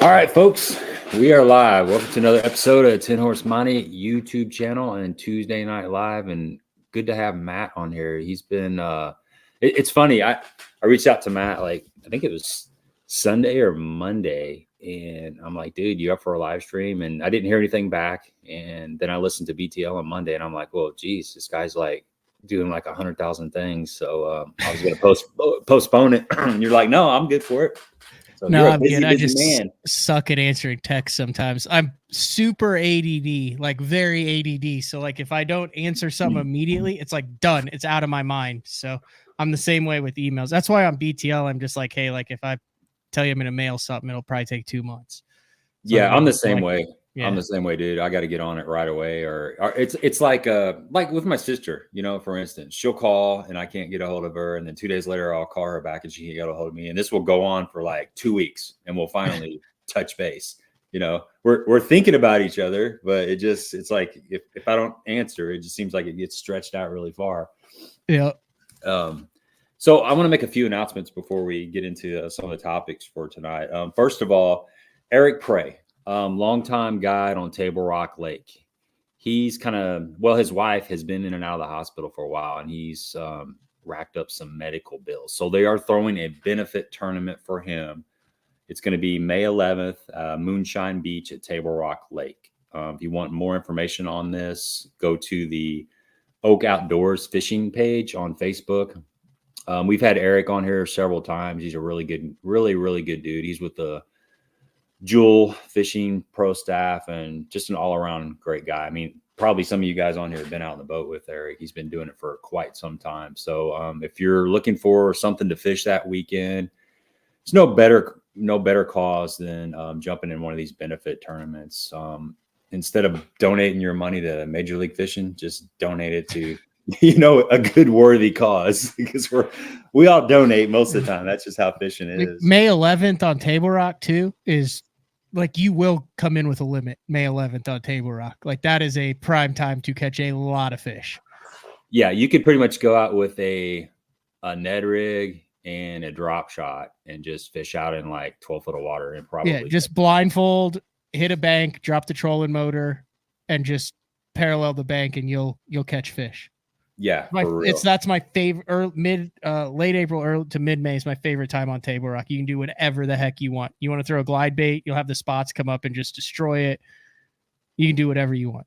All right, folks, we are live. Welcome to another episode of 10 Horse Money YouTube channel and Tuesday Night Live. And good to have Matt on here. He's been, it's funny. I reached out to Matt, like, I think it was Sunday or Monday. And I'm like, dude, you up for a live stream? And I didn't hear anything back. And then I listened to BTL on Monday and I'm like, well, geez, this guy's like doing like 100,000 things. So I was going to postpone it. And you're like, no, I'm good for it. So no, I'm good. I just suck at answering texts sometimes. I'm super ADD, like very ADD. So like if I don't answer something immediately, it's like done. It's out of my mind. So I'm the same way with emails. That's why on BTL, I'm just like, hey, like if I tell you I'm going to mail something, it'll probably take 2 months. So yeah, I'm the same way. Yeah. I'm the same way, dude. I got to get on it right away. Or it's like with my sister, you know, for instance, she'll call and I can't get a hold of her. And then 2 days later, I'll call her back and she can't get a hold of me. And this will go on for like 2 weeks and we'll finally touch base. You know, we're thinking about each other, but it's like, if I don't answer, it just seems like it gets stretched out really far. Yeah. So I want to make a few announcements before we get into some of the topics for tonight. First of all, Eric Prey. Longtime guide on Table Rock Lake. He's his wife has been in and out of the hospital for a while and he's racked up some medical bills. So they are throwing a benefit tournament for him. It's going to be May 11th, Moonshine Beach at Table Rock Lake. If you want more information on this, go to the Oak Outdoors fishing page on Facebook. We've had Eric on here several times. He's a really good dude. He's with the Jewel Fishing Pro staff and just an all-around great guy. I mean, probably some of you guys on here have been out on the boat with Eric. He's been doing it for quite some time. So if you're looking for something to fish that weekend, it's no better cause than jumping in one of these benefit tournaments. Instead of donating your money to Major League Fishing, just donate it to a good worthy cause, because we all donate most of the time. That's just how fishing is. May 11th on Table Rock too is like, you will come in with a limit. May 11th on Table Rock. Like that is a prime time to catch a lot of fish. Yeah. You could pretty much go out with a Ned rig and a drop shot and just fish out in like 12 foot of water and probably just blindfold, hit a bank, drop the trolling motor and just parallel the bank and you'll catch fish. Yeah, for real. That's my favorite. Late April, early to mid May is my favorite time on Table Rock. You can do whatever the heck you want. You want to throw a glide bait, you'll have the spots come up and just destroy it. You can do whatever you want.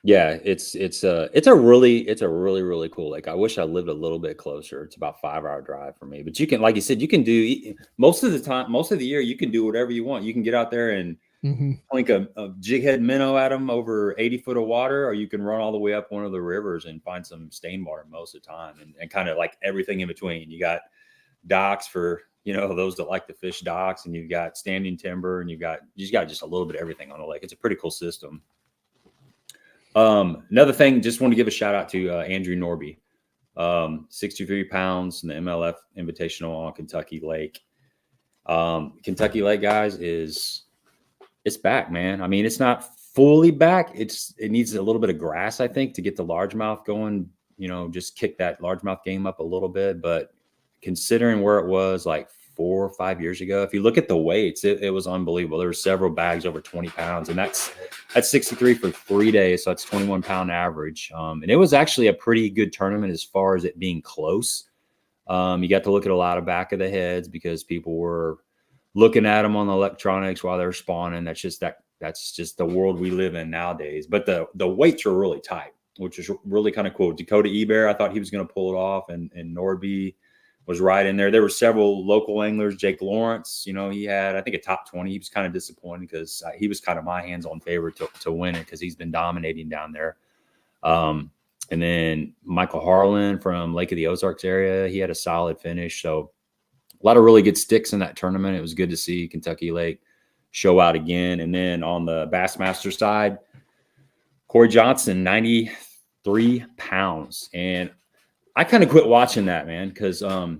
Yeah, it's a really cool lake. I wish I lived a little bit closer. It's about a 5-hour drive for me, but you can, like you said, you can do most of the year. You can do whatever you want. You can get out there and plink a jig head minnow at them over 80 foot of water, or you can run all the way up one of the rivers and find some stain water most of the time, and kind of like everything in between. You got docks for those that like to fish docks, and you've got standing timber, and you just got just a little bit of everything on the lake. It's a pretty cool system. Another thing, just want to give a shout out to Andrew Norby, 63 pounds in the MLF Invitational on Kentucky Lake. Kentucky Lake, guys, it's back, man. I mean, it's not fully back. It needs a little bit of grass, I think, to get the largemouth going, just kick that largemouth game up a little bit. But considering where it was like 4 or 5 years ago, if you look at the weights, it was unbelievable. There were several bags over 20 pounds, and that's 63 for 3 days. So that's 21 pound average. And it was actually a pretty good tournament as far as it being close. You got to look at a lot of back of the heads because people were looking at them on the electronics while they're spawning. That's just the world we live in nowadays. But the weights are really tight, which is really kind of cool. Dakota Eber, I thought he was going to pull it off, and Norby was right in there. There were several local anglers. Jake Lawrence, he had, I think, a top 20. He was kind of disappointed because he was kind of my hands-on favorite to win it because he's been dominating down there. And then Michael Harlan from Lake of the Ozarks area, he had a solid finish. So a lot of really good sticks in that tournament. It was good to see Kentucky Lake show out again. And then on the Bassmaster side, Corey Johnson, 93 pounds. And I kind of quit watching that, man, because I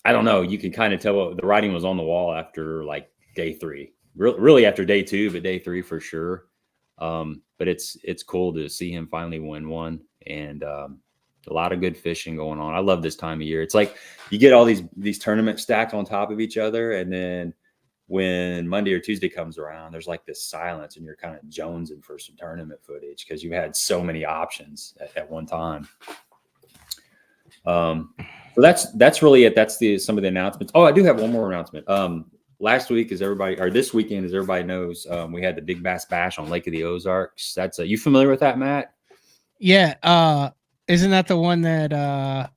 don't know. You can kind of tell the writing was on the wall after like day 3. Really after day 2, but day 3 for sure. But it's cool to see him finally win one. And a lot of good fishing going on. I love this time of year. It's like you get all these tournaments stacked on top of each other, and then when Monday or Tuesday comes around, there's like this silence and you're kind of jonesing for some tournament footage because you had so many options at one time. So that's really it. That's some of the announcements. Oh, I do have one more announcement. Last week, this weekend, as everybody knows, we had the Big Bass Bash on Lake of the Ozarks. That's you familiar with that, Matt? Yeah. Isn't that the one that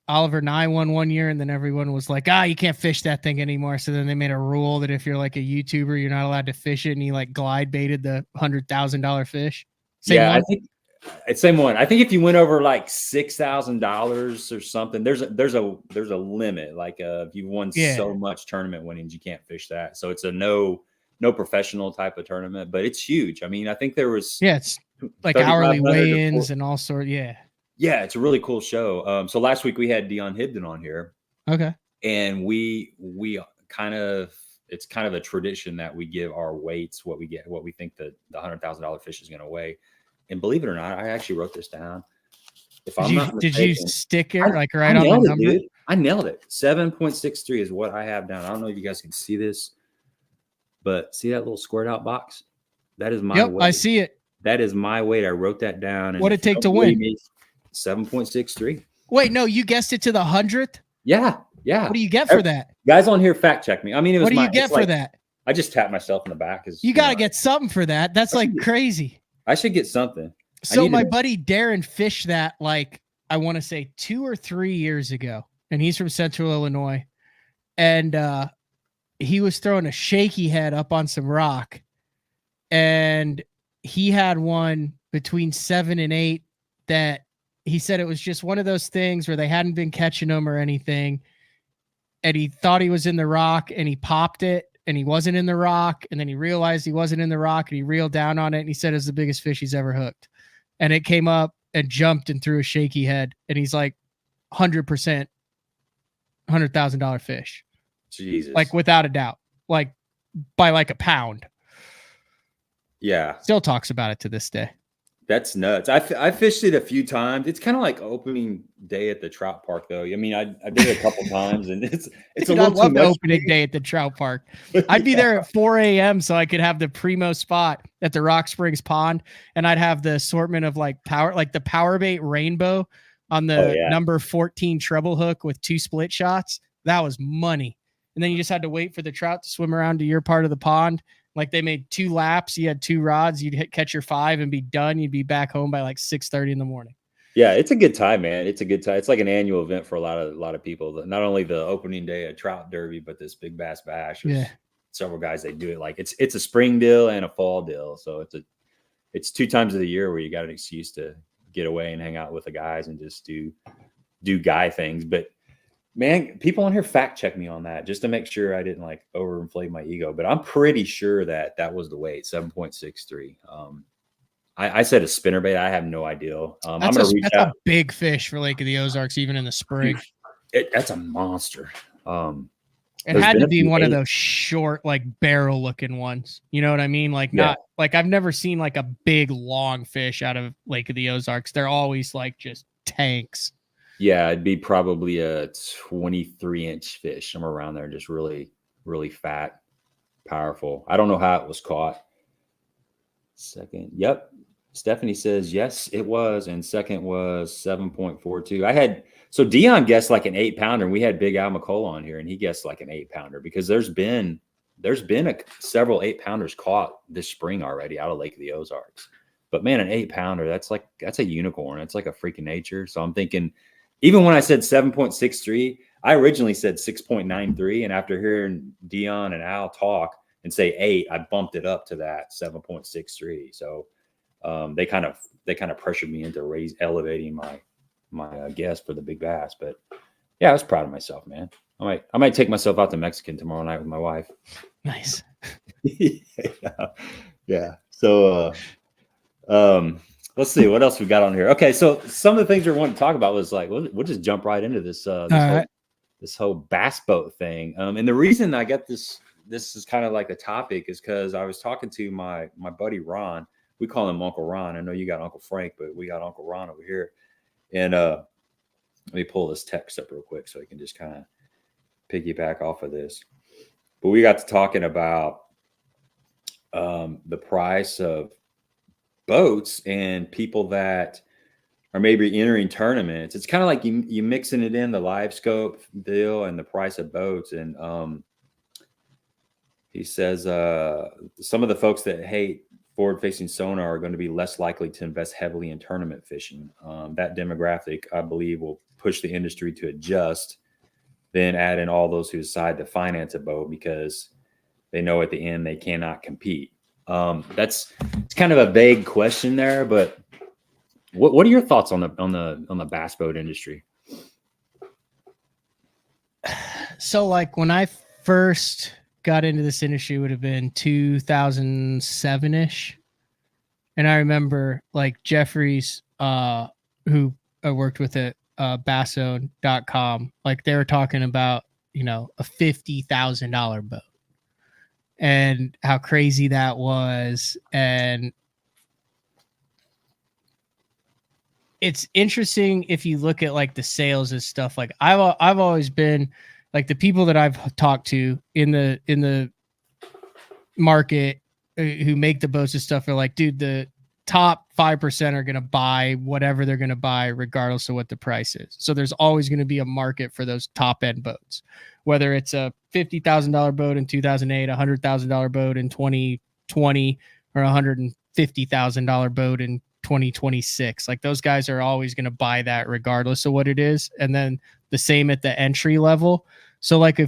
Oliver Nye won one year, and then everyone was like, you can't fish that thing anymore. So then they made a rule that if you're like a YouTuber, you're not allowed to fish it. And he like glide baited the $100,000 fish. Same one? I think it's same one. I think if you went over like $6,000 or something, there's a limit. Like if you won so much tournament winnings, you can't fish that. So it's a no professional type of tournament, but it's huge. I mean, I think there was it's like hourly weigh-ins and all sorts. Yeah, it's a really cool show. So last week we had Dion Hibden on here. Okay, and we it's kind of a tradition that we give our weights, what we think the $100,000 fish is going to weigh. And believe it or not, I actually wrote this down. Did you stick it like right on the number? Dude. I nailed it. 7.63 is what I have down. I don't know if you guys can see this, but see that little squared out box? That is my weight. I see it. That is my weight. I wrote that down. And what did it take to win? 7.63. Wait, no, you guessed it to the 100th? Yeah. What do you get for that? Guys on here fact check me. I mean, what do you get for that? I just tapped myself in the back. You got to get something for that. That's like crazy. I should get something. So my buddy Darren fished that like, I want to say 2 or 3 years ago, and he's from Central Illinois. And he was throwing a shaky head up on some rock, and he had one between 7 and 8 that he said it was just one of those things where they hadn't been catching him or anything. And he thought he was in the rock, and he popped it, and he wasn't in the rock. And then he realized he wasn't in the rock, and he reeled down on it. And he said it was the biggest fish he's ever hooked. And it came up and jumped and threw a shaky head. And he's like 100%, $100,000 fish. Jesus. Like without a doubt, like by like a pound. Yeah. Still talks about it to this day. That's nuts. I fished it a few times. It's kind of like opening day at the trout park, though. I mean, I did it a couple times, and it's a little too much. Opening day at the trout park. I'd be there at 4 a.m. so I could have the primo spot at the Rock Springs Pond, and I'd have the assortment of like the power bait rainbow on the number 14 treble hook with 2 split shots. That was money. And then you just had to wait for the trout to swim around to your part of the pond. Like they made 2 laps. You had 2 rods. You'd catch your 5 and be done. You'd be back home by like 6:30 in the morning. Yeah, it's a good time, man. It's a good time. It's like an annual event for a lot of people. Not only the opening day of Trout Derby, but this Big Bass Bash. There's several guys they do it like it's a spring deal and a fall deal. So it's 2 times of the year where you got an excuse to get away and hang out with the guys and just do guy things. But man, people on here fact check me on that just to make sure I didn't like overinflate my ego. But I'm pretty sure that was the weight, 7.63. I said a spinnerbait. I have no idea. I'm going to reach out. That's a big fish for Lake of the Ozarks, even in the spring. That's a monster. It had to be one of those short, like barrel looking ones. You know what I mean? Like not like I've never seen like a big long fish out of Lake of the Ozarks. They're always like just tanks. Yeah, it'd be probably a 23-inch fish, somewhere around there, just really, really fat, powerful. I don't know how it was caught. Second, yep. Stephanie says, yes, it was. And second was 7.42. So Dion guessed like an 8-pounder, and we had Big Al McCall on here, and he guessed like an 8-pounder because there's been several 8-pounders caught this spring already out of Lake of the Ozarks. But man, an 8-pounder, that's a unicorn. It's like a freaking nature. So I'm thinking, even when I said 7.63, I originally said 6.93. And after hearing Dion and Al talk and say 8, I bumped it up to that 7.63. So they kind of pressured me into elevating my guess for the big bass. But yeah, I was proud of myself, man. I might take myself out to Mexican tomorrow night with my wife. Nice. Yeah. So let's see what else we got on here. Okay, so some of the things we want to talk about was like we'll just jump right into this whole bass boat thing. And the reason I got this is kind of like the topic is because I was talking to my buddy Ron. We call him Uncle Ron. I know you got Uncle Frank, but we got Uncle Ron over here. And let me pull this text up real quick so I can just kind of piggyback off of this. But we got to talking about the price of boats and people that are maybe entering tournaments. It's kind of like you mixing it in the live scope deal and the price of boats. And he says some of the folks that hate forward-facing sonar are going to be less likely to invest heavily in tournament fishing. That demographic, I believe, will push the industry to adjust. Then add in all those who decide to finance a boat because they know at the end they cannot compete. It's kind of a vague question there, but what are your thoughts on the bass boat industry? So like when I first got into this industry, it would have been 2007-ish. And I remember like Jeffries, who I worked with at bassown.com, like they were talking about, a $50,000 boat and how crazy that was. And it's interesting if you look at like the sales and stuff. Like I've always been like the people that I've talked to in the market who make the boats and stuff are like, dude, the top 5% are going to buy whatever they're going to buy regardless of what the price is. So there's always going to be a market for those top end boats, whether it's a $50,000 boat in 2008, $100,000 boat in 2020, or $150,000 boat in 2026. Like those guys are always going to buy that regardless of what it is. And then the same at the entry level. So like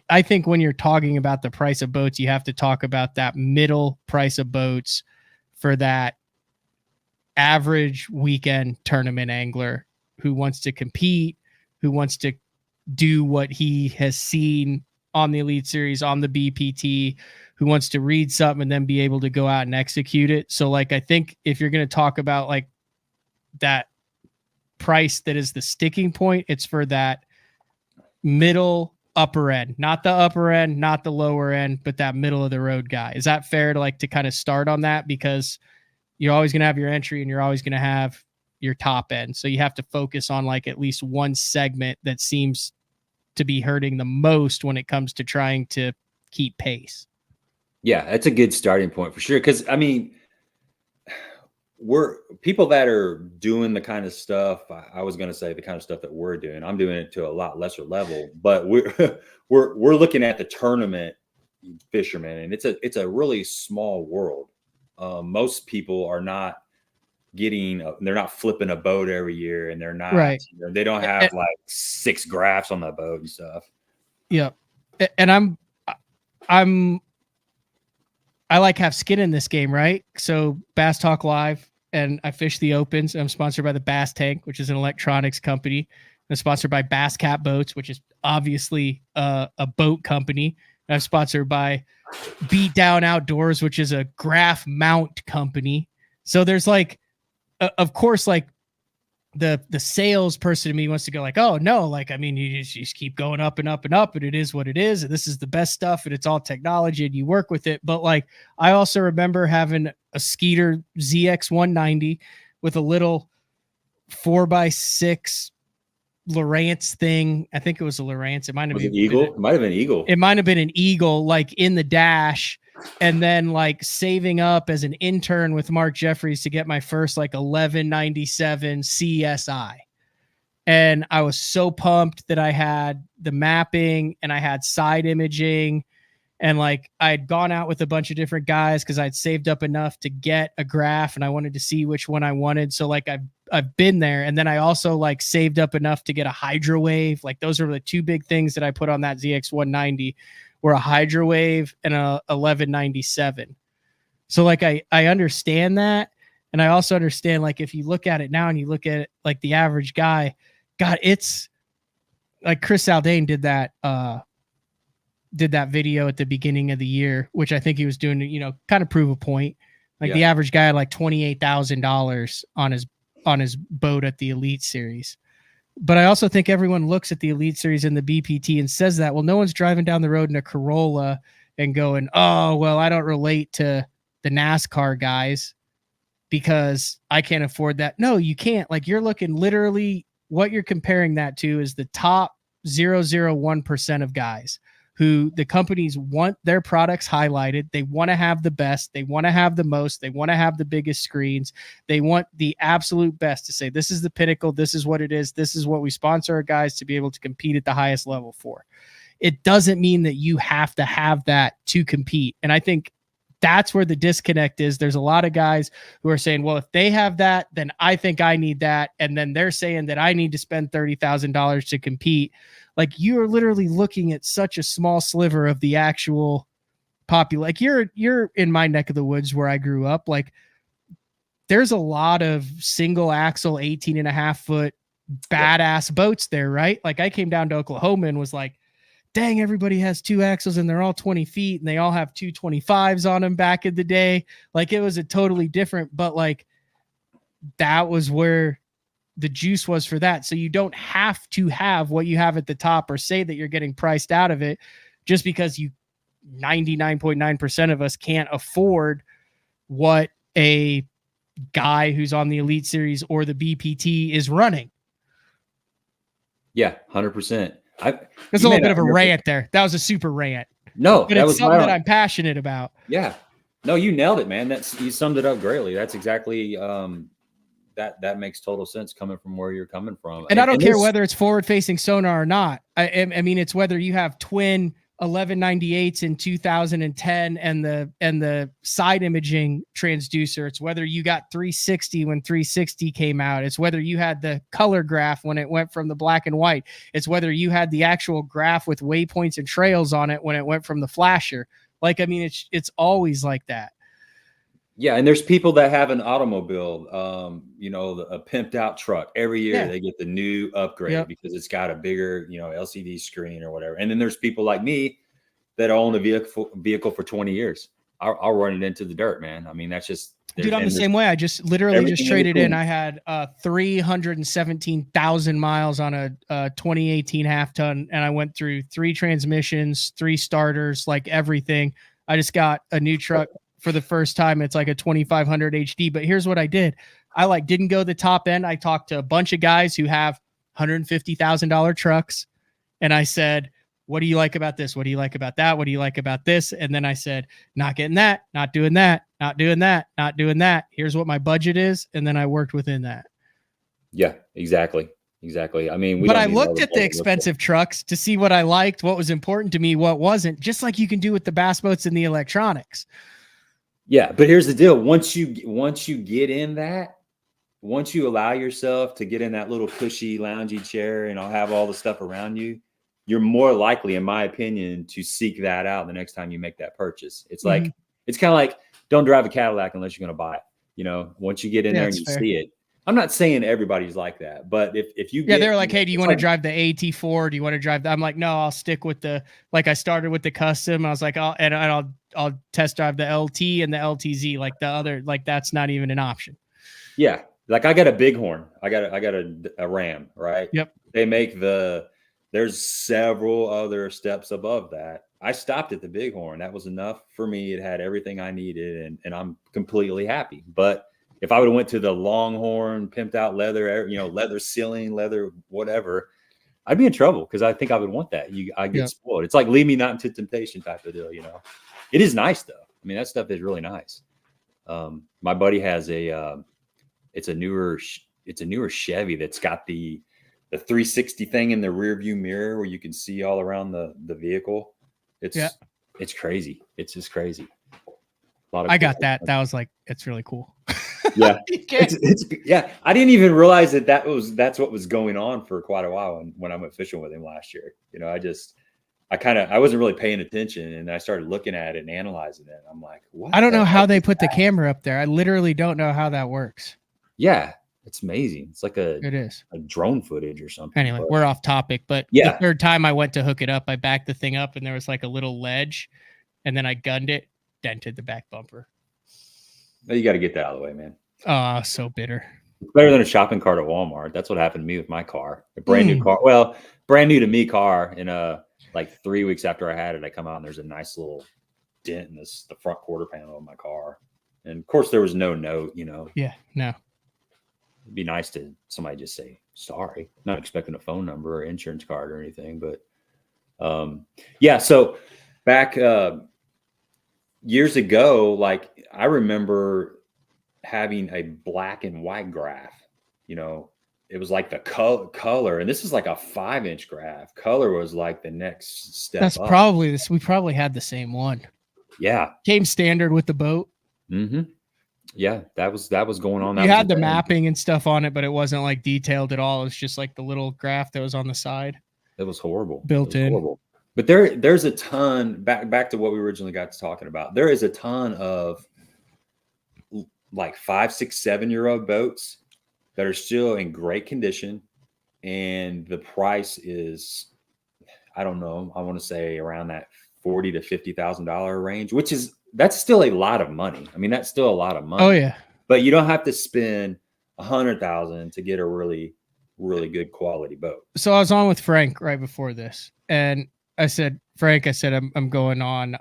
I think when you're talking about the price of boats, you have to talk about that middle price of boats for that average weekend tournament angler who wants to compete, who wants to do what he has seen on the Elite Series, on the BPT, who wants to read something and then be able to go out and execute it. So like, I think if you're going to talk about like that price that is the sticking point, it's for that middle upper end, not the upper end, not the lower end, but that middle of the road guy. Is that fair to kind of start on that? Because you're always going to have your entry and you're always going to have your top end. So you have to focus on like at least one segment that seems to be hurting the most when it comes to trying to keep pace. Yeah, that's a good starting point for sure. Because I mean, we're people that are doing the kind of stuff. I was going to say the kind of stuff that we're doing. I'm doing it to a lot lesser level, but we're looking at the tournament fishermen, and it's a really small world. Most people are not they're not flipping a boat every year, and they're not right. They don't have like 6 graphs on the boat and stuff. Yeah, and I like have skin in this game, right? So Bass Talk Live, and I fish the Opens. I'm sponsored by the Bass Tank, which is an electronics company. I'm sponsored by Bass Cat Boats, which is obviously a boat company. And I'm sponsored by Beat Down Outdoors, which is a graph mount company. So there's like, of course, like the salesperson to me wants to go like, oh no, like, I mean, you just keep going up and up and up, and it is what it is. And this is the best stuff, and it's all technology, and you work with it. But like, I also remember having a Skeeter ZX190 with a little 4x6 Lowrance thing. I think it was a Lowrance. It might have been Eagle. It might have been Eagle. It might have been an Eagle, like in the dash, and then like saving up as an intern with Mark Jeffries to get my first like 1197 CSI. And I was so pumped that I had the mapping and I had side imaging, and like I had gone out with a bunch of different guys because I'd saved up enough to get a graph and I wanted to see which one I wanted. So like I've been there. And then I also like saved up enough to get a Hydro Wave. Like those are the 2 big things that I put on that ZX190 were a Hydro Wave and a 1197. So like I understand that. And I also understand like if you look at it now and you look at it, like the average guy, God, it's like Chris Aldane did that video at the beginning of the year, which I think he was doing to, kind of prove a point. Like the average guy had like $28,000 on his boat at the Elite Series. But I also think everyone looks at the Elite Series and the BPT and says that, well, no one's driving down the road in a Corolla and going, oh, well, I don't relate to the NASCAR guys because I can't afford that. No, you can't. Like you're looking literally what you're comparing that to is the top 0.001% of guys. who the companies want their products highlighted. They want to have the best. They want to have the most. They want to have the biggest screens. They want the absolute best to say, this is the pinnacle. This is what it is. This is what we sponsor our guys to be able to compete at the highest level for. It doesn't mean that you have to have that to compete. And I think that's where the disconnect is. There's a lot of guys who are saying, well, if they have that, then I think I need that. And then they're saying that I need to spend $30,000 to compete. Like, you are literally looking at such a small sliver of the actual population. Like, you're in my neck of the woods where I grew up. Like, there's a lot of single axle, 18.5-foot badass boats there, right? Like, I came down to Oklahoma and was like, dang, everybody has 2 axles and they're all 20 feet and they all have 225s on them back in the day. Like, it was a totally different, but like, that was where the juice was for that. So you don't have to have what you have at the top or say that you're getting priced out of it just because 99.9% of us can't afford what a guy who's on the Elite Series or the BPT is running. Yeah, 100%. There's a little bit of a rant there. That was a super rant. No, but it's something that I'm passionate about. Yeah. No, you nailed it, man. You summed it up greatly. That's exactly that makes total sense coming from where you're coming from. And I don't care whether it's forward-facing sonar or not. I mean, it's whether you have twin 1198s in 2010 and the side imaging transducer. It's whether you got 360 when 360 came out. It's whether you had the color graph when it went from the black and white. It's whether you had the actual graph with waypoints and trails on it when it went from the flasher. Like, I mean, it's always like that. Yeah, and there's people that have an automobile, a pimped out truck. Every year they get the new upgrade because it's got a bigger, LCD screen or whatever. And then there's people like me that own a vehicle for 20 years. I'll run it into the dirt, man. I mean, that's just... Dude, I'm the same way. I just literally traded in. I had 317,000 miles on a 2018 half ton, and I went through 3 transmissions, 3 starters, like everything. I just got a new truck for the first time. It's like a 2500 HD. But here's what I did. I didn't go the top end. I talked to a bunch of guys who have $150,000 trucks. And I said, what do you like about this? What do you like about that? What do you like about this? And then I said, not getting that, not doing that, not doing that, not doing that. Here's what my budget is. And then I worked within that. Yeah, exactly. Exactly. I mean, but I looked at the expensive trucks to see what I liked, what was important to me, what wasn't, just like you can do with the bass boats and the electronics. Yeah, but here's the deal. Once you get in that, once you allow yourself to get in that little cushy, loungy chair and I'll have all the stuff around you, you're more likely, in my opinion, to seek that out the next time you make that purchase. It's like, it's kind of like, don't drive a Cadillac unless you're going to buy it. Once you get in there and you see it. I'm not saying everybody's like that, but if you they're like, hey, do you want to drive the AT4? Do you want to drive that? I'm like, no, I'll stick with I started with the custom. I was like, I'll test drive the LT and the LTZ, like the other, like that's not even an option. Yeah. Like I got a bighorn. I got a Ram, right? Yep. They make there's several other steps above that. I stopped at the bighorn. That was enough for me. It had everything I needed and I'm completely happy. But if I would have went to the Longhorn, pimped out leather, leather ceiling, leather, whatever, I'd be in trouble because I think I would want that. I get spoiled. It's like leave me not into temptation type of deal, It is nice though. I mean, that stuff is really nice. My buddy has it's a newer Chevy that's got the 360 thing in the rear view mirror where you can see all around the vehicle. It's crazy. It's just crazy. I got that. That was like, it's really cool. Yeah. Yeah. I didn't even realize that's what was going on for quite a while when I went fishing with him last year. I wasn't really paying attention and I started looking at it and analyzing it. I'm like, what? I don't know how they put the camera up there. I literally don't know how that works. Yeah. It's amazing. It's like it is a drone footage or something. Anyway, we're off topic, but the third time I went to hook it up, I backed the thing up and there was like a little ledge and then I gunned it, dented the back bumper. You got to get that out of the way, man. Oh, so bitter. It's better than a shopping cart at Walmart. That's what happened to me with my car. A brand new car. Well, brand new to me car. And like 3 weeks after I had it, I come out and there's a nice little dent in the front quarter panel of my car. And of course, there was no note, Yeah, no. It'd be nice to somebody just say sorry. Not expecting a phone number or insurance card or anything, but Yeah. So back years ago, like I remember having a black and white graph, you know, it was like the color, and this is like a 5-inch graph. Color was like the next step. That's up. probably this. We probably had the same one. Yeah. Came standard with the boat. Mm-hmm. Yeah, that was going on. You had the mapping and stuff on it, but it wasn't like detailed at all. It was just like the little graph that was on the side. It was horrible. Built in. Horrible. But there's a ton back to what we originally got to talking about. There is a ton of like 5, 6, 7-year-old boats that are still in great condition, and the price is, I don't know, I want to say around that $40,000 to $50,000 range, that's still a lot of money. I mean, that's still a lot of money. Oh yeah. But you don't have to spend $100,000 to get a really, really good quality boat. So I was on with Frank right before this, and I said, Frank, I'm going on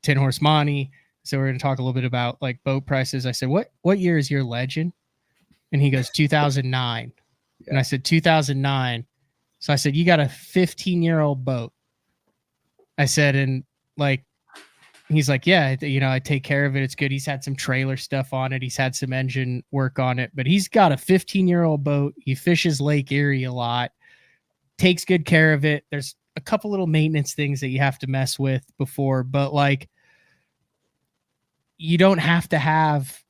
10 horse Monty. So we're going to talk a little bit about like boat prices. I said, what year is your Legend? And he goes, 2009. Yeah. And I said, 2009. So I said, you got a 15-year-old boat. I said, and like, he's like, yeah, you know, I take care of it. It's good. He's had some trailer stuff on it. He's had some engine work on it, but he's got a 15-year-old boat. He fishes Lake Erie a lot, takes good care of it. There's a couple little maintenance things that you have to mess with before, but like, you don't have to have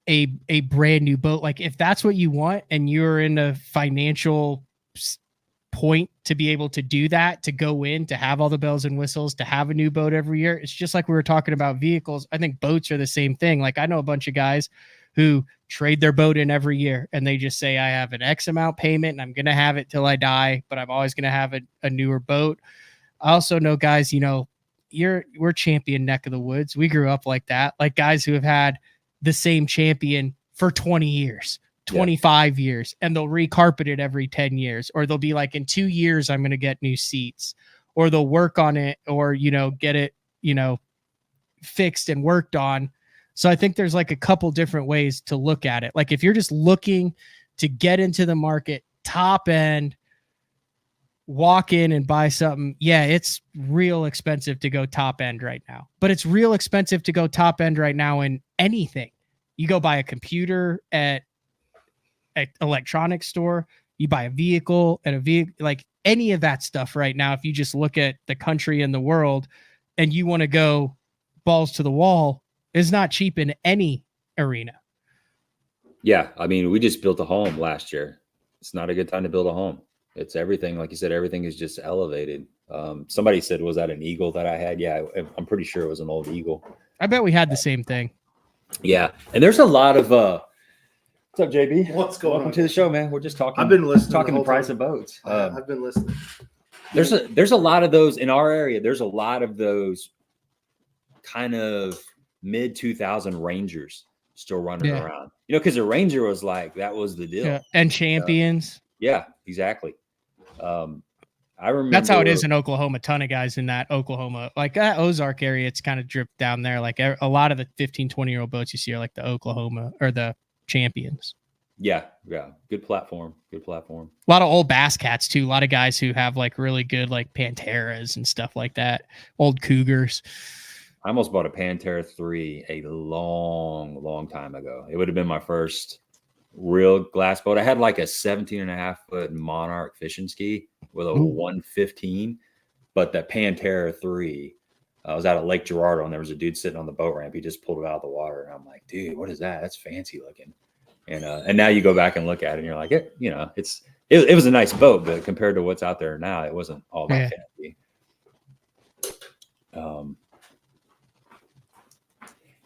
a brand new boat. Like if that's what you want and you're in a financial point to be able to do that, to go in, to have all the bells and whistles, to have a new boat every year. It's just like we were talking about vehicles. I think boats are the same thing. Like I know a bunch of guys who trade their boat in every year and they just say, I have an X amount payment and I'm going to have it till I die, but I'm always going to have a newer boat. I also know guys, you know, we're champion neck of the woods. We grew up like that, like guys who have had the same champion for 20 years, 25 years, and they'll recarpet it every 10 years, or they'll be like, in 2 years, I'm going to get new seats, or they'll work on it, or, you know, get it, you know, fixed and worked on. So I think there's like a couple different ways to look at it. Like if you're just looking to get into the market, top end, walk in and buy something. Yeah, it's real expensive to go top end right now, but it's real expensive to go top end right now in anything. You go buy a computer at an electronics store, you buy a vehicle at a vehicle, like any of that stuff right now. If you just look at the country and the world and you want to go balls to the wall, is not cheap in any arena. Yeah. I mean, we just built a home last year. It's not a good time to build a home. It's everything. Like you said, everything is just elevated. Somebody said, was that an Eagle that I had? Yeah, I'm pretty sure it was an old Eagle. I bet we had the same thing. Yeah. And there's a lot of, what's up, JB? What's going Welcome on to the show, man. We're just talking. I've been listening. Talking the price of boats. I've been listening. There's a lot of those in our area. There's a lot of those kind of mid 2000 Rangers still running around. You know, because the Ranger was like, that was the deal. Yeah. And champions. Yeah, exactly. I remember that's how it is in Oklahoma. A ton of guys in that Oklahoma, like that Ozark area, it's kind of dripped down there. Like a lot of the 15, 20-year-old boats you see are like the Oklahoma or the champions. Yeah. Good platform. A lot of old Bass Cats too. A lot of guys who have like really good like Panteras and stuff like that. Old Cougars. I almost bought a Pantera 3 a long time ago. It would have been my first real glass boat. I had like a 17.5-foot Monarch fishing ski with a 115, but the Pantera 3, I was out at Lake Gerardo and there was a dude sitting on the boat ramp. He just pulled it out of the water. And I'm like, dude, what is that? That's fancy looking. And now you go back and look at it and you're like, it was a nice boat, but compared to what's out there now, it wasn't all that fancy.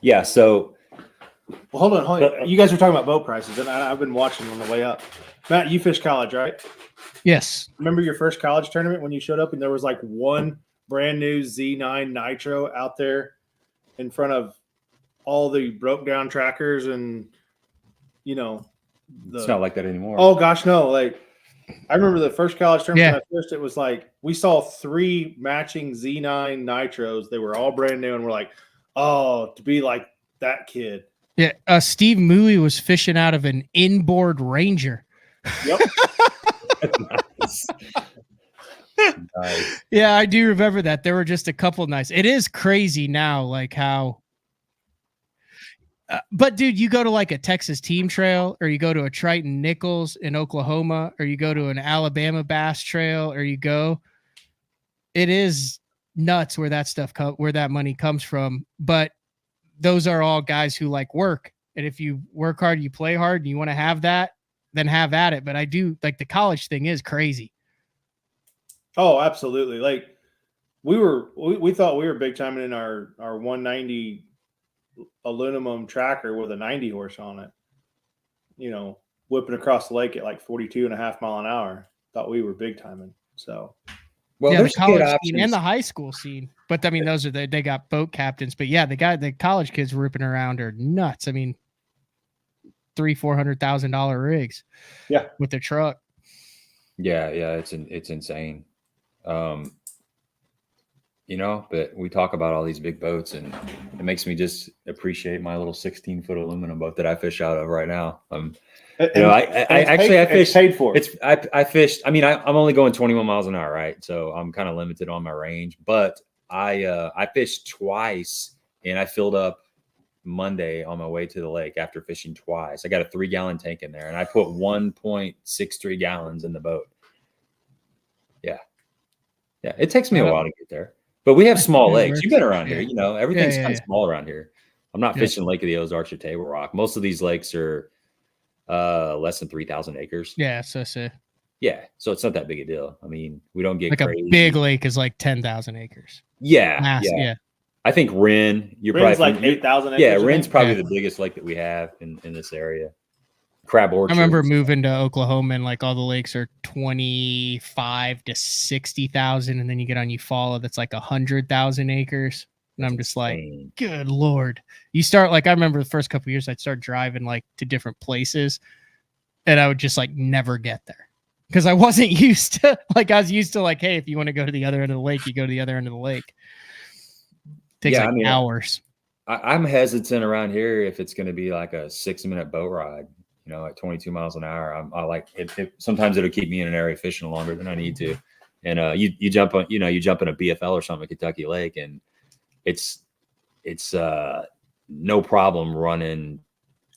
Yeah. So, well, hold on. You guys were talking about boat prices, and I've been watching on the way up. Matt, you fish college, right? Yes. Remember your first college tournament when you showed up and there was like one brand new Z9 Nitro out there in front of all the broke down trackers and, it's not like that anymore. Oh gosh, no. Like I remember the first college tournament I fished, it was like, we saw 3 matching Z9 Nitros. They were all brand new. And we're like, oh, to be like that kid. Yeah. Steve Mooey was fishing out of an inboard Ranger. Yep. Nice. Nice. Yeah, I do remember that. There were just a couple nice. It is crazy now, like how. But dude, you go to like a Texas Team Trail, or you go to a Triton Nichols in Oklahoma, or you go to an Alabama Bass Trail, or you go. It is nuts where that stuff where that money comes from. But those are all guys who like work, and if you work hard, you play hard, and you want to have that, then have at it. But I do like the college thing is crazy. Oh, absolutely. Like we thought we were big time in our 190 aluminum tracker with a 90 horse on it, you know, whipping across the lake at like 42.5 mile an hour. Thought we were big timing. So, well, yeah, the college scene and the high school scene. But I mean, those are they got boat captains. But yeah, the college kids ripping around are nuts. I mean, $300,000-$400,000 rigs. Yeah, with the truck. Yeah, it's insane. You know, but we talk about all these big boats, and it makes me just appreciate my little 16-foot aluminum boat that I fish out of right now. You know, I fished. Paid for. I fished. I mean, I'm only going 21 miles an hour, right? So I'm kind of limited on my range. But I fished twice, and I filled up Monday on my way to the lake after fishing twice. I got a 3-gallon tank in there, and I put 1.63 gallons in the boat. Yeah, it takes me a while to get there. But we have small lakes. You've been around here, you know, everything's kind of small around here. I'm not fishing Lake of the Ozarks or Table Rock. Most of these lakes are less than 3,000 acres. Yeah, so yeah, so it's not that big a deal. I mean, we don't get like crazy. A big lake is like 10,000 acres. Yeah. I think Wren, Wren's like 8,000 acres. Yeah, Wren's probably the biggest lake that we have in this area. Crab Orchard. I remember moving to Oklahoma, and like all the lakes are 25 to 60,000, and then you get on Eufaula that's like 100,000 acres, and I'm just like, good Lord. You start like I remember the first couple of years I'd start driving like to different places, and I would just like never get there because I wasn't used to like I was used to like, hey, if you want to go to the other end of the lake, you go to the other end of the lake. It takes hours. I'm hesitant around here if it's going to be like a 6-minute boat ride. You know, at 22 miles an hour, I like it. Sometimes it'll keep me in an area fishing longer than I need to. And you jump on, you jump in a BFL or something at Kentucky Lake, and it's no problem running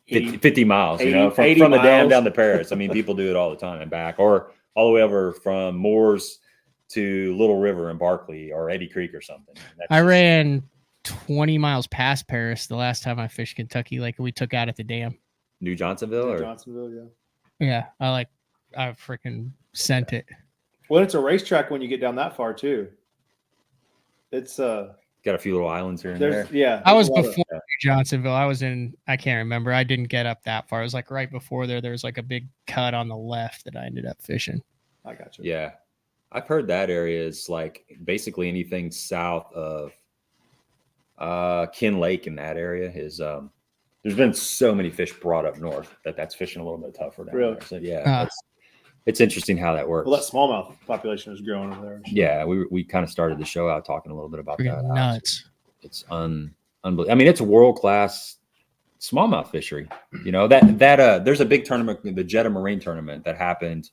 50 miles, you know, from the dam down to Paris. I mean, people do it all the time and back, or all the way over from Moores to Little River in Barkley or Eddy Creek or something. I ran 20 miles past Paris the last time I fished Kentucky Lake, and we took out at the dam. New Johnsonville? Johnsonville, yeah. Yeah, I freaking sent it. Well, it's a racetrack when you get down that far too. It's got a few little islands here and there. Yeah, I was before New Johnsonville. I was in. I can't remember. I didn't get up that far. It was like right before there. There was like a big cut on the left that I ended up fishing. I got you. Yeah, I've heard that area is like basically anything south of Ken Lake in that area is. There's been so many fish brought up north that's fishing a little bit tougher down there. So yeah, it's interesting how that works. Well, that smallmouth population is growing over there. Yeah, we kind of started the show out talking a little bit about that. Nuts. It's unbelievable. I mean, it's a world-class smallmouth fishery. You know, that there's a big tournament, the Jetta Marine tournament that happened,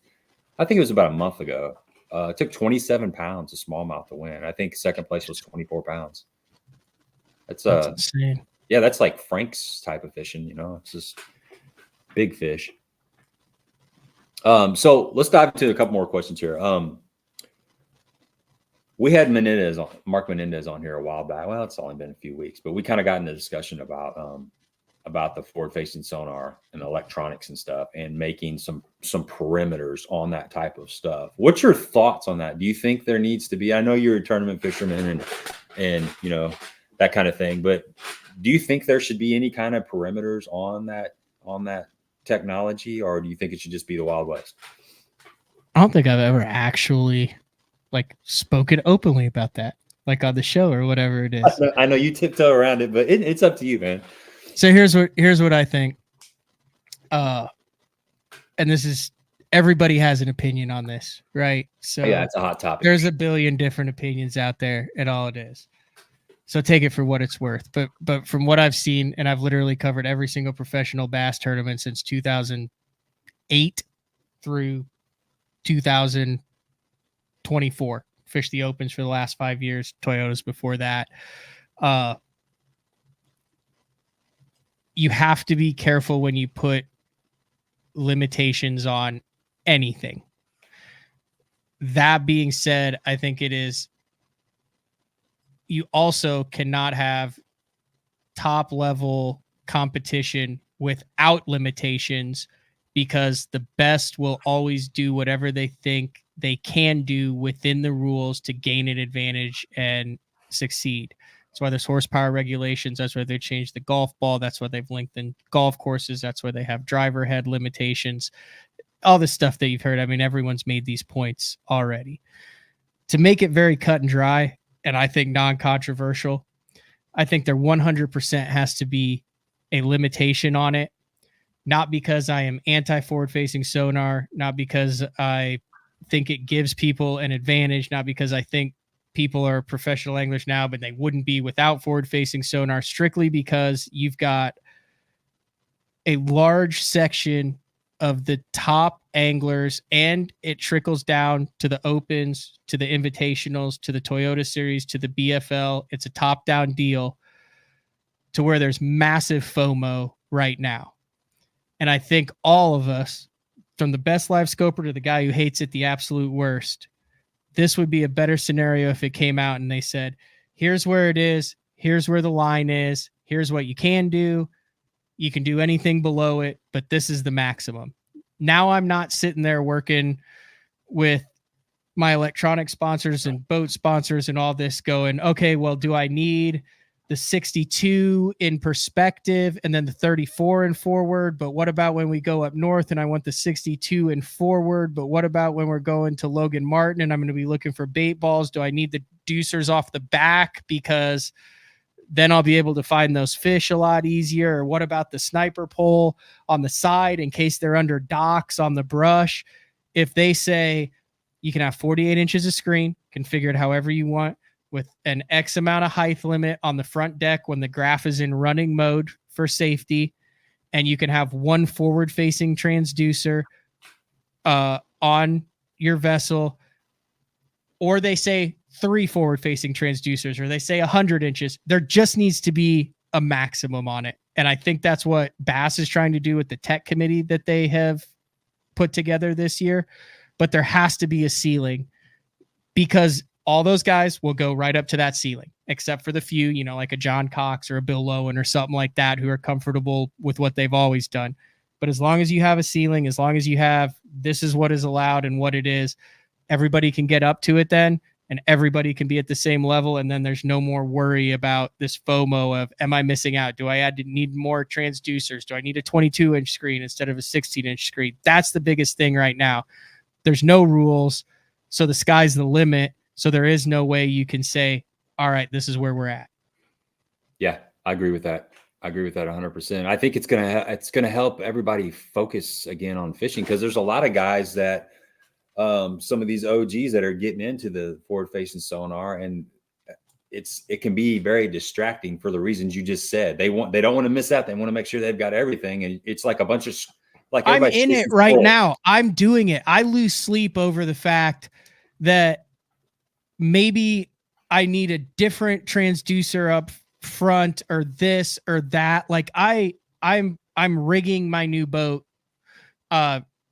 I think it was about a month ago. It took 27 pounds of smallmouth to win. I think second place was 24 pounds. That's insane. Yeah, that's like Frank's type of fishing, you know. It's just big fish. So let's dive into a couple more questions here. We had Mark Menendez on here a while back. Well, it's only been a few weeks, but we kind of got into discussion about the forward-facing sonar and electronics and stuff, and making some perimeters on that type of stuff. What's your thoughts on that? Do you think there needs to be? I know you're a tournament fisherman and you know that kind of thing, but do you think there should be any kind of perimeters on that technology, or do you think it should just be the Wild West? I don't think I've ever actually like spoken openly about that, like on the show or whatever it is. I know you tiptoe around it, but it's up to you, man. So here's what I think. And this is, everybody has an opinion on this, right? So yeah, it's a hot topic. There's a billion different opinions out there, and all it is. So take it for what it's worth. But from what I've seen, and I've literally covered every single professional bass tournament since 2008 through 2012 24. Fished the Opens for the last 5 years, Toyotas before that. You have to be careful when you put limitations on anything. That being said, I think you also cannot have top level competition without limitations, because the best will always do whatever they think they can do within the rules to gain an advantage and succeed. That's why there's horsepower regulations. That's why they changed the golf ball. That's why they've lengthened golf courses. That's why they have driver head limitations. All this stuff that you've heard. I mean, everyone's made these points already. To make it very cut and dry, and I think non-controversial, I think there 100% has to be a limitation on it. Not because I am anti-forward-facing sonar, not because I think it gives people an advantage, not because I think people are professional anglers now, but they wouldn't be without forward-facing sonar, strictly because you've got a large section of the top anglers, and it trickles down to the Opens, to the Invitationals, to the Toyota Series, to the BFL. It's a top-down deal to where there's massive FOMO right now. And I think all of us, from the best live scoper to the guy who hates it the absolute worst, this would be a better scenario if it came out and they said, here's where it is, here's where the line is, here's what you can do. You can do anything below it, but this is the maximum. Now I'm not sitting there working with my electronic sponsors and boat sponsors and all this going, okay, well, do I need the 62 in perspective and then the 34 in forward? But what about when we go up north and I want the 62 in forward? But what about when we're going to Logan Martin and I'm going to be looking for bait balls? Do I need the deucers off the back because then I'll be able to find those fish a lot easier? Or what about the sniper pole on the side in case they're under docks on the brush? If they say you can have 48 inches of screen, configure it however you want, with an X amount of height limit on the front deck when the graph is in running mode for safety, and you can have one forward-facing transducer on your vessel, or they say 3 forward-facing transducers, or they say 100 inches. There just needs to be a maximum on it. And I think that's what Bass is trying to do with the tech committee that they have put together this year. But there has to be a ceiling, because all those guys will go right up to that ceiling, except for the few, you know, like a John Cox or a Bill Lowen or something like that, who are comfortable with what they've always done. But as long as you have a ceiling, as long as you have, this is what is allowed and what it is, everybody can get up to it then, and everybody can be at the same level. And then there's no more worry about this FOMO of, am I missing out? Do I need more transducers? Do I need a 22-inch screen instead of a 16-inch screen? That's the biggest thing right now. There's no rules, so the sky's the limit. So there is no way you can say, all right, this is where we're at. Yeah, I agree with that. I agree with that 100%. I think it's gonna help everybody focus again on fishing, because there's a lot of guys that some of these OGs that are getting into the forward-facing sonar, and it can be very distracting for the reasons you just said. They don't want to miss out. They want to make sure they've got everything, and it's like a bunch of I'm in it right now. I'm doing it. I lose sleep over the fact that maybe I need a different transducer up front, or this or that. Like I'm rigging my new boat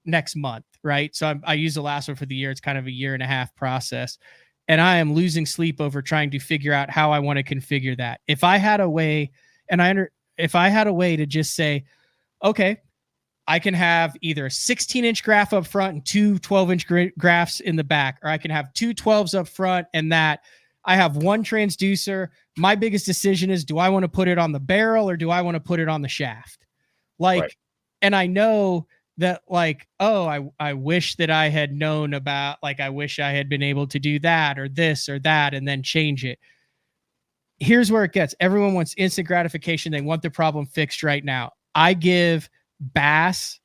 next month, right? So I use the last one for the year. It's kind of a 1.5-year process, and I am losing sleep over trying to figure out how I want to configure that. If I had a way, if I had a way to just say, okay, I can have either a 16-inch graph up front and 2 12-inch graphs in the back, or I can have 2 12s up front, and that I have one transducer. My biggest decision is, do I want to put it on the barrel or do I want to put it on the shaft? Like, right. And I know that, like, oh, I wish that I had known about, like, I wish I had been able to do that or this or that and then change it. Here's where it gets. Everyone wants instant gratification. They want the problem fixed right now. I give Bass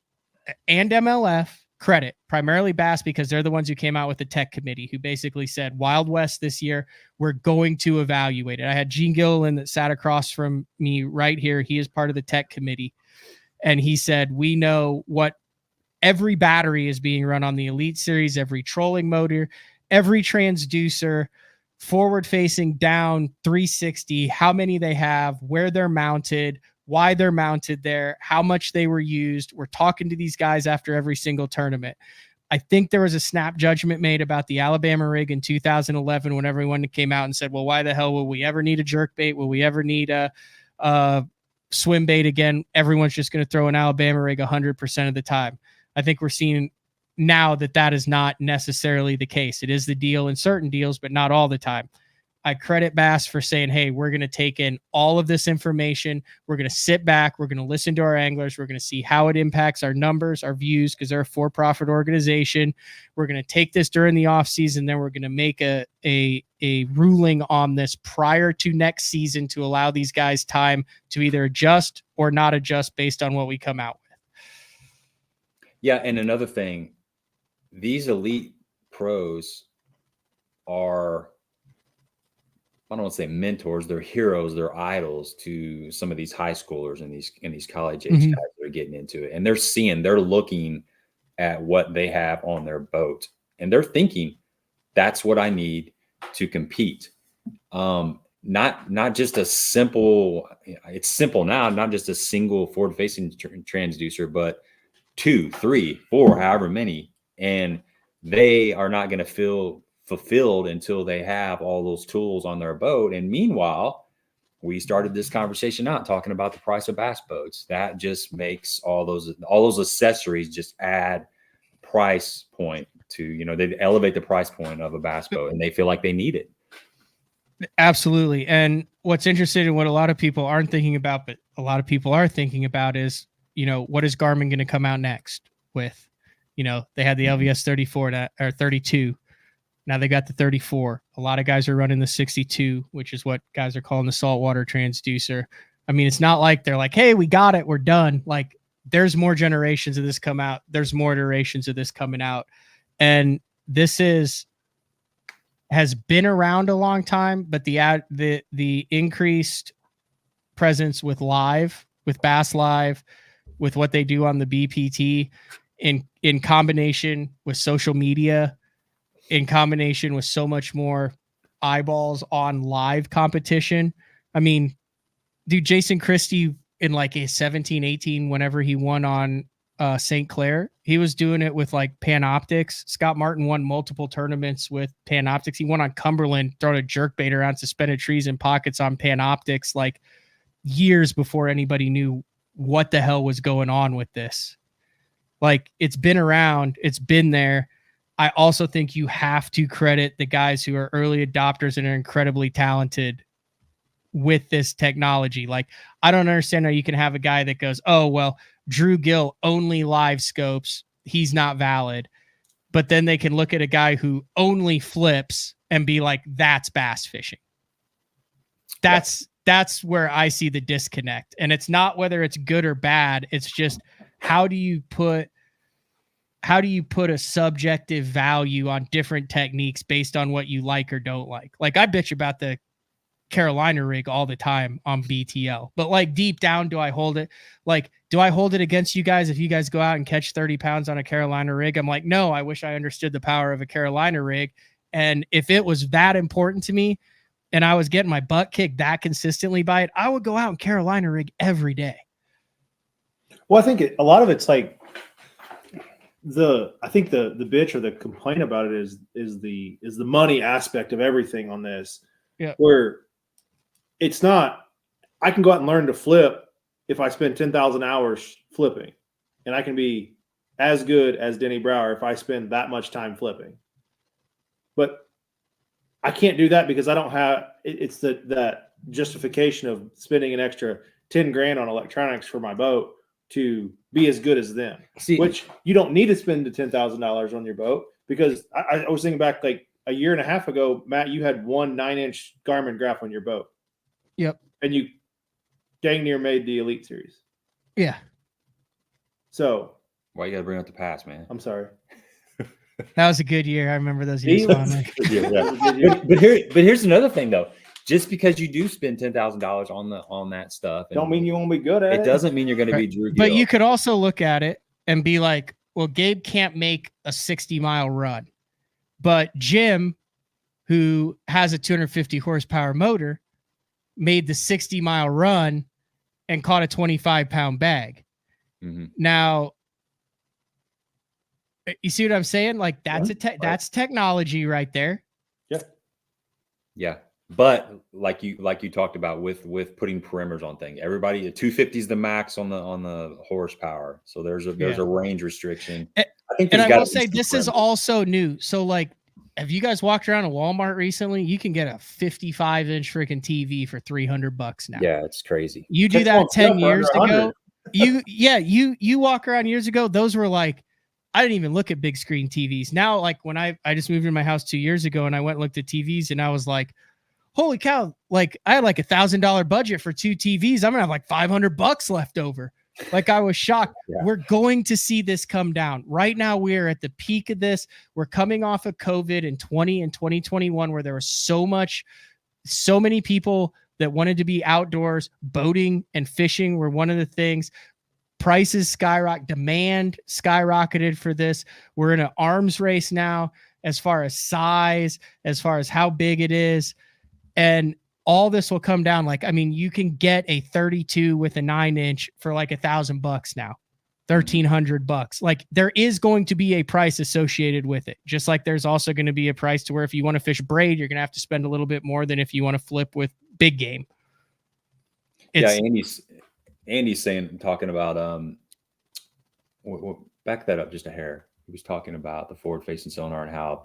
and MLF credit, primarily Bass, because they're the ones who came out with the tech committee, who basically said, Wild West this year, we're going to evaluate it. I had Gene Gilliland that sat across from me right here. He is part of the tech committee. And he said, we know what every battery is being run on the Elite Series, every trolling motor, every transducer, forward facing, down, 360, how many they have, where they're mounted, why they're mounted there, how much they were used. We're talking to these guys after every single tournament. I think there was a snap judgment made about the Alabama rig in 2011 when everyone came out and said, well, why the hell will we ever need a jerk bait? Will we ever need a swim bait again? Everyone's just going to throw an Alabama rig 100% of the time. I think we're seeing now that is not necessarily the case. It is the deal in certain deals, but not all the time. I credit Bass for saying, hey, we're going to take in all of this information. We're going to sit back. We're going to listen to our anglers. We're going to see how it impacts our numbers, our views, because they're a for-profit organization. We're going to take this during the off season. Then we're going to make a ruling on this prior to next season to allow these guys time to either adjust or not adjust based on what we come out with. Yeah. And another thing, these elite pros are, I don't want to say mentors, they're heroes, they're idols to some of these high schoolers and these college age guys that are getting into it. And they're looking at what they have on their boat and they're thinking, that's what I need to compete. Not just a simple, it's simple now, not just a single forward facing transducer, but 2, 3, 4, however many. And they are not going to feel fulfilled until they have all those tools on their boat. And meanwhile, we started this conversation out talking about the price of bass boats. That just makes all those accessories just add price point to, they elevate the price point of a bass boat and they feel like they need it. Absolutely. And what's interesting and what a lot of people aren't thinking about, but a lot of people are thinking about is, what is Garmin going to come out next with? They had the LVS 34 or 32. Now they got the 34. A lot of guys are running the 62, which is what guys are calling the saltwater transducer. I mean, it's not like they're like, hey, we got it, we're done. Like, there's more generations of this come out. There's more iterations of this coming out. And this has been around a long time, but the increased presence with Bass Live, with what they do on the BPT, in combination with social media, in combination with so much more eyeballs on live competition. I mean, dude, Jason Christie in like a 17, 18, whenever he won on St. Clair, he was doing it with like Panoptics. Scott Martin won multiple tournaments with Panoptics. He won on Cumberland, throwing a jerkbait around suspended trees and pockets on Panoptics, like years before anybody knew what the hell was going on with this. Like, it's been around, it's been there. I also think you have to credit the guys who are early adopters and are incredibly talented with this technology. Like, I don't understand how you can have a guy that goes, oh, well, Drew Gill only live scopes, he's not valid. But then they can look at a guy who only flips and be like, that's bass fishing. That's where I see the disconnect. And it's not whether it's good or bad. It's just, how do you put a subjective value on different techniques based on what you like or don't like? Like, I bitch about the Carolina rig all the time on BTL, but like, deep down, do I hold it? Like, do I hold it against you guys if you guys go out and catch 30 pounds on a Carolina rig? I'm like, no, I wish I understood the power of a Carolina rig. And if it was that important to me and I was getting my butt kicked that consistently by it, I would go out and Carolina rig every day. Well, I think a lot of it's like the bitch or the complaint about it is the money aspect of everything on this. Yeah. Where it's not, I can go out and learn to flip if I spend 10,000 hours flipping, and I can be as good as Denny Brower if I spend that much time flipping. But I can't do that because I don't have, it's that justification of spending an extra 10 grand on electronics for my boat to be as good as them. Which you don't need to spend the $10,000 on your boat, because I was thinking back like a year and a half ago, Matt, you had one 9-inch Garmin graph on your boat. Yep. And you dang near made the Elite Series. Yeah. So why you gotta bring up the past, man? I'm sorry. That was a good year. I remember those years. But here's another thing though. Just because you do spend $10,000 on that stuff, don't mean you won't be good at it. It doesn't mean you're going to be Drew Gill. But you could also look at it and be like, well, Gabe can't make a 60-mile run. But Jim, who has a 250 horsepower motor, made the 60-mile run and caught a 25-pound bag. Mm-hmm. Now, you see what I'm saying? Like that's that's technology right there. Yeah. Yeah. But like you talked about with putting perimeters on things, everybody, 250 is the max on the horsepower. So there's a range restriction. I will say this is also new. So like, have you guys walked around a Walmart recently? You can get a 55-inch freaking TV for $300 now. Yeah, it's crazy. You do that 10 years ago. You walk around years ago, those were like, I didn't even look at big screen TVs. Now, like when I just moved into my house 2 years ago and I went and looked at TVs and I was like, holy cow, like I had like $1,000 budget for 2 TVs. I'm gonna have like $500 left over. Like I was shocked. Yeah. We're going to see this come down. Right now, we're at the peak of this. We're coming off of COVID in 2021, where there was so many people that wanted to be outdoors. Boating and fishing were one of the things. Prices demand skyrocketed for this. We're in an arms race now as far as size, as far as how big it is. And all this will come down. Like, I mean, you can get a 32 with a 9-inch for like $1,000 now, $1,300. Like there is going to be a price associated with it. Just like there's also going to be a price to where if you want to fish braid, you're going to have to spend a little bit more than if you want to flip with big game. Andy's talking about, back that up just a hair. He was talking about the forward facing sonar and how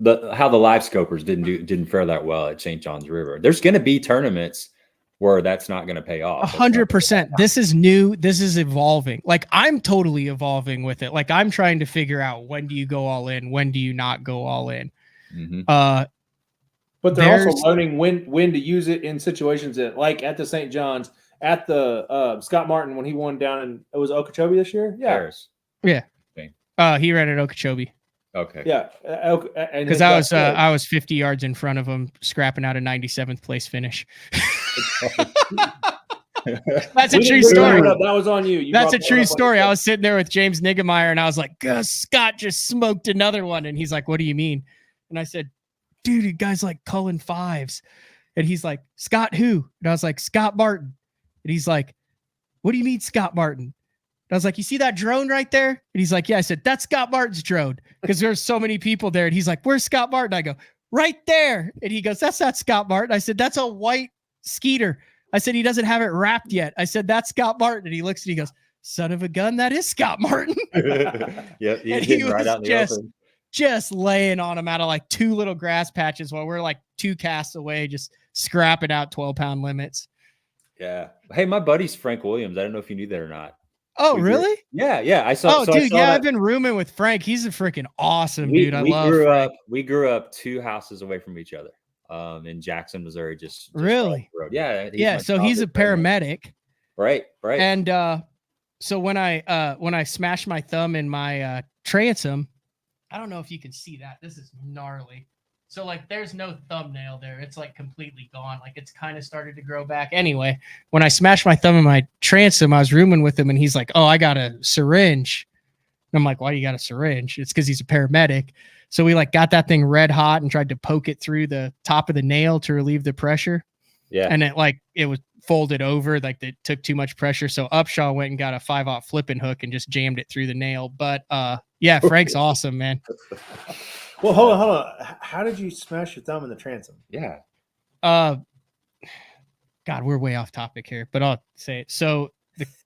how the live scopers didn't fare that well at St. John's River. There's going to be tournaments where that's not going to pay off. 100%. This is new. This is evolving. Like I'm totally evolving with it. Like I'm trying to figure out when do you go all in? When do you not go all in? Mm-hmm. But they're also learning when to use it in situations that, like at the St. John's, at the Scott Martin when he won down in it was Okeechobee this year. Yeah. Paris. Yeah. Okay. He ran at Okeechobee. Okay. Yeah. Because I was 50 yards in front of him, scrapping out a 97th place finish. That's a true story. That was on you. That's a true story. I was sitting there with James Niggemeyer and I was like, Scott just smoked another one. And he's like, what do you mean? And I said, dude, you guys like culling 5s. And he's like, Scott who? And I was like, Scott Martin. And he's like, what do you mean Scott Martin? I was like, you see that drone right there? And he's like, yeah. I said, that's Scott Martin's drone. Because there's so many people there. And he's like, where's Scott Martin? I go, right there. And he goes, that's not Scott Martin. I said, that's a white Skeeter. I said, he doesn't have it wrapped yet. I said, that's Scott Martin. And he looks and he goes, son of a gun, that is Scott Martin. Yeah, he was right out in the open. Just laying on him out of like 2 little grass patches while we're like 2 casts away, just scrapping out 12-pound limits. Yeah. Hey, my buddy's Frank Williams. I don't know if you knew that or not. Oh, really? Yeah. I saw. Oh, dude, yeah, I've been rooming with Frank. He's a freaking awesome dude. I love Frank. We grew up 2 houses away from each other. In Jackson, Missouri. Just really? Road. Yeah. So he's a paramedic. Right. And so when I smashed my thumb in my transom, I don't know if you can see that. This is gnarly. So like there's no thumbnail there. It's like completely gone. Like it's kind of started to grow back. Anyway, when I smashed my thumb in my transom, I was rooming with him and he's like, oh, I got a syringe. And I'm like, why do you got a syringe? It's because he's a paramedic. So we like got that thing red hot and tried to poke it through the top of the nail to relieve the pressure. Yeah. And it was folded over, like it took too much pressure. So Upshaw went and got a 5/0 flipping hook and just jammed it through the nail. But yeah, Frank's awesome, man. Well, hold on. How did you smash your thumb in the transom? Yeah. God, we're way off topic here, but I'll say it. So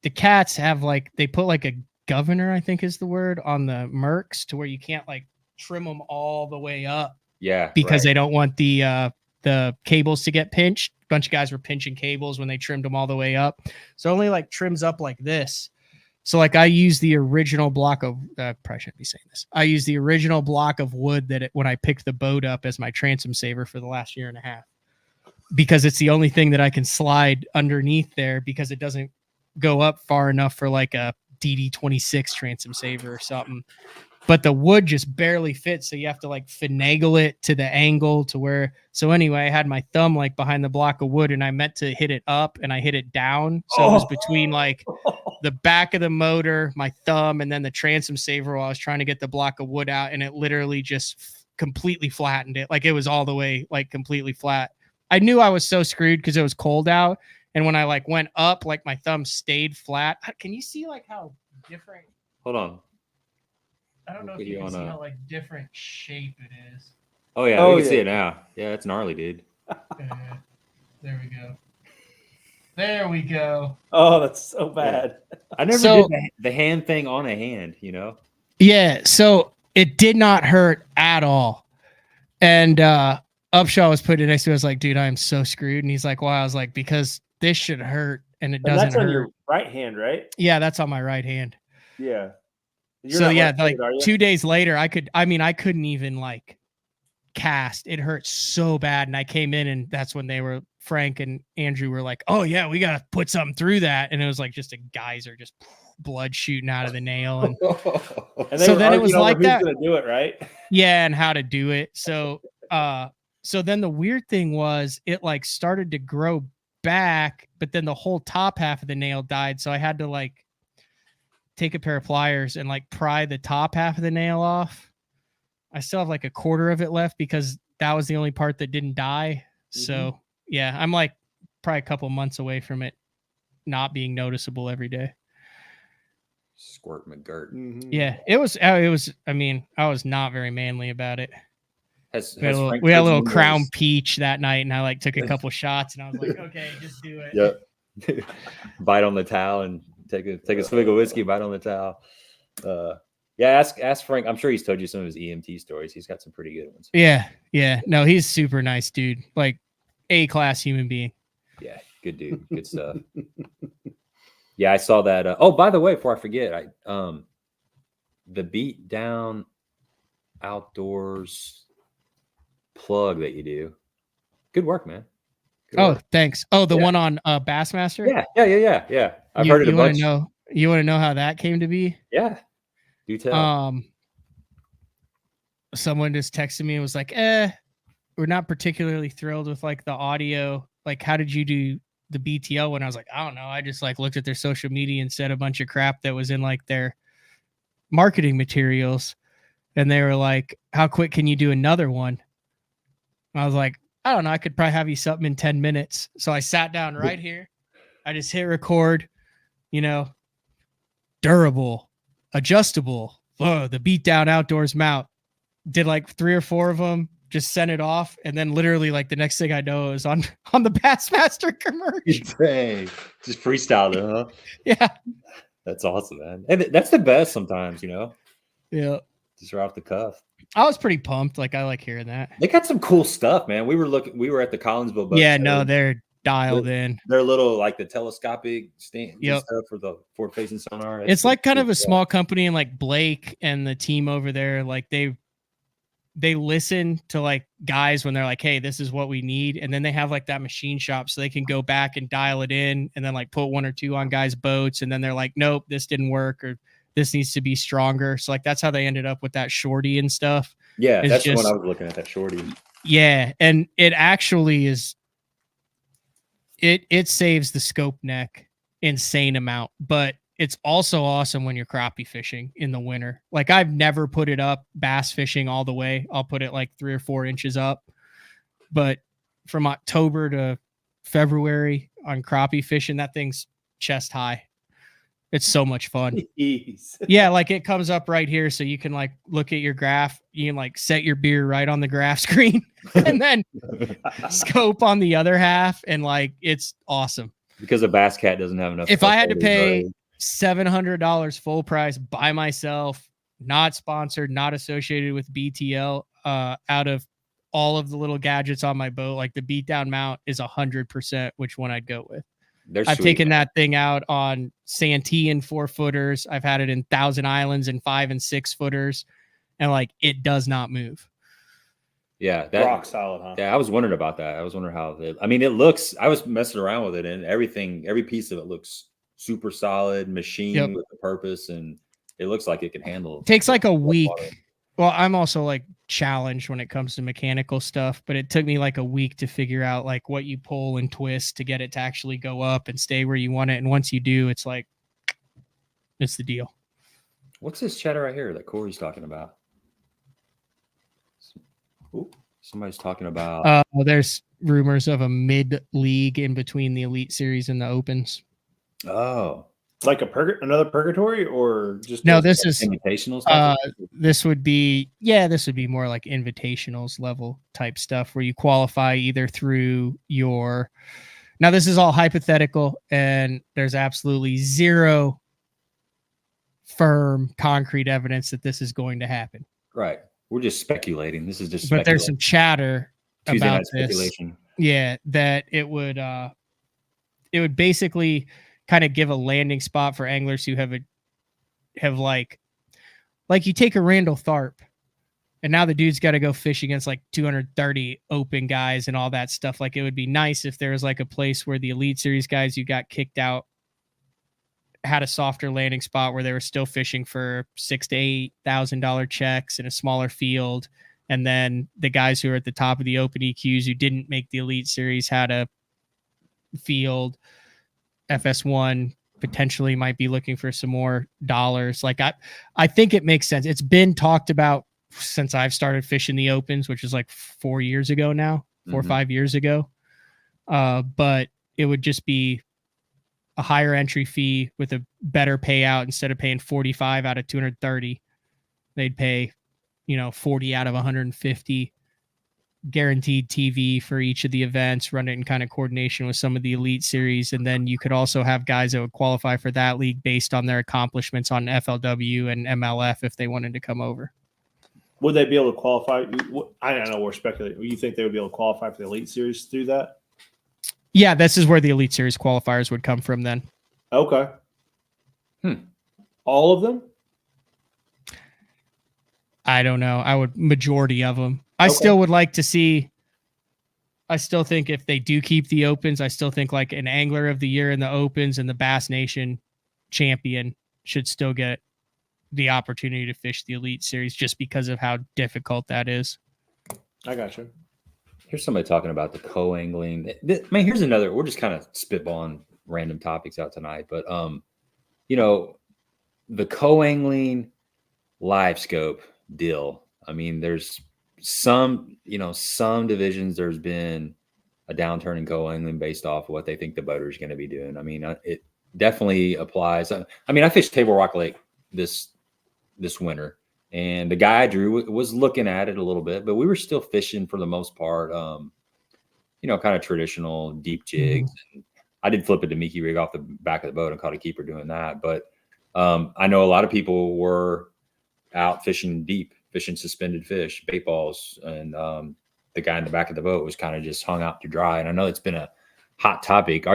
the cats have like, they put like a governor, I think is the word, on the Mercs to where you can't like trim them all the way up. Yeah. Because they don't want the cables to get pinched. A bunch of guys were pinching cables when they trimmed them all the way up. So it only like trims up like this. So like I use the original block of, probably shouldn't be saying this. I use the original block of wood when I picked the boat up as my transom saver for the last 1.5 years, because it's the only thing that I can slide underneath there because it doesn't go up far enough for like a DD26 transom saver or something. But the wood just barely fits. So you have to like finagle it to the angle to where, so anyway, I had my thumb like behind the block of wood and I meant to hit it up and I hit it down. So it was between like the back of the motor, my thumb, and then the transom saver while I was trying to get the block of wood out, and it literally just completely flattened it. Like it was all the way like completely flat. I knew I was so screwed because it was cold out, and when I like went up, like my thumb stayed flat. Can you see like how different? Hold on. I don't know if you can see how like different shape it is. Oh yeah, we can see it now. Yeah, it's gnarly, dude. There we go. There we go. Oh, that's so bad. I never did the hand thing on a hand, you know? Yeah, so it did not hurt at all. And Upshaw was putting it next to me. I was like, dude, I'm so screwed. And he's like, why? I was like, because this should hurt and it doesn't hurt. That's on your right hand, right? Yeah, that's on my right hand. Yeah. So yeah, like 2 days later, I couldn't even like cast. It hurt so bad. And I came in and that's when Frank and Andrew were like, oh yeah, we got to put something through that. And it was like just a geyser, just blood shooting out of the nail. And so then it was like that. Who's gonna do it, right? Yeah, and how to do it. So then the weird thing was it like started to grow back, but then the whole top half of the nail died. So I had to like take a pair of pliers and like pry the top half of the nail off. I still have like a quarter of it left because that was the only part that didn't die. So yeah, I'm like probably a couple months away from it not being noticeable every day. Squirt McGirt. Yeah, it was. I mean, I was not very manly about it. We had a little Crown Peach that night, and I like took a couple shots, and I was like, okay, just do it. Yep. Bite on the towel and take a swig of whiskey. Bite on the towel. Yeah, ask Frank. I'm sure he's told you some of his EMT stories. He's got some pretty good ones. Yeah. No, he's super nice dude. Like A-class human being. Yeah, good dude. Good stuff. Yeah, I saw that. Oh, by the way, before I forget, the Beat Down Outdoors plug that you do. Good work, man. Good work. Thanks. Oh, the one on Bassmaster? Yeah. I've heard it a bunch. You want to know how that came to be? Yeah. Do tell. Someone just texted me and was like, we're not particularly thrilled with like the audio. Like, how did you do the BTL one? I was like, I don't know. I just like looked at their social media and said a bunch of crap that was in like their marketing materials. And they were like, how quick can you do another one? And I was like, I don't know. I could probably have you something in 10 minutes. So I sat down right here. I just hit record, durable, adjustable. The Beat Down Outdoors mount. Did like 3 or 4 of them. Just sent it off, and then literally like the next thing I know is on the Bassmaster commercial. Dang. Just freestyled it, huh? Yeah. That's awesome, man. And that's the best sometimes, Yeah. Just right off the cuff. I was pretty pumped. Like I like hearing that. They got some cool stuff, man. We were at the Collinsville boat. Yeah, no, they're dialed in. They're little like the telescopic stand stuff for the forward facing sonar. It's like kind of a small company, and like Blake and the team over there, like they listen to like guys when they're like, hey, this is what we need. And then they have like that machine shop so they can go back and dial it in and then like put 1 or 2 on guys' boats. And then they're like, nope, this didn't work, or this needs to be stronger. So like, that's how they ended up with that shorty and stuff. Yeah. That's just the one I was looking at, that shorty. Yeah. And it actually is, it saves the scope neck insane amount, but it's also awesome when you're crappie fishing in the winter. Like I've never put it up bass fishing all the way. I'll put it like 3 or 4 inches up, but from October to February on crappie fishing, that thing's chest high. It's so much fun. Yeah. Like it comes up right here. So you can like look at your graph. You can like set your beer right on the graph screen and then scope on the other half. And like, it's awesome. Because a Bass Cat doesn't have enough. If I had to pay $700 full price by myself, not sponsored, not associated with BTL, out of all of the little gadgets on my boat, like the Beat Down mount is 100% which one I'd go with. I've taken that thing out on Santee in 4-footers. I've had it in Thousand Islands and 5 and 6 footers, and like it does not move. Yeah, rock solid, huh? Yeah, I was wondering about that. I was wondering how it looks. I was messing around with it, and every piece of it looks super solid, machine with a purpose, and it looks like it can handle. It takes like a week. Water. Well, I'm also like challenged when it comes to mechanical stuff, but it took me like a week to figure out like what you pull and twist to get it to actually go up and stay where you want it. And once you do, it's like It's the deal. What's this chatter right here that Corey's talking about? Ooh, somebody's talking about. There's rumors of a mid-league in between the Elite Series and the Opens. Oh, like another purgatory, or just no? This is invitational stuff. This would be more like invitationals level type stuff where you qualify either through your. Now this is all hypothetical, and there's absolutely zero firm, concrete evidence that this is going to happen. Right. We're just speculating. This is just. But there's some chatter Tuesday about night speculation. this. Yeah, that it would basically kind of give a landing spot for anglers who have like you take a Randall Tharp, and now the dude's got to go fish against like 230 open guys and all that stuff. Like, it would be nice if there was like a place where the Elite Series guys who got kicked out had a softer landing spot where they were still fishing for $6,000 to $8,000 checks in a smaller field. And then the guys who are at the top of the open EQs who didn't make the Elite Series had a field. FS1 potentially might be looking for some more dollars. Like, I think it makes sense. It's been talked about since I've started fishing the Opens, which is like 4 years ago now, 4 or 5 years ago. But it would just be a higher entry fee with a better payout. Instead of paying 45 out of 230, they'd pay, 40 out of 150, guaranteed TV for each of the events, run it in kind of coordination with some of the Elite Series. And then you could also have guys that would qualify for that league based on their accomplishments on FLW and MLF if they wanted to come over. Would they be able to qualify? I don't know. We're speculating. You think they would be able to qualify for the Elite Series through that? Yeah, this is where the Elite Series qualifiers would come from then. Okay. All of them? I don't know. Majority of them. I still would like to see. I still think if they do keep the Opens, I still think like an Angler of the Year in the Opens and the Bass Nation champion should still get the opportunity to fish the Elite Series just because of how difficult that is. I got you. Here's somebody talking about the co-angling. Man, here's another. We're just kind of spitballing random topics out tonight, but the co-angling live scope deal. I mean, there's some divisions. There's been a downturn in co-angling based off of what they think the boater is going to be doing. I mean, it definitely applies. I mean, I fished Table Rock Lake this winter. And the guy I drew was looking at it a little bit, but we were still fishing for the most part, kind of traditional deep jigs. And I did flip a Demiki rig off the back of the boat and caught a keeper doing that. But I know a lot of people were out fishing deep, fishing suspended fish, bait balls. And the guy in the back of the boat was kind of just hung out to dry. And I know it's been a hot topic.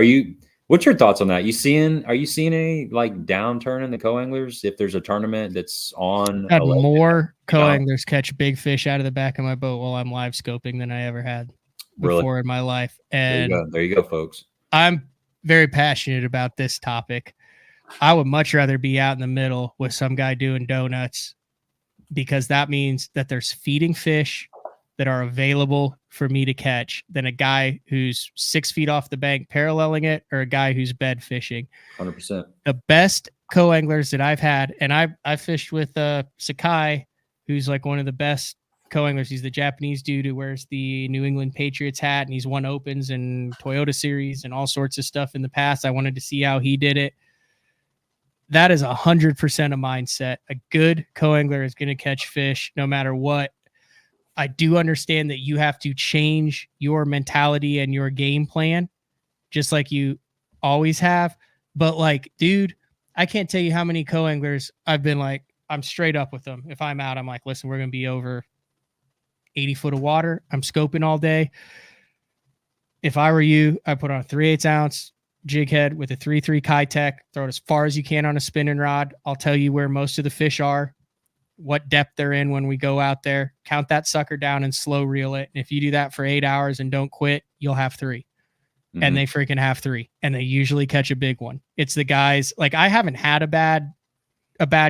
What's your thoughts on that? Are you seeing any like downturn in the co-anglers if there's a tournament that's on? I've had more co-anglers catch big fish out of the back of my boat while I'm live scoping than I ever had before in my life. And there you go, folks. I'm very passionate about this topic. I would much rather be out in the middle with some guy doing donuts, because that means that there's feeding fish that are available for me to catch than a guy who's 6 feet off the bank paralleling it, or a guy who's bed fishing. 100%. The best co-anglers that I've had, and I fished with Sakai, who's like one of the best co-anglers. He's the Japanese dude who wears the New England Patriots hat, and he's won Opens and Toyota Series and all sorts of stuff in the past. I wanted to see how he did it. That is 100% a mindset. A good co-angler is going to catch fish no matter what. I do understand that you have to change your mentality and your game plan, just like you always have. But like, dude, I can't tell you how many co-anglers I've been like, I'm straight up with them. If I'm out, I'm like, listen, we're going to be over 80 foot of water. I'm scoping all day. If I were you, I put on a 3/8 ounce jig head with a 3.3 Kitech, throw it as far as you can on a spinning rod. I'll tell you where most of the fish are, what depth they're in when we go out there. Count that sucker down and slow reel it. And if you do that for 8 hours and don't quit, you'll have 3. And they freaking have 3. And they usually catch a big one. It's the guys, like, I haven't had a bad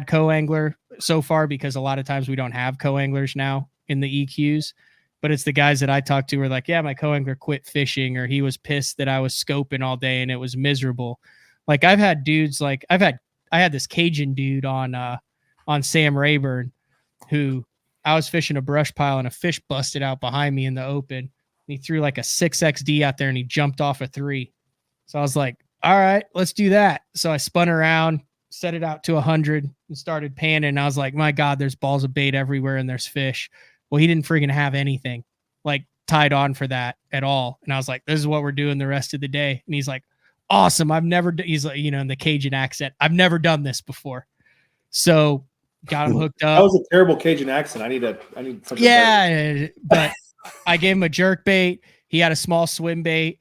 co-angler so far, because a lot of times we don't have co-anglers now in the EQs. But it's the guys that I talk to who are like, yeah, my co-angler quit fishing, or he was pissed that I was scoping all day and it was miserable. Like, I've had dudes, like, I've had this Cajun dude on Sam Rayburn, who I was fishing a brush pile and a fish busted out behind me in the open. He threw like a 6XD out there and he jumped off a 3. So I was like, all right, let's do that. So I spun around, set it out to 100 and started panning. And I was like, my God, there's balls of bait everywhere and there's fish. Well, he didn't freaking have anything like tied on for that at all. And I was like, this is what we're doing the rest of the day. And he's like, awesome. He's like, in the Cajun accent, I've never done this before. So got him hooked up. That was a terrible Cajun accent. I need something. Yeah. But I gave him a jerk bait. He had a small swim bait.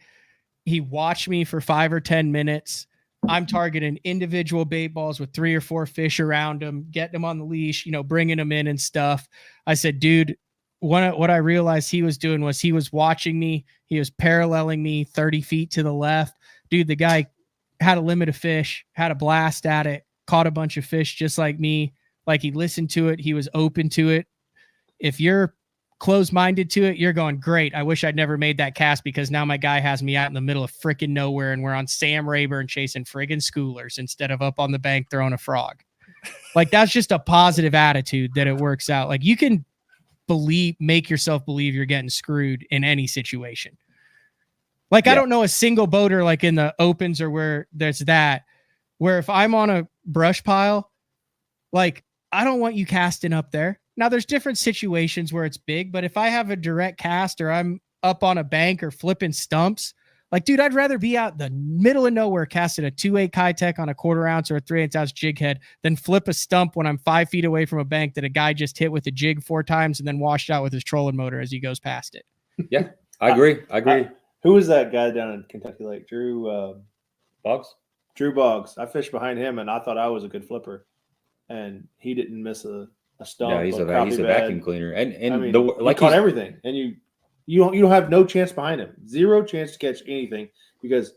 He watched me for 5 or 10 minutes. I'm targeting individual bait balls with 3 or 4 fish around him, getting them on the leash, bringing them in and stuff. I said, dude, what I realized he was doing was he was watching me. He was paralleling me 30 feet to the left. Dude, the guy had a limit of fish, had a blast at it, caught a bunch of fish just like me. Like he listened to it. He was open to it. If you're closed-minded to it, you're going, great. I wish I'd never made that cast because now my guy has me out in the middle of freaking nowhere and we're on Sam Rayburn chasing friggin' schoolers instead of up on the bank throwing a frog. Like that's just a positive attitude that it works out. Like you can make yourself believe you're getting screwed in any situation. Like I don't know a single boater like in the opens or where there's that, where if I'm on a brush pile, like I don't want you casting up there. Now there's different situations where it's big, but if I have a direct cast or I'm up on a bank or flipping stumps, like, dude, I'd rather be out in the middle of nowhere casting a 2/8 Kitech on a 1/4 ounce or a 3/8 ounce jig head than flip a stump when I'm 5 feet away from a bank that a guy just hit with a jig 4 times and then washed out with his trolling motor as he goes past it. Yeah, I agree. Who was that guy down in Kentucky Lake? Drew Boggs? Drew Boggs. I fished behind him and I thought I was a good flipper. And he didn't miss a stump. Yeah, he's a vacuum cleaner. And I mean, he caught everything. And you don't have no chance behind him. 0 chance to catch anything because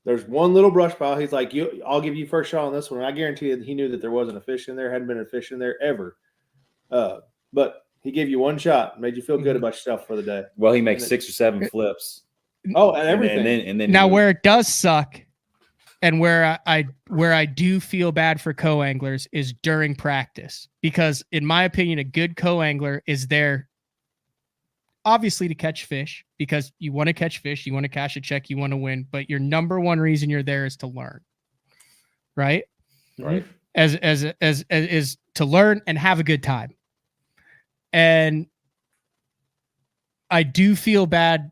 there's one little brush pile. He's like, I'll give you first shot on this one. And I guarantee you that he knew that there wasn't a fish in there, hadn't been a fish in there ever. But he gave you one shot, made you feel good about yourself for the day. Well, he makes 6 or 7 flips. Oh, and everything. And then now where it does suck and where I do feel bad for co-anglers is during practice, because in my opinion, a good co-angler is there obviously to catch fish because you want to catch fish, you want to cash a check, you want to win, but your number one reason you're there is to learn. Right? Right. As is to learn and have a good time. And I do feel bad.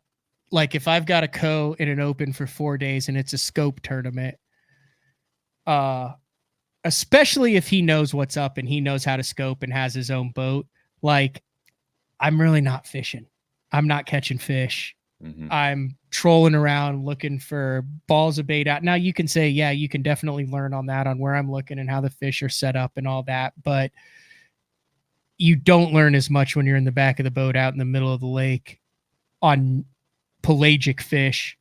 Like if I've got a co in an open for 4 days and it's a scope tournament, especially if he knows what's up and he knows how to scope and has his own boat, like I'm really not fishing. I'm not catching fish. Mm-hmm. I'm trolling around looking for balls of bait out. Now you can say, yeah, you can definitely learn on that, on where I'm looking and how the fish are set up and all that. But you don't learn as much when you're in the back of the boat out in the middle of the lake on pelagic fish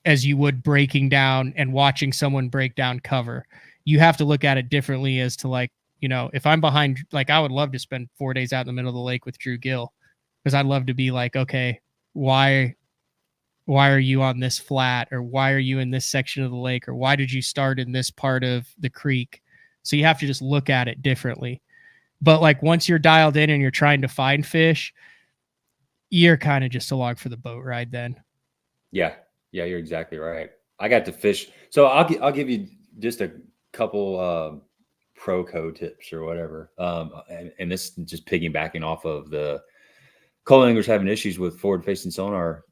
as you would breaking down and watching someone break down cover. You have to look at it differently as to like, if I'm behind, like I would love to spend 4 days out in the middle of the lake with Drew Gill because I'd love to be like, okay, why are you on this flat, or why are you in this section of the lake, or why did you start in this part of the creek? So you have to just look at it differently. But like once you're dialed in and you're trying to find fish, you're kind of just along for the boat ride then. Yeah, you're exactly right. I got to fish. So I'll give you just a couple pro code tips or whatever. And this is just piggybacking off of the co-anglers having issues with forward-facing sonar.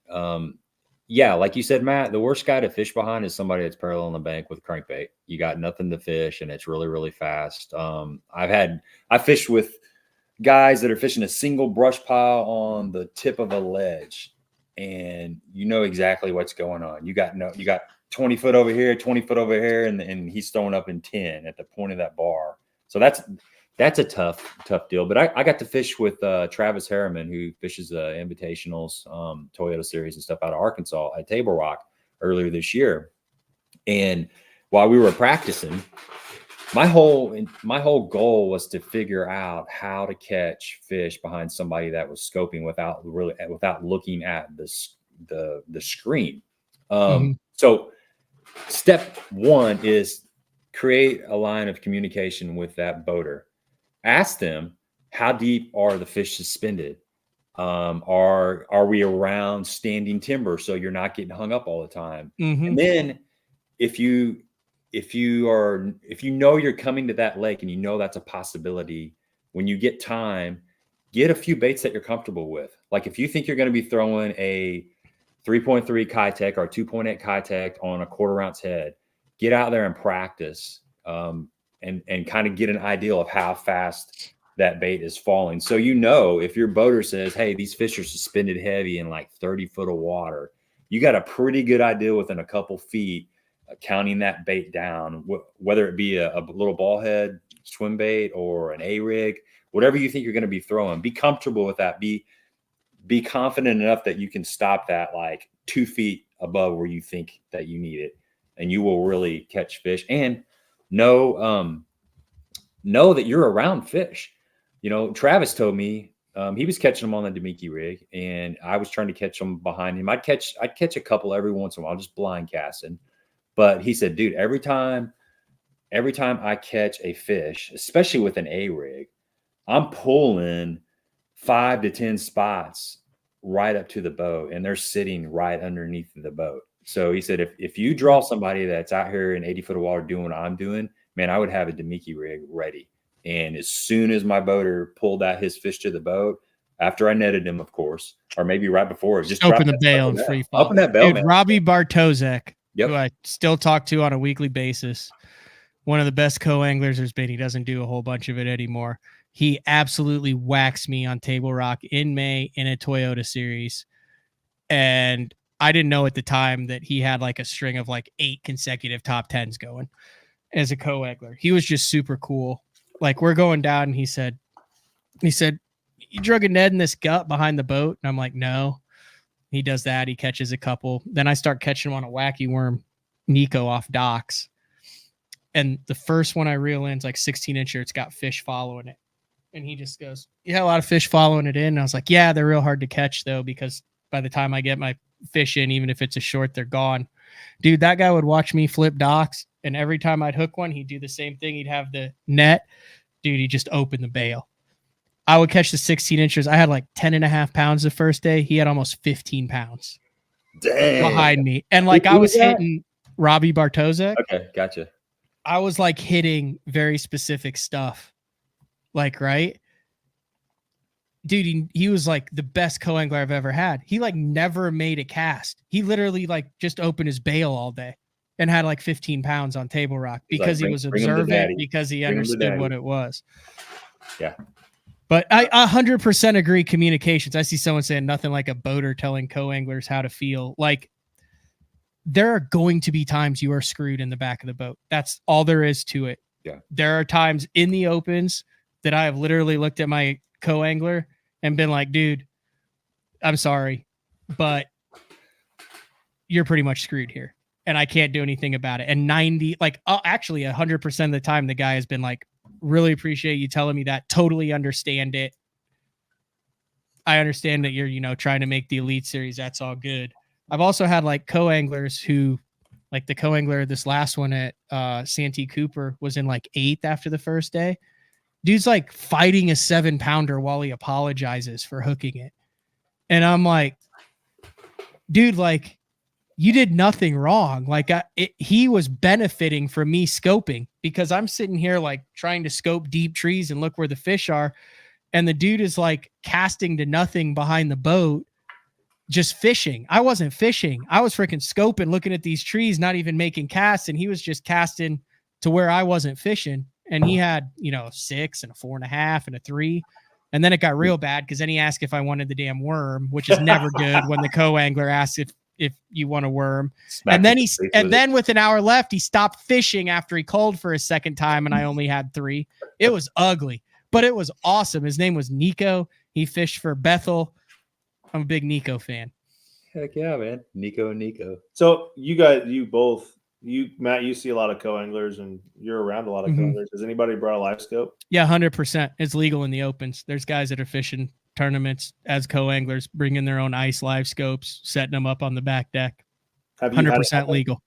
Yeah, like you said, Matt, the worst guy to fish behind is somebody that's parallel on the bank with crankbait. You got nothing to fish, and it's really, really fast. I fished with guys that are fishing a single brush pile on the tip of a ledge, and you know exactly what's going on. You got 20 foot over here, 20 foot over here, and he's throwing up in 10 at the point of that bar. So that's a tough deal. But I got to fish with Travis Harriman, who fishes invitationals, Toyota series and stuff out of Arkansas at Table Rock earlier this year. And while we were practicing, my whole goal was to figure out how to catch fish behind somebody that was scoping without looking at the screen. So step one is create a line of communication with that boater. Ask them, how deep are the fish suspended? Are we around standing timber so you're not getting hung up all the time? And then if you know you're coming to that lake and you know that's a possibility, when you get time, get a few baits that you're comfortable with. Like if you think you're going to be throwing a 3.3 Kitech or 2.8 Kitech on a 1/4 ounce head, get out there and practice, and kind of get an idea of how fast that bait is falling. So, you know, if your boater says, hey, these fish are suspended heavy in like 30 foot of water, you got a pretty good idea within a couple feet, counting that bait down, whether it be a little ball head swim bait or an A-rig, whatever you think you're going to be throwing. Be comfortable with that. Be confident enough that you can stop that like 2 feet above where you think that you need it, and you will really catch fish. And know that you're around fish. You know, Travis told me he was catching them on the Demiki rig, and I was trying to catch them behind him. I'd catch a couple every once in a while, just blind casting. But he said, dude, every time I catch a fish, especially with an A-rig, I'm pulling 5 to 10 spots right up to the boat, and they're sitting right underneath the boat. So he said, if you draw somebody that's out here in 80 foot of water doing what I'm doing, man, I would have a Demiki rig ready. And as soon as my boater pulled out his fish to the boat, after I netted him, of course, or maybe right before, just open the bail and free fall. Open that bail, dude, man. Robbie Bartozek, yep. who I still talk to on a weekly basis, one of the best co-anglers there's been. He doesn't do a whole bunch of it anymore. He absolutely waxed me on Table Rock in May in a Toyota series. And I didn't know at the time that he had like a string of like 8 consecutive top 10s going as a co-angler. He was just super cool. Like we're going down and he said, you drug a Ned in this gut behind the boat? And I'm like, no. He does that. He catches a couple. Then I start catching him on a wacky worm, Nico off docks. And the first one I reel in is like 16-incher. It's got fish following it. And he just goes, you had a lot of fish following it in. And I was like, yeah, they're real hard to catch though, because by the time I get my fish in, even if it's a short, they're gone. Dude, that guy would watch me flip docks, and every time I'd hook one, he'd do the same thing. He'd have the net. Dude, he just opened the bail. I would catch the 16-inchers. I had like 10.5 pounds the first day. He had almost 15 pounds. Dang. Behind me. And like I was hitting Robbie Bartozek. Okay, gotcha. I was like hitting very specific stuff. Like, right? Dude, he was like the best co-angler I've ever had. He like never made a cast. He literally like just opened his bail all day and had like 15 pounds on Table Rock because he was observant, because he understood what it was. Yeah. But I 100% agree. Communications. I see someone saying nothing like a boater telling co-anglers how to feel. Like there are going to be times you are screwed in the back of the boat. That's all there is to it. Yeah. There are times in the opens that I have literally looked at my co-angler and been like, dude, I'm sorry, but you're pretty much screwed here and I can't do anything about it. And 100% of the time, the guy has been like, really appreciate you telling me that. Totally understand it. I understand that you're, trying to make the Elite Series. That's all good. I've also had like co-anglers who, like the co-angler, this last one at Santee Cooper was in like 8th after the first day. Dude's like fighting a 7-pounder while he apologizes for hooking it. And I'm like, dude, like you did nothing wrong. Like he was benefiting from me scoping, because I'm sitting here like trying to scope deep trees and look where the fish are. And the dude is like casting to nothing behind the boat, just fishing. I wasn't fishing. I was freaking scoping, looking at these trees, not even making casts. And he was just casting to where I wasn't fishing. And he had, 6 and a 4.5 and a 3. And then it got real bad because then he asked if I wanted the damn worm, which is never good when the co-angler asks if you want a worm. And then with an hour left, he stopped fishing after he called for a second time, and I only had 3. It was ugly, but it was awesome. His name was Nico. He fished for Bethel. I'm a big Nico fan. Heck yeah, man. Nico. So Matt, you see a lot of co-anglers and you're around a lot of co-anglers. Has anybody brought a live scope? Yeah, 100%. It's legal in the opens. There's guys that are fishing tournaments as co-anglers, bringing their own ice live scopes, setting them up on the back deck. 100% legal.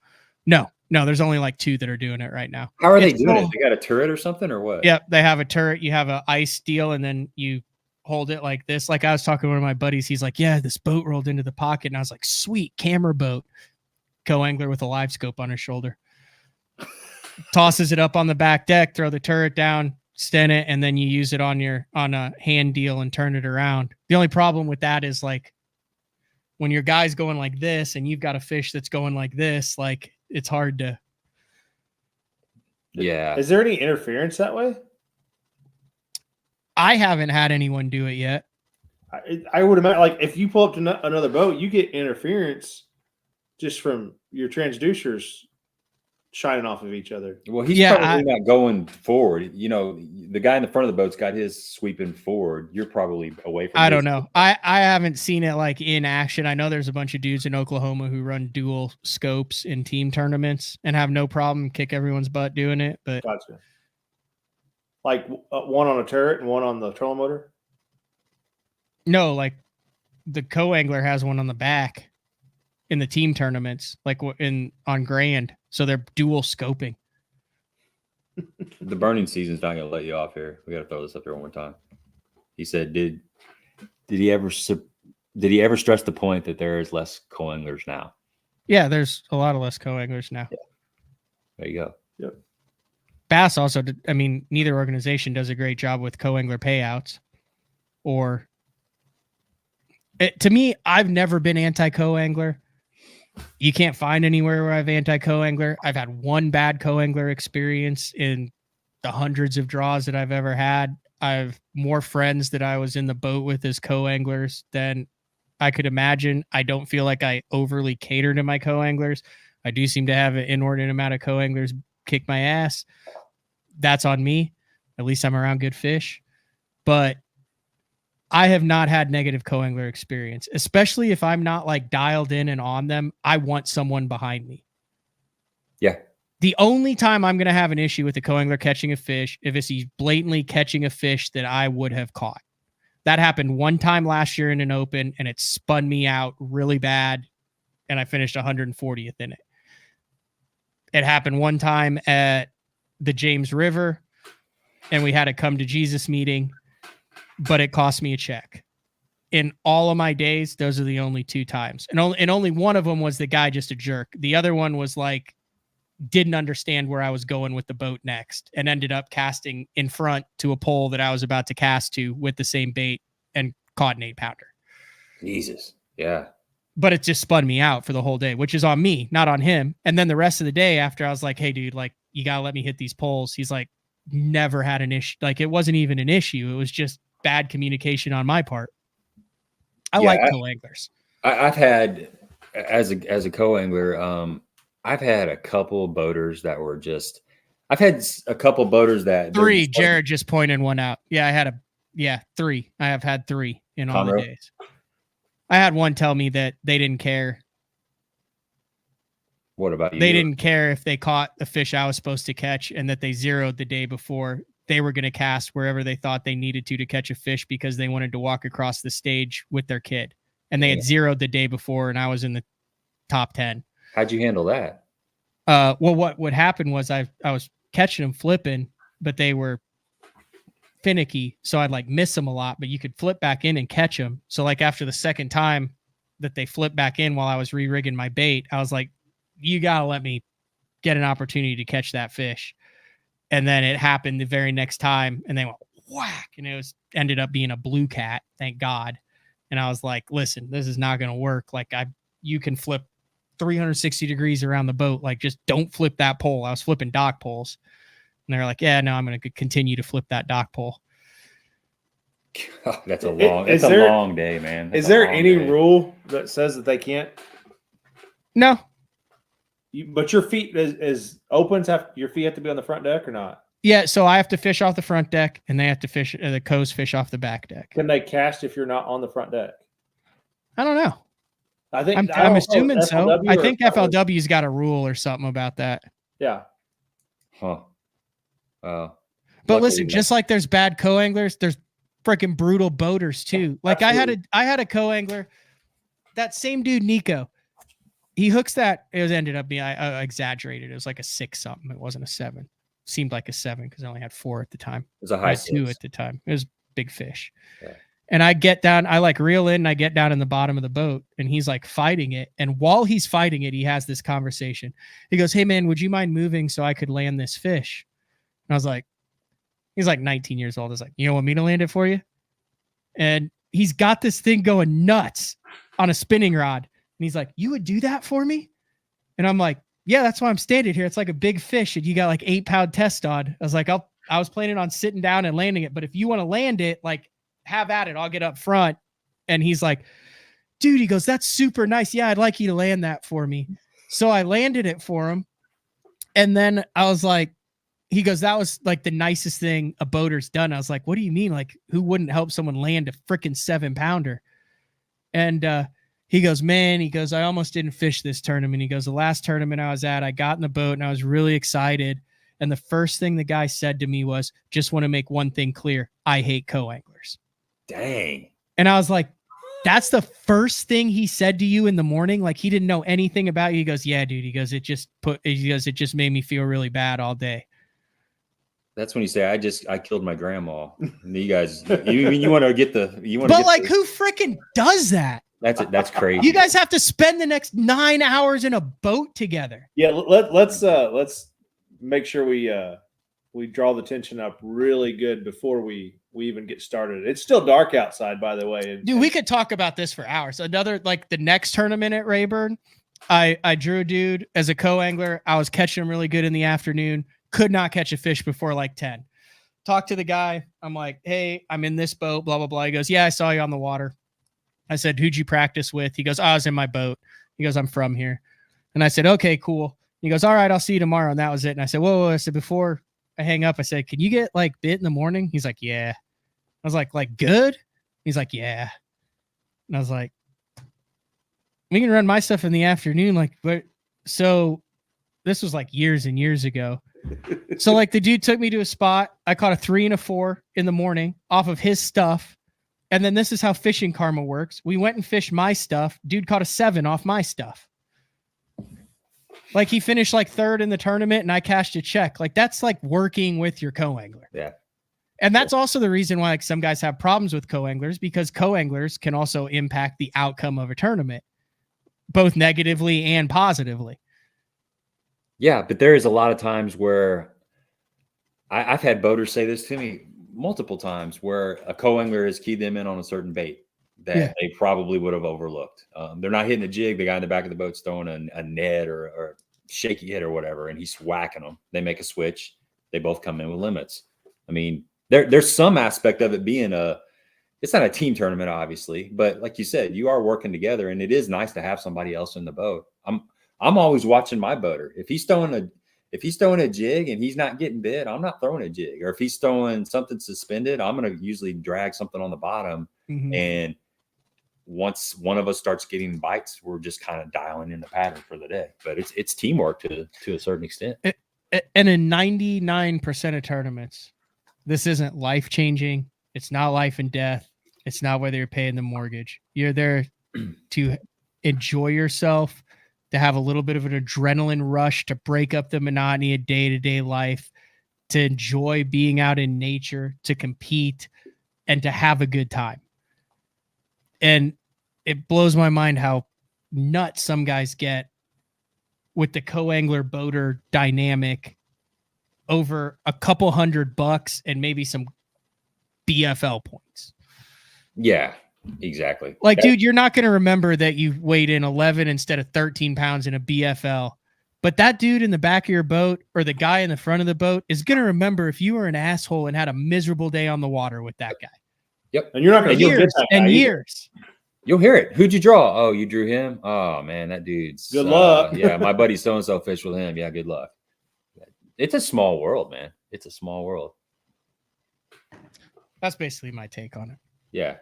No, No, there's only like 2 that are doing it right now. How are they doing it? They got a turret or something or what? Yep, they have a turret. You have an ice deal, and then you hold it like this. Like I was talking to one of my buddies. He's like, yeah, this boat rolled into the pocket. And I was like, sweet, camera boat. Co-angler with a live scope on his shoulder. Tosses it up on the back deck, throw the turret down, sten it, and then you use it on a hand deal and turn it around. The only problem with that is like when your guy's going like this and you've got a fish that's going like this, like it's hard to. Yeah. Is there any interference that way? I haven't had anyone do it yet. I would imagine, like, if you pull up to another boat, you get interference just from your transducers shining off of each other. Well, he's probably not going forward. You know, the guy in the front of the boat's got his sweeping forward. You're probably away from. I don't know. I haven't seen it like in action. I know there's a bunch of dudes in Oklahoma who run dual scopes in team tournaments and have no problem kick everyone's butt doing it. But gotcha. Like one on a turret and one on the trolling motor? No, like the co-angler has one on the back in the team tournaments, like on Grand. So they're dual scoping. The burning season's not going to let you off here. We got to throw this up here one more time. He said, did he ever stress the point that there is less co-anglers now? Yeah, there's a lot of less co-anglers now. Yeah. There you go. Yep. Bass also, I mean, neither organization does a great job with co-angler payouts. Or, to me, I've never been anti-co-angler. You can't find anywhere where I've anti-co-angler. I've had one bad co-angler experience in the hundreds of draws that I've ever had. I've more friends that I was in the boat with as co-anglers than I could imagine. I don't feel like I overly cater to my co-anglers. I do seem to have an inordinate amount of co-anglers kick my ass. That's on me. At least I'm around good fish. But I have not had negative co-angler experience, especially if I'm not like dialed in and on them. I want someone behind me. Yeah. The only time I'm going to have an issue with the co-angler catching a fish if he's blatantly catching a fish that I would have caught. That happened one time last year in an open, and it spun me out really bad, and I finished 140th in it. It happened one time at the James River, and we had a come to Jesus meeting, but it cost me a check. In all of my days, those are the only 2 times. And only one of them was the guy just a jerk. The other one was like, didn't understand where I was going with the boat next and ended up casting in front to a pole that I was about to cast to with the same bait and caught an 8-pounder. Jesus. Yeah. But it just spun me out for the whole day, which is on me, not on him. And then the rest of the day after, I was like, hey, dude, like, you got to let me hit these poles. He's like, never had an issue. Like, it wasn't even an issue. It was just bad communication on my part. I like co-anglers. I've had, as a co-angler, I've had a couple boaters that were just, I've had a couple boaters that 3. Jared just pointed one out. Yeah, I had 3. I have had 3 in all the days. I had one tell me that they didn't care. What about you? They didn't care if they caught the fish I was supposed to catch and that they zeroed the day before. They were going to cast wherever they thought they needed to catch a fish because they wanted to walk across the stage with their kid. And they had zeroed the day before, and I was in the top 10. How'd you handle that? Well, what happened was I was catching them flipping, but they were finicky, so I'd like miss them a lot, but you could flip back in and catch them. So like after the second time that they flipped back in while I was re-rigging my bait, I was like, you got to let me get an opportunity to catch that fish. And then it happened the very next time, and they went whack, and it ended up being a blue cat, thank God. And I was like, listen, this is not going to work. Like you can flip 360 degrees around the boat. Like, just don't flip that pole. I was flipping dock poles. And they're like, yeah, no, I'm going to continue to flip that dock pole. Oh, that's a long day, man. Is there any rule that says that they can't? No. But your feet is opens your feet have to be on the front deck or not? Yeah, so I have to fish off the front deck, and they have to fish the coast fish off the back deck. Can they cast if you're not on the front deck? I don't know. I think I'm assuming so. I think FLW's got a rule or something about that. Yeah. Huh. But listen, just like there's bad co-anglers, there's freaking brutal boaters too. Like absolutely. I had a co-angler, that same dude, Nico. he hooks that. It ended up being, I exaggerated. It was like a 6 something. It wasn't a 7. Seemed like a 7 because I only had 4 at the time. It was a high 2 at the time. It was big fish. Yeah. And I get down, I like reel in and I get down in the bottom of the boat and he's like fighting it. And while he's fighting it, he has this conversation. He goes, "Hey man, would you mind moving so I could land this fish?" And I was like, he's like 19 years old. I was like, "You don't want me to land it for you?" And he's got this thing going nuts on a spinning rod. And he's like, "You would do that for me?" And I'm like, "Yeah, that's why I'm standing here. It's like a big fish and you got like 8-pound test on." I was like, I was planning on sitting down and landing it, but if you want to land it, like, have at it. I'll get up front. And he's like, "Dude," he goes, "that's super nice. Yeah, I'd like you to land that for me." So I landed it for him. And then I was like, he goes, "That was like the nicest thing a boater's done." I was like, "What do you mean? Like, who wouldn't help someone land a freaking 7-pounder?" And he goes, "Man," he goes, "I almost didn't fish this tournament." He goes, "The last tournament I was at, I got in the boat and I was really excited. And the first thing the guy said to me was, 'Just want to make one thing clear. I hate co-anglers.'" Dang. And I was like, that's the first thing he said to you in the morning? Like, he didn't know anything about you? He goes, "Yeah, dude." He goes, "It just made me feel really bad all day." That's when you say, I killed my grandma. And you guys, you want to get who freaking does that? That's crazy. You guys have to spend the next 9 hours in a boat together. Yeah. Let's make sure we draw the tension up really good before we even get started. It's still dark outside, by the way. Dude, we could talk about this for hours. Another, like the next tournament at Rayburn, I drew a dude as a co-angler. I was catching him really good in the afternoon. Could not catch a fish before like 10. Talk to the guy. I'm like, "Hey, I'm in this boat, blah, blah, blah." He goes, "Yeah, I saw you on the water." I said, "Who'd you practice with?" He goes, "I was in my boat." He goes, "I'm from here." And I said, "Okay, cool." He goes, "All right, I'll see you tomorrow." And that was it. And I said, whoa. I said, before I hang up, I said, "Can you get like bit in the morning?" He's like, "Yeah." I was like good? He's like, "Yeah." And I was like, "We can run my stuff in the afternoon." Like, but so this was like years and years ago. So like the dude took me to a spot. I caught a 3 and a 4 in the morning off of his stuff. And then this is how fishing karma works. We went and fished my stuff. Dude caught a 7 off my stuff. Like, he finished like 3rd in the tournament and I cashed a check. Like, that's like working with your co-angler. Yeah. And that's also the reason why like some guys have problems with co-anglers, because co-anglers can also impact the outcome of a tournament, both negatively and positively. Yeah, but there is a lot of times where I've had boaters say this to me multiple times, where a co-angler has keyed them in on a certain bait that they probably would have overlooked. They're not hitting a jig. The guy in the back of the boat's throwing a Ned or a shaky hit or whatever, and he's whacking them. They make a switch. They both come in with limits. I mean, there's some aspect of it being it's not a team tournament, obviously, but like you said, you are working together, and it is nice to have somebody else in the boat. I'm always watching my boater. If he's throwing a jig and he's not getting bit, I'm not throwing a jig. Or if he's throwing something suspended, I'm going to usually drag something on the bottom. Mm-hmm. And once one of us starts getting bites, we're just kind of dialing in the pattern for the day. But it's teamwork to a certain extent. And in 99% of tournaments, this isn't life-changing. It's not life and death. It's not whether you're paying the mortgage. You're there to enjoy yourself, to have a little bit of an adrenaline rush, to break up the monotony of day-to-day life, to enjoy being out in nature, to compete, and to have a good time. And it blows my mind how nuts some guys get with the co-angler boater dynamic over a couple $100 and maybe some BFL points. Yeah. Exactly. Like, dude, you're not going to remember that you weighed in 11 instead of 13 pounds in a BFL. But that dude in the back of your boat or the guy in the front of the boat is going to remember if you were an asshole and had a miserable day on the water with that guy. Yep. And you're not going to years and years. You'll hear it. Who'd you draw? Oh, you drew him? Oh, man, that dude's good luck. Yeah, my buddy so-and-so fished with him. Yeah, good luck. It's a small world, man. It's a small world. That's basically my take on it. Yeah.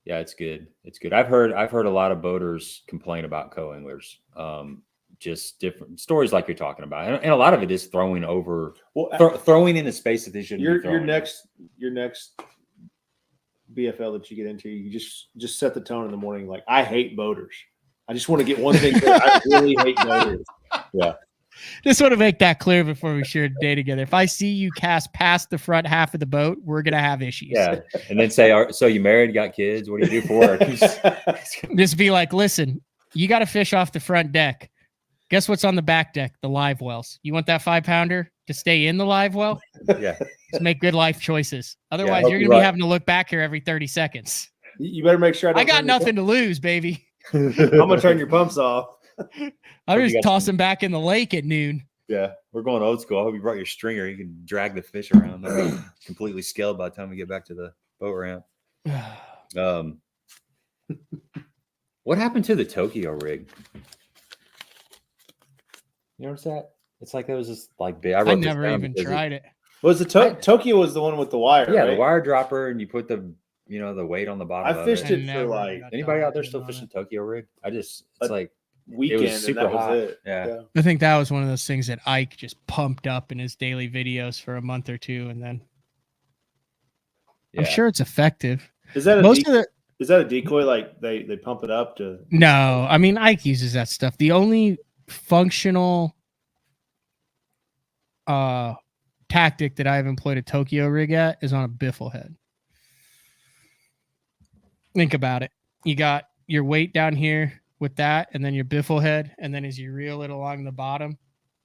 Yeah, it's good. It's good. I've heard a lot of boaters complain about co-anglers. Just different stories like you're talking about, and a lot of it is throwing over, throwing in a space that they shouldn't. Your next BFL that you get into, you just set the tone in the morning. Like, I hate boaters. I just want to get one thing clear. I really hate gators. Yeah. Just want to make that clear before we share the day together. If I see you cast past the front half of the boat, we're going to have issues. Yeah. And then say, so you married, got kids? What do you do for work? Just be like, listen, you got to fish off the front deck. Guess what's on the back deck? The live wells. You want that 5-pounder to stay in the live well? Yeah. Just make good life choices. Otherwise, you're going to be having to look back here every 30 seconds. You better make sure I got nothing to lose, baby. I'm going to turn your pumps off. I'm just tossing back in the lake at noon. Yeah. We're going old school. I hope you brought your stringer. You can drag the fish around. They're completely scaled by the time we get back to the boat ramp. What happened to the Tokyo rig? You notice that? It's like it was just like big. I never even tried it. Was the Tokyo was the one with the wire? Yeah, right? the wire dropper, and you put the the weight on the bottom. I fished it for like anybody out there still fishing Tokyo rig? It's like weekend. It was super hot. Was it. Yeah. I think that was one of those things that Ike just pumped up in his daily videos for a month or two, and then I'm sure it's effective. Is that is that a decoy? Like they pump it up to? No, I mean Ike uses that stuff. The only functional tactic that I've employed a Tokyo rig at is on a biffle head. Think about it. You got your weight down here with that, and then your biffle head, and then as you reel it along the bottom,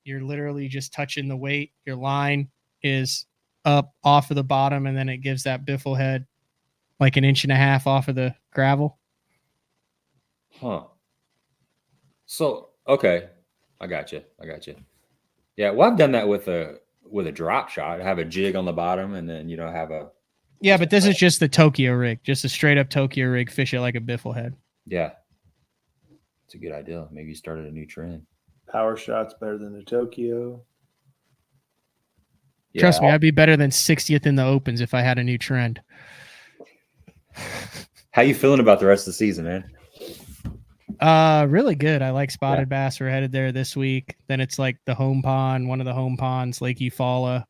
you're literally just touching the weight. Your line is up off of the bottom, and then it gives that biffle head like 1.5 inches off of the gravel. Huh. So, okay. I got you. Yeah, well, I've done that with a drop shot. I have a jig on the bottom, and then have a. Yeah, but this is just the Tokyo rig, just a straight up Tokyo rig. Fish it like a biffle head. Yeah, it's a good idea. Maybe you started a new trend. Power shot's better than the Tokyo. Yeah, trust me, I'd be better than 60th in the opens if I had a new trend. How you feeling about the rest of the season, man? Really good. I like spotted bass. We're headed there this week. Then it's like the home pond, one of the home ponds, Lake Eufaula,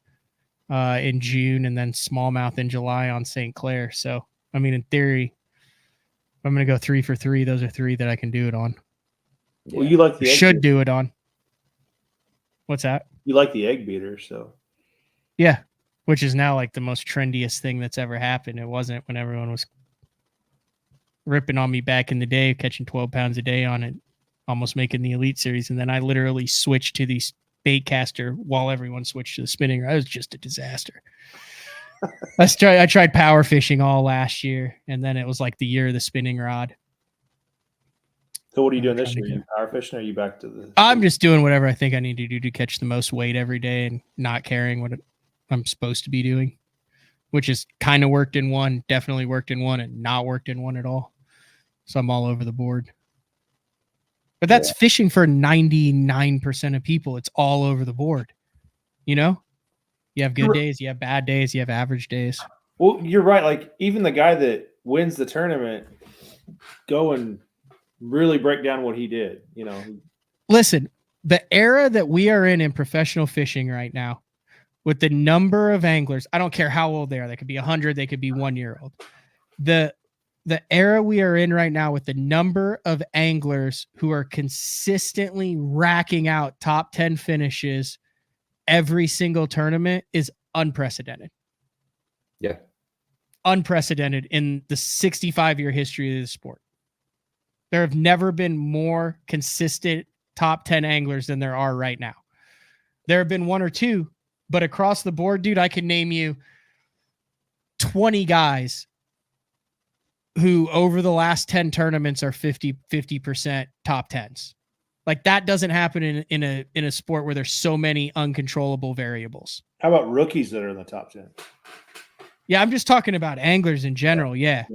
in June, and then smallmouth in July on St. Clair. So, I mean, in theory, I'm going to go 3 for 3. Those are 3 that I can do it on. Well, you like the should do it on. What's that? You like the egg beater, so. Yeah, which is now like the most trendiest thing that's ever happened. It wasn't when everyone was ripping on me back in the day, catching 12 pounds a day on it, almost making the Elite Series. And then I literally switched to the bait caster while everyone switched to the spinning rod. It was just a disaster. I tried power fishing all last year, and then it was like the year of the spinning rod. So what are you doing this year? Are you power fishing, or are you back to the... I'm just doing whatever I think I need to do to catch the most weight every day and not caring what I'm supposed to be doing, which is kind of worked in one, definitely worked in one, and not worked in one at all. So I'm all over the board. But that's fishing for 99% of people. It's all over the board. You have good days, you have bad days, you have average days. Well, you're right. Like even the guy that wins the tournament, go and really break down what he did. Listen, the era that we are in professional fishing right now, with the number of anglers, I don't care how old they are. They could be 100, they could be 1 year old. The era we are in right now with the number of anglers who are consistently racking out top 10 finishes every single tournament is unprecedented. Yeah. Unprecedented in the 65-year history of the sport. There have never been more consistent top 10 anglers than there are right now. There have been 1 or 2, but across the board, dude, I can name you 20 guys who over the last 10 tournaments are 50% top 10s. Like that doesn't happen in a sport where there's so many uncontrollable variables. How about rookies that are in the top 10? Yeah, I'm just talking about anglers in general. Yeah.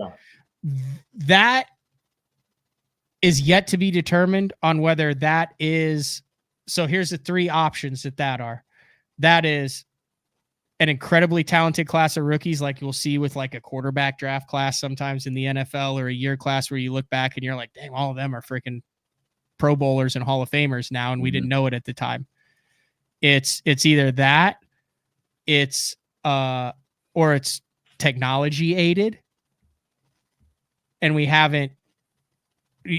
That is yet to be determined on whether that is. So here's the 3 options that are. That is an incredibly talented class of rookies, like you'll see with like a quarterback draft class sometimes in the NFL, or a year class where you look back and you're like, dang, all of them are freaking Pro Bowlers and Hall of Famers now, and we didn't know it at the time. It's either that, or it's technology aided, and we haven't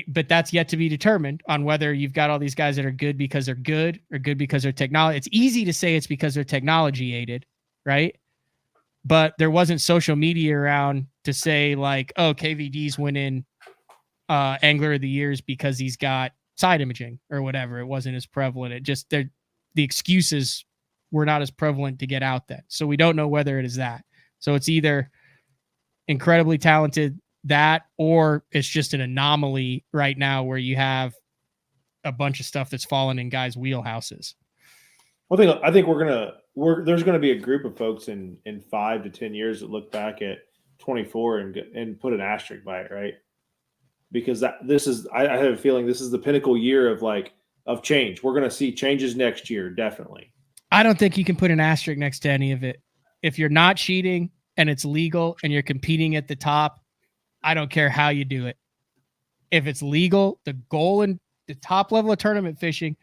but that's yet to be determined on whether you've got all these guys that are good because they're good or good because they're technology. It's easy to say it's because they're technology aided, right? But there wasn't social media around to say like, oh, KVD's winning Angler of the Years because he's got side imaging or whatever. It wasn't as prevalent. It just, the excuses were not as prevalent to get out then. So we don't know whether it is that. So it's either incredibly talented, that, or it's just an anomaly right now where you have a bunch of stuff that's fallen in guys' wheelhouses. I think there's gonna be a group of folks in 5 to 10 years that look back at 24 and put an asterisk by it, right? Because I have a feeling this is the pinnacle year of change. We're gonna see changes next year, definitely. I don't think you can put an asterisk next to any of it. If you're not cheating and it's legal and you're competing at the top, I don't care how you do it. If it's legal, the goal in the top level of tournament fishing,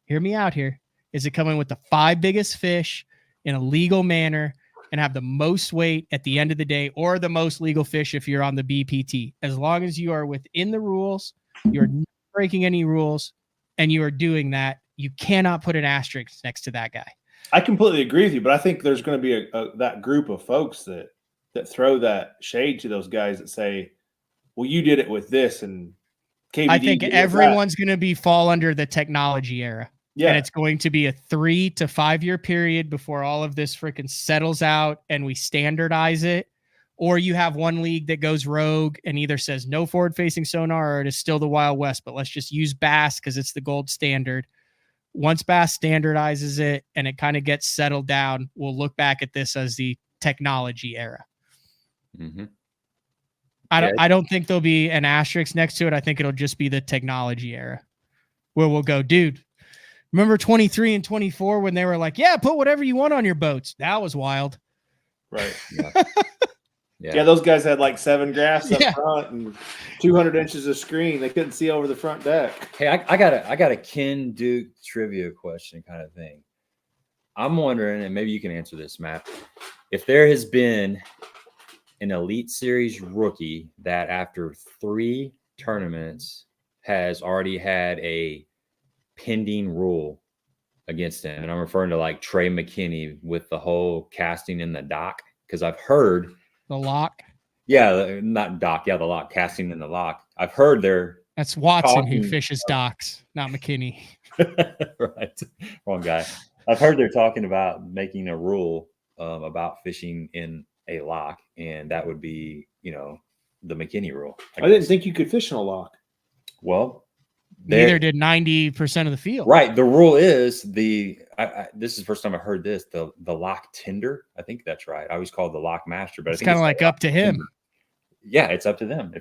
hear me out here, is to come in with the 5 biggest fish in a legal manner and have the most weight at the end of the day, or the most legal fish if you're on the BPT. As long as you are within the rules, you're not breaking any rules, and you are doing that, you cannot put an asterisk next to that guy. I completely agree with you, but I think there's going to be that group of folks that throw that shade to those guys that say, well, you did it with this, and KVD I think everyone's going to fall under the technology era. Yeah. And it's going to be a 3 to 5 year period before all of this freaking settles out and we standardize it. Or you have one league that goes rogue and either says no forward facing sonar, or it is still the Wild West, but let's just use Bass because it's the gold standard. Once Bass standardizes it and it kind of gets settled down, we'll look back at this as the technology era. Mm-hmm. I don't think there'll be an asterisk next to it. I think it'll just be the technology era where we'll go, dude, remember 23 and 24 when they were like, yeah, put whatever you want on your boats. That was wild. Right. Yeah. Yeah, those guys had like 7 graphs up front and 200 inches of screen. They couldn't see over the front deck. Hey, I got a Ken Duke trivia question kind of thing. I'm wondering, and maybe you can answer this, Matt, if there has been an Elite Series rookie that after 3 tournaments has already had a pending rule against him. And I'm referring to like Trey McKinney with the whole casting in the dock, because I've heard the lock. Yeah, not dock. Yeah, the lock, casting in the lock. I've heard that's Watson who fishes docks, not McKinney. Right. Wrong guy. I've heard they're talking about making a rule about fishing in a lock, and that would be, the McKinney rule. I didn't think you could fish in a lock. Well, neither did 90% of the field. Right. The rule is this is the first time I heard this, the lock tender. I think that's right. I always call it the lock master, but it's kind of like up to him. Tender. Yeah, it's up to them.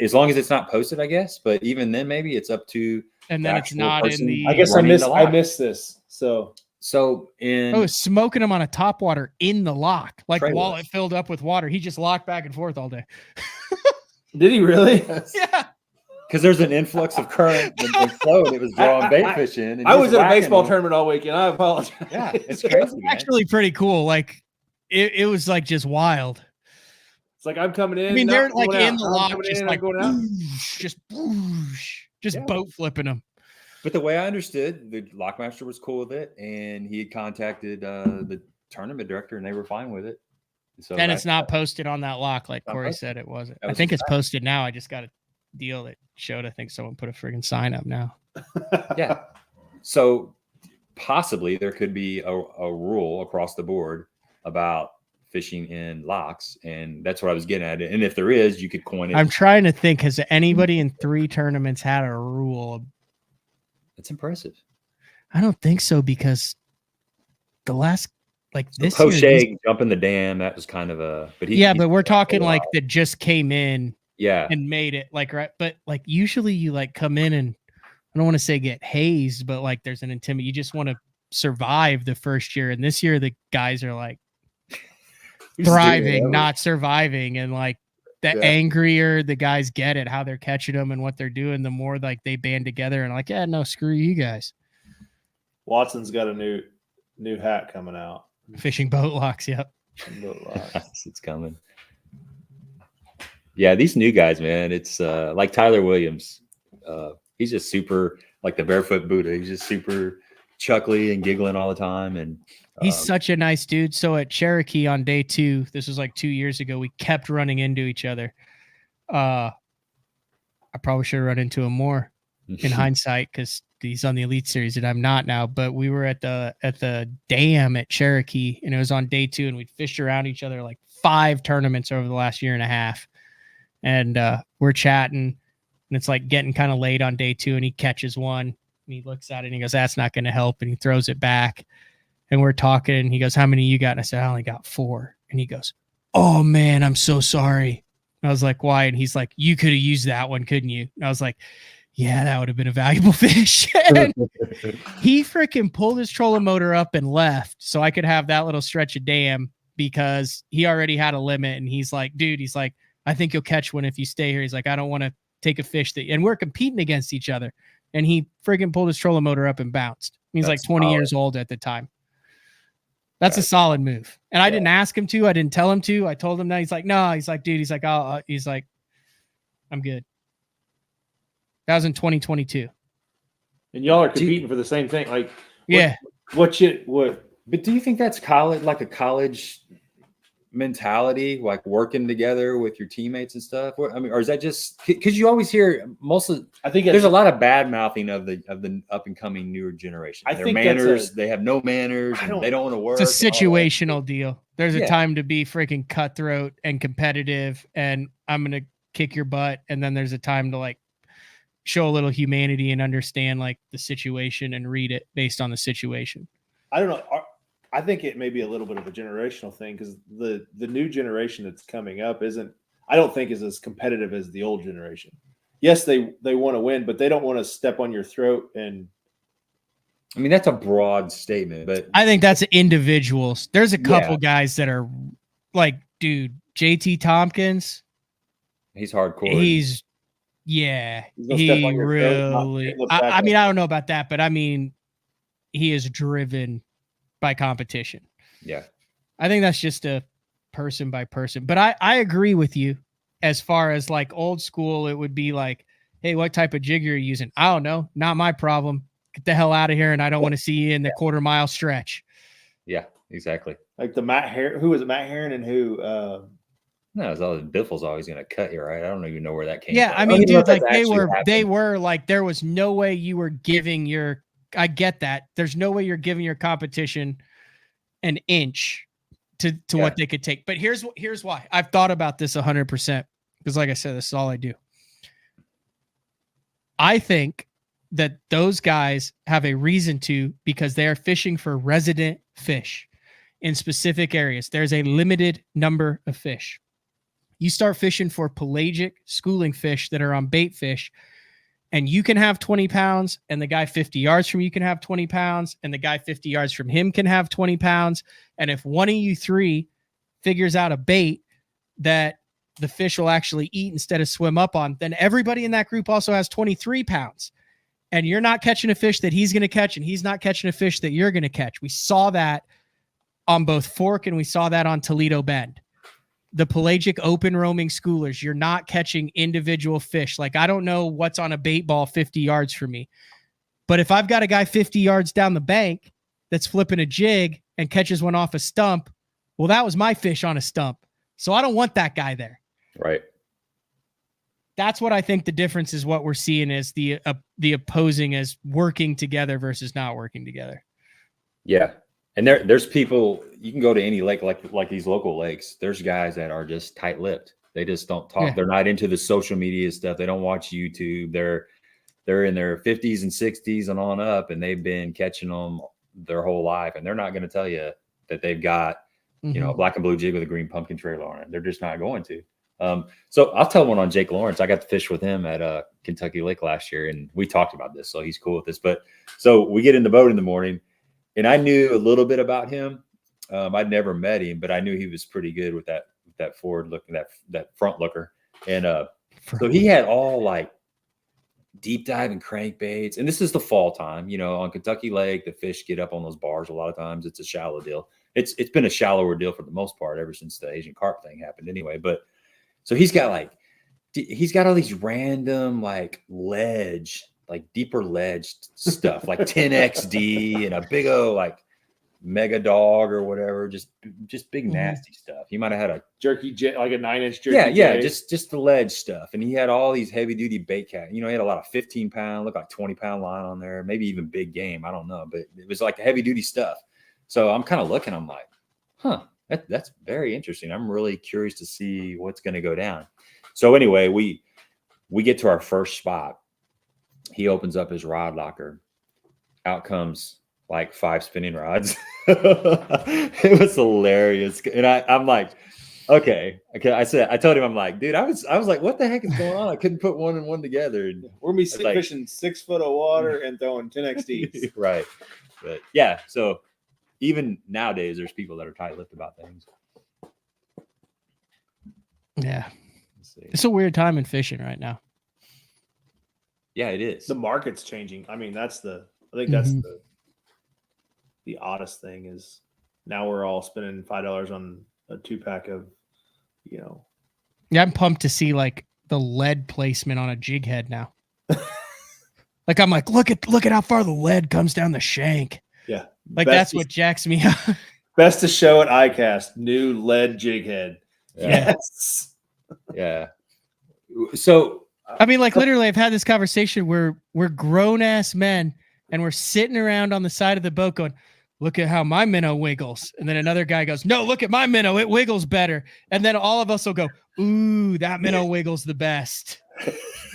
As long as it's not posted, I guess. But even then, maybe it's up to. And then it's not in the. I guess I missed this. So smoking him on a topwater in the lock, like while it filled up with water. He just locked back and forth all day. Did he really? Yeah. Because there's an influx of current and flow, and it was drawing bait fish in. And I was at a baseball tournament all weekend. I apologize. Yeah, it's crazy. Actually pretty cool. Like it was like just wild. It's like I'm coming in. I mean, they're like in the lock, just like going out, just boat flipping them. But the way I understood, the lockmaster was cool with it, and he had contacted the tournament director, and they were fine with it. So and it's not posted on that lock, like Corey said it wasn't. I think it's posted now. I just got a deal that showed. I think someone put a friggin' sign up now. Yeah. So possibly there could be a rule across the board about fishing in locks, and that's what I was getting at. And if there is, you could coin it. I'm trying to think, has anybody in 3 tournaments had a rule? That's impressive. I don't think so, because the last this Poche jumping the dam, that was kind of a but we're talking like that just came in and made it right. But like usually you like come in and I don't want to say get hazed, but like there's an intimate, you just want to survive the first year. And this year the guys are like thriving, not surviving. And like the angrier the guys get at how they're catching them and what they're doing, the more like they band together and like, yeah, no, screw you guys. Watson's got a new hat coming out. Fishing boat locks. Yep. Boat locks. It's coming. Yeah. These new guys, man, it's like Tyler Williams. he's just super like the barefoot Buddha. He's just super chuckly and giggling all the time. And he's such a nice dude. So at Cherokee on day 2, this was like 2 years ago, we kept running into each other. I probably should have run into him more in hindsight, because he's on the Elite Series and I'm not now. But we were at the dam at Cherokee, and it was on day 2, and we'd fished around each other like 5 tournaments over the last year and a half. And we're chatting, and it's like getting kind of late on day 2, and he catches one, and he looks at it and he goes, "That's not going to help," and he throws it back. And we're talking, and he goes, "How many you got?" And I said, "I only got 4." And he goes, "Oh man, I'm so sorry." And I was like, "Why?" And he's like, "You could have used that one, couldn't you?" And I was like, "Yeah, that would have been a valuable fish." And he freaking pulled his trolling motor up and left so I could have that little stretch of dam, because he already had a limit. And he's like, "Dude," he's like, "I think you'll catch one if you stay here." He's like, "I don't want to take a fish that," and we're competing against each other. And he freaking pulled his trolling motor up and bounced. He's like 20 years old at the time. That's a solid move. And I didn't ask him to. I didn't tell him to. I told him that. He's like, "No." He's like, "Dude," he's like, he's like, "I'm good." That was in 2022. And y'all are competing for the same thing. Like, yeah. But do you think that's college, like a college mentality, like working together with your teammates and stuff? I mean, or is that just because you always hear I think there's a lot of bad mouthing of the up and coming newer generation. Their manners, they have no manners, and they don't want to work. It's a situational deal. There's a time to be freaking cutthroat and competitive, and I'm gonna kick your butt, and then there's a time to like show a little humanity and understand like the situation and read it based on the situation. I don't know. I think it may be a little bit of a generational thing, because the new generation that's coming up I don't think is as competitive as the old generation. Yes, they want to win, but they don't want to step on your throat. And I mean, that's a broad statement, but I think that's individuals. There's a couple guys that are like, dude, JT Tompkins. He's hardcore. He really, I mean, I don't know about that, but I mean, he is driven by competition. Yeah. I think that's just a person by person, but I agree with you as far as like old school. It would be like, "Hey, what type of jig are you using?" "I don't know. Not my problem. Get the hell out of here. And I don't want to see you in the quarter-mile stretch." Yeah, exactly. Like the Matt Heron, who was it? Matt Heron and who, no, it's all Biffle's always going to cut you, right? I don't even know where that came from. I mean, dude, like they were like, there was no way you were giving I get that. There's no way you're giving your competition an inch to what they could take. But here's why. I've thought about this 100%, because like I said, this is all I do. I think that those guys have a reason to, because they are fishing for resident fish in specific areas. There's a limited number of fish. You start fishing for pelagic schooling fish that are on bait fish, and you can have 20 pounds, and the guy 50 yards from you can have 20 pounds, and the guy 50 yards from him can have 20 pounds. And if one of you three figures out a bait that the fish will actually eat instead of swim up on, then everybody in that group also has 23 pounds. And you're not catching a fish that he's going to catch, and he's not catching a fish that you're going to catch. We saw that on both Fork, and we saw that on Toledo Bend. The pelagic open roaming schoolers, you're not catching individual fish. Like, I don't know what's on a bait ball 50 yards from me, but if I've got a guy 50 yards down the bank that's flipping a jig and catches one off a stump, well, that was my fish on a stump. So I don't want that guy there. Right. That's what I think the difference is. What we're seeing is the opposing as working together versus not working together. Yeah. And there's people, you can go to any lake, like these local lakes. There's guys that are just tight-lipped. They just don't talk. Yeah. They're not into the social media stuff. They don't watch YouTube. They're in their 50s and 60s and on up, and they've been catching them their whole life. And they're not going to tell you that they've got, a black and blue jig with a green pumpkin trailer on it. They're just not going to. So I'll tell one on Jake Lawrence. I got to fish with him at Kentucky Lake last year, and we talked about this, so he's cool with this. But so we get in the boat in the morning, and I knew a little bit about him. I'd never met him, but I knew he was pretty good with that forward looking, that front looker. And so he had all like deep dive and crankbaits. And this is the fall time, on Kentucky Lake, the fish get up on those bars. A lot of times it's a shallow deal. It's been a shallower deal for the most part ever since the Asian carp thing happened anyway. But so he's got like he's got all these random like deeper ledge stuff, like 10XD and a big O like Mega Dog or whatever, just big nasty stuff. He might have had a jerky jig, like a 9-inch jerky. Yeah, just the ledge stuff. And he had all these heavy duty bait cat. You know, he had a lot of 15-pound, look like 20-pound line on there, maybe even big game. I don't know, but it was like the heavy duty stuff. So I'm kind of looking, I'm like, huh, that's very interesting. I'm really curious to see what's going to go down. So anyway, we get to our first spot. He opens up his rod locker. Out comes like 5 spinning rods. It was hilarious. And I'm like, okay. I told him, I'm like, dude, I was like, what the heck is going on? I couldn't put one and one together. And we're gonna be fishing 6 foot of water and throwing 10XDs. Right. But yeah, so even nowadays there's people that are tight-lipped about things. Yeah. It's a weird time in fishing right now. Yeah, it is. The market's changing. I mean, that's the oddest thing is now we're all spending $5 on a 2-pack of, you know. Yeah, I'm pumped to see like the lead placement on a jig head now. Like I'm like, look at how far the lead comes down the shank. Yeah. Like that's what jacks me up. Best to show at ICAST, new lead jig head. Yes. Yeah. So I mean, like literally I've had this conversation where we're grown ass men and we're sitting around on the side of the boat going, look at how my minnow wiggles. And then another guy goes, no, look at my minnow. It wiggles better. And then all of us will go, ooh, that minnow wiggles the best.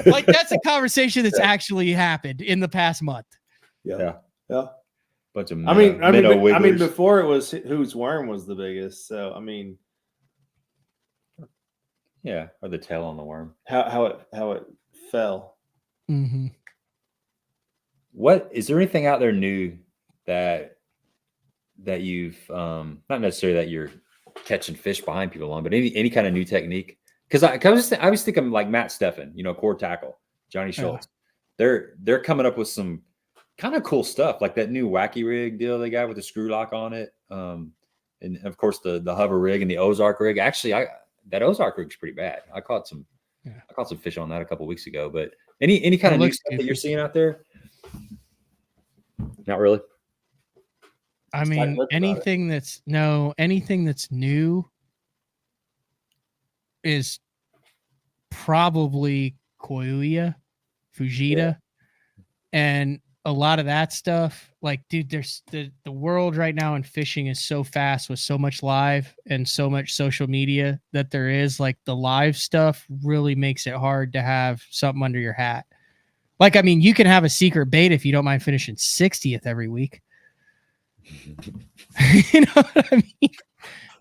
Like that's a conversation that's actually happened in the past month. Yeah. Bunch of I mean, before it was whose worm was the biggest. So, I mean, yeah, or the tail on the worm. How it fell. Mm-hmm. What is there anything out there new that you've not necessarily that you're catching fish behind people on, but any kind of new technique? Because I was thinking like Matt Steffen, you know, core tackle, Johnny Schultz. They're coming up with some kind of cool stuff, like that new wacky rig deal they got with the screw lock on it, and of course the hover rig and the Ozark rig. Actually, that Ozark rig's pretty bad. I caught some fish on that a couple weeks ago. But any kind of new stuff that you're seeing out there? Not really. I mean, anything that's new is probably Kouya, Fujita, and a lot of that stuff. Like, dude, there's the world right now in fishing is so fast with so much live and so much social media that there is like the live stuff really makes it hard to have something under your hat. Like, I mean, you can have a secret bait if you don't mind finishing 60th every week. You know what I mean?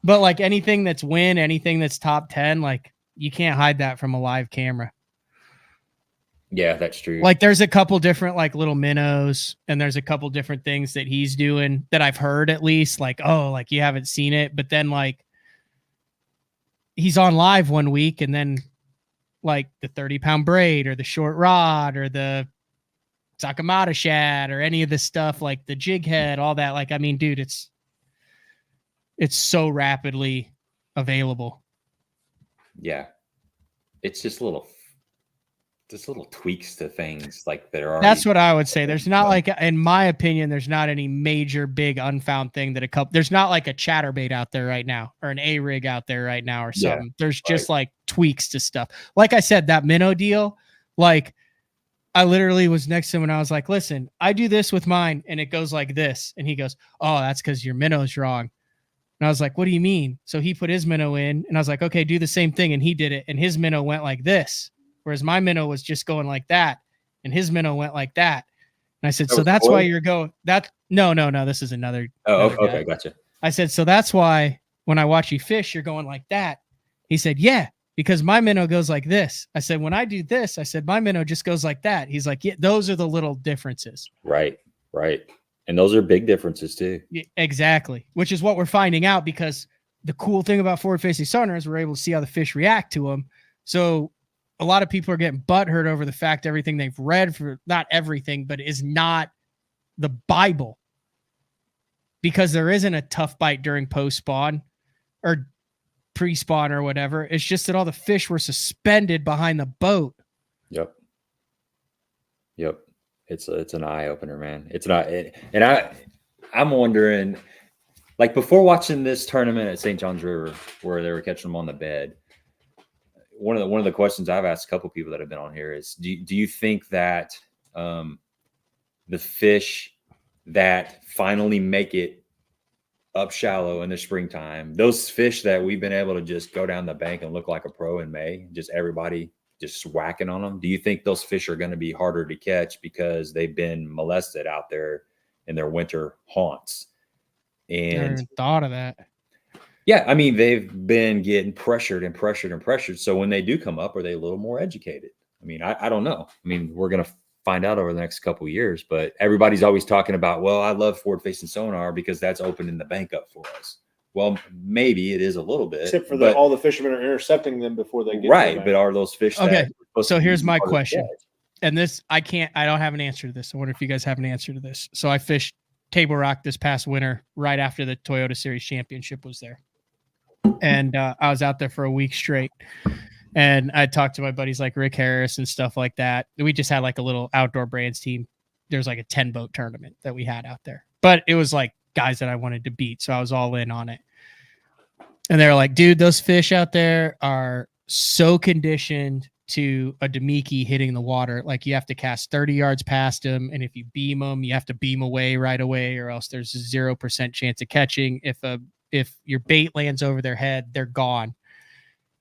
But like anything that's anything that's top 10, like you can't hide that from a live camera. Yeah, that's true. Like there's a couple different like little minnows and there's a couple different things that he's doing that I've heard at least like, oh, like you haven't seen it. But then like he's on live one week and then like the 30-pound braid or the short rod or the Sakamata shad or any of this stuff, like the jig head, all that. Like, I mean, dude, it's so rapidly available. Yeah. It's just little tweaks to things like that are. That's what I would say. There's not like, in my opinion, there's not any major big unfound thing that there's not like a chatterbait out there right now or an A rig out there right now or something. Yeah, there's just like tweaks to stuff. Like I said, that minnow deal, like I literally was next to him and I was like, listen, I do this with mine and it goes like this. And he goes, oh, that's because your minnow's wrong. And I was like, what do you mean? So he put his minnow in and I was like, okay, do the same thing. And he did it. And his minnow went like this. Whereas my minnow was just going like that. And his minnow went like that. And I said, so that's why you're going that. No, this is another. Oh, okay. Gotcha. I said, so that's why when I watch you fish, you're going like that. He said, yeah, because my minnow goes like this. I said, when I do this, I said, my minnow just goes like that. He's like, yeah, those are the little differences. Right. And those are big differences too. Yeah, exactly. Which is what we're finding out because the cool thing about forward-facing sonar is we're able to see how the fish react to them. So a lot of people are getting butthurt over the fact everything they've read, for not everything, but is not the Bible, because there isn't a tough bite during post spawn or pre-spawn or whatever. It's just that all the fish were suspended behind the boat. Yep. It's an eye opener, man. It's not, and I'm wondering, like before watching this tournament at St. John's River where they were catching them on the bed, one of the questions I've asked a couple people that have been on here is, do you think that the fish that finally make it up shallow in the springtime, those fish that we've been able to just go down the bank and look like a pro in May, just everybody just whacking on them, do you think those fish are going to be harder to catch because they've been molested out there in their winter haunts? And I never thought of that. Yeah, I mean, they've been getting pressured and pressured and pressured. So when they do come up, are they a little more educated? I mean, I don't know. I mean, we're going to find out over the next couple of years, but everybody's always talking about, well, I love forward-facing sonar because that's opening the bank up for us. Well, maybe it is a little bit. Except for all the fishermen are intercepting them before they get right. But are those fish? Okay. So here's my question. And this, I don't have an answer to this. I wonder if you guys have an answer to this. So I fished Table Rock this past winter, right after the Toyota Series Championship was there. And I was out there for a week straight. And I talked to my buddies like Rick Harris and stuff like that. We just had like a little outdoor brands team. There's like a 10 boat tournament that we had out there, but it was like guys that I wanted to beat. So I was all in on it. And they're like, dude, those fish out there are so conditioned to a Demiki hitting the water. Like you have to cast 30 yards past them. And if you beam them, you have to beam away right away, or else there's a 0% chance of catching. If your bait lands over their head, they're gone.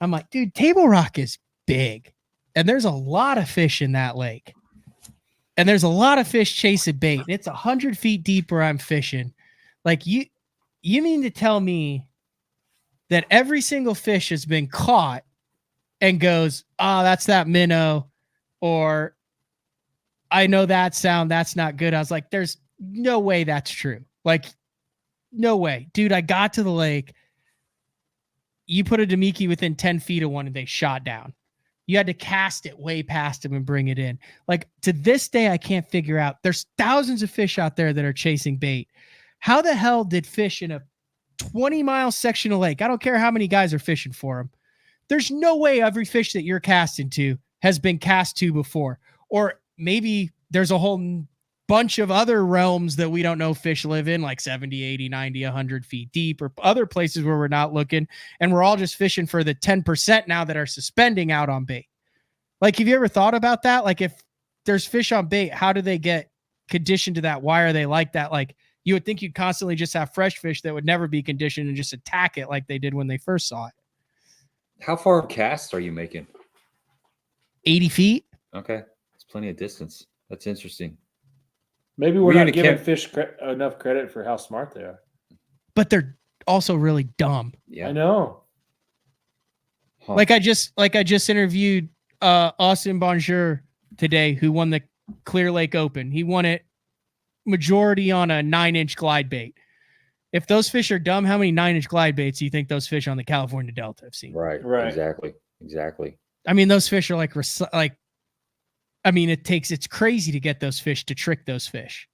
I'm like, dude, Table Rock is big. And there's a lot of fish in that lake. And there's a lot of fish chasing bait. It's 100 feet deep where I'm fishing. Like you mean to tell me that every single fish has been caught and goes, oh, that's that minnow, or I know that sound, that's not good. I was like, there's no way that's true. Like, no way. Dude, I got to the lake. You put a Demiki within 10 feet of one and they shot down. You had to cast it way past him and bring it in. Like, to this day, I can't figure out. There's thousands of fish out there that are chasing bait. How the hell did fish in a 20-mile section of lake, I don't care how many guys are fishing for them, there's no way every fish that you're casting to has been cast to before. Or maybe there's a whole bunch of other realms that we don't know fish live in, like 70, 80, 90, 100 feet deep, or other places where we're not looking. And we're all just fishing for the 10% now that are suspending out on bait. Like, have you ever thought about that? Like, if there's fish on bait, how do they get conditioned to that? Why are they like that? Like, you would think you'd constantly just have fresh fish that would never be conditioned and just attack it like they did when they first saw it. How far casts are you making? 80 feet. Okay. It's plenty of distance. That's interesting. Maybe we're not giving fish enough credit for how smart they are. But they're also really dumb. Yeah, I know. Huh. Like I just interviewed Austin Bonjour today, who won the Clear Lake Open. He won it majority on a 9-inch glide bait. If those fish are dumb, how many 9-inch glide baits do you think those fish on the California Delta have seen? Right. Exactly. I mean, those fish are like, I mean, it's crazy to get those fish, to trick those fish,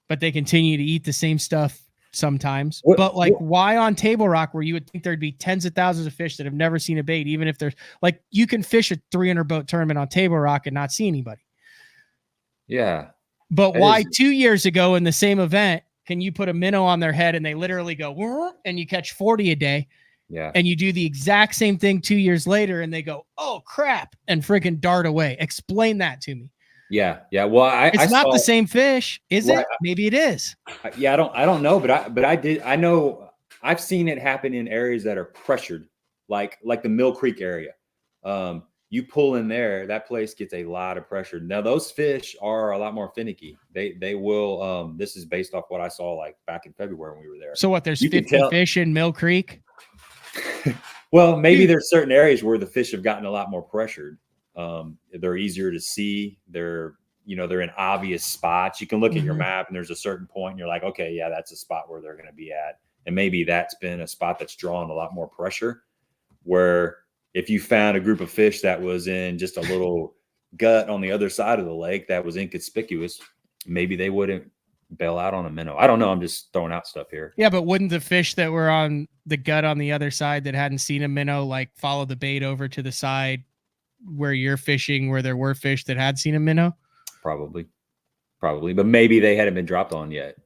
but they continue to eat the same stuff sometimes. Why on Table Rock, where you would think there'd be tens of thousands of fish that have never seen a bait, even if there's like, you can fish a 300 boat tournament on Table Rock and not see anybody. Yeah. But why 2 years ago in the same event, can you put a minnow on their head and they literally go, and you catch 40 a day? Yeah. And you do the exact same thing 2 years later and they go, oh crap, and freaking dart away. Explain that to me. Yeah. Well, it's not the same fish, is it? Maybe it is. Yeah. I don't know, but I know I've seen it happen in areas that are pressured, like the Mill Creek area. You pull in there, that place gets a lot of pressure. Now those fish are a lot more finicky. They will, this is based off what I saw like back in February when we were there. So what, there's 50 fish in Mill Creek? Well, maybe there's certain areas where the fish have gotten a lot more pressured. They're easier to see. They're in obvious spots. You can look at your map and there's a certain point and you're like, okay, yeah, that's a spot where they're going to be at. And maybe that's been a spot that's drawn a lot more pressure, where if you found a group of fish that was in just a little gut on the other side of the lake that was inconspicuous, maybe they wouldn't bail out on a minnow. I don't know. I'm just throwing out stuff here. Yeah, but wouldn't the fish that were on the gut on the other side that hadn't seen a minnow like follow the bait over to the side where you're fishing, where there were fish that had seen a minnow? Probably, but maybe they hadn't been dropped on yet.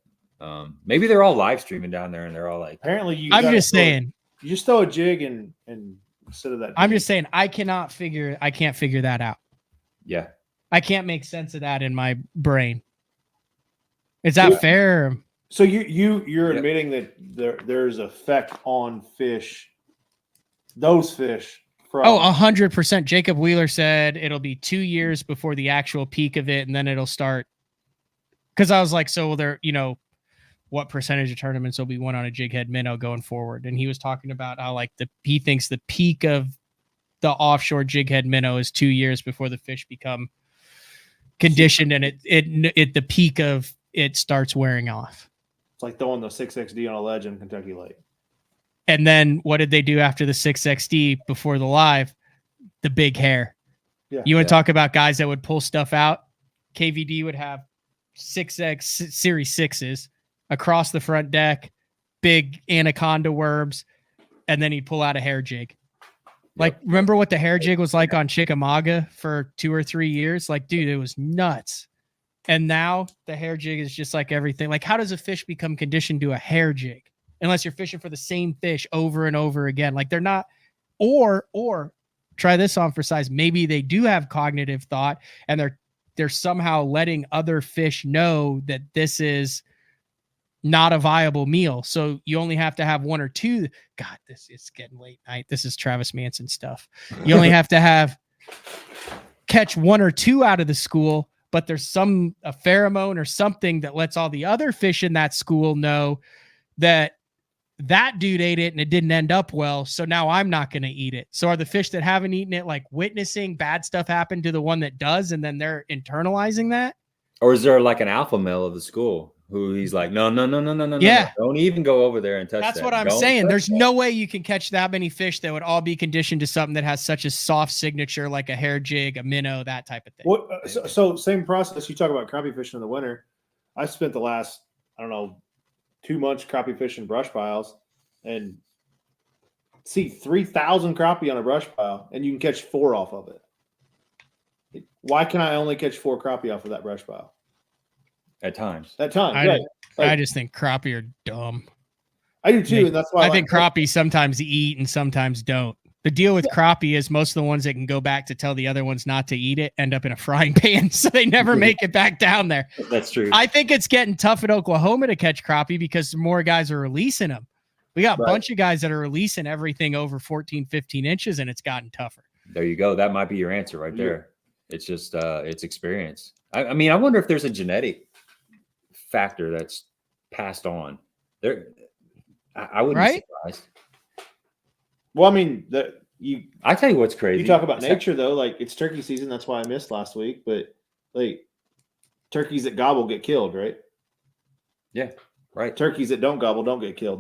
Maybe they're all live streaming down there and they're all like, apparently I'm just saying, you just throw a jig and instead of that. I'm just saying, I can't figure that out. Yeah. I can't make sense of that in my brain. Is that fair? So you're admitting that there's effect on fish, those fish. From 100%. Jacob Wheeler said it'll be 2 years before the actual peak of it, and then it'll start. Because I was like, so will there, what percentage of tournaments will be won on a jig head minnow going forward? And he was talking about how like he thinks the peak of the offshore jig head minnow is 2 years before the fish become conditioned, and it the peak of it starts wearing off. It's like throwing the 6XD on a ledge in Kentucky Lake. And then what did they do after the 6XD before the live? The big hair. Yeah, you want to talk about guys that would pull stuff out? KVD would have 6X Series 6s across the front deck, big anaconda worms, and then he'd pull out a hair jig. Like, remember what the hair jig was like on Chickamauga for 2 or 3 years? Like, dude, it was nuts. And now the hair jig is just like everything. Like, how does a fish become conditioned to a hair jig? Unless you're fishing for the same fish over and over again. Like, they're not, or try this on for size. Maybe they do have cognitive thought and they're somehow letting other fish know that this is not a viable meal. So you only have to have 1 or 2. God, it's getting late night. This is Travis Manson stuff. You only have to catch 1 or 2 out of the school, but there's a pheromone or something that lets all the other fish in that school know that dude ate it and it didn't end up well. So now I'm not going to eat it. So are the fish that haven't eaten it like witnessing bad stuff happen to the one that does, and then they're internalizing that? Or is there like an alpha male of the school who he's like, no, yeah, don't even go over there and touch that. That's what I'm saying. There's no way you can catch that many fish that would all be conditioned to something that has such a soft signature, like a hair jig, a minnow, that type of thing. So same process. You talk about crappie fishing in the winter. I spent the last, 2 months crappie fishing brush piles and see 3,000 crappie on a brush pile, and you can catch 4 off of it. Why can I only catch 4 crappie off of that brush pile? At times. I just think crappie are dumb. I do too, and that's why I think crappie sometimes eat and sometimes don't. The deal with crappie is most of the ones that can go back to tell the other ones not to eat it end up in a frying pan, so they never make it back down there. That's true. I think it's getting tough in Oklahoma to catch crappie because more guys are releasing them. We got a bunch of guys that are releasing everything over 14, 15 inches, and it's gotten tougher. There you go. That might be your answer right there. It's just it's experience. I mean, I wonder if there's a genetic factor that's passed on there. I wouldn't be surprised. Well, I mean, I tell you what's crazy. You talk about nature though, like it's turkey season. That's why I missed last week. But like turkeys that gobble get killed, right? Yeah, right. Turkeys that don't gobble don't get killed.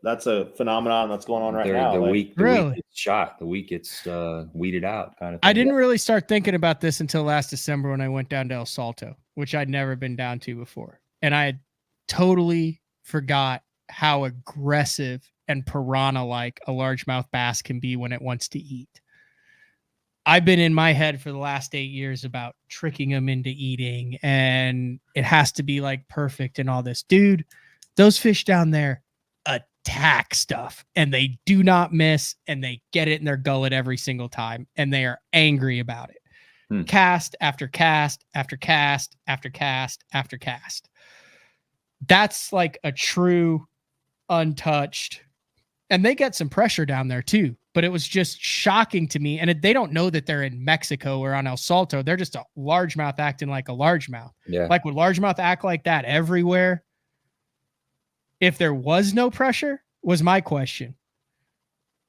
That's a phenomenon that's going on right now. The week it's shot, the week it's weeded out, kind of thing. I didn't really start thinking about this until last December when I went down to El Salto, which I'd never been down to before, and I had totally forgot how aggressive and piranha-like a largemouth bass can be when it wants to eat. I've been in my head for the last 8 years about tricking them into eating, and it has to be like perfect and all this. Dude, those fish down there attack stuff, and they do not miss, and they get it in their gullet every single time, and they are angry about it. Cast after cast after cast after cast after cast. That's like a true untouched, and they get some pressure down there too, but it was just shocking to me. And they don't know that they're in Mexico or on El Salto. They're just a largemouth acting like a largemouth. Yeah. Like, would largemouth act like that everywhere if there was no pressure? Was my question.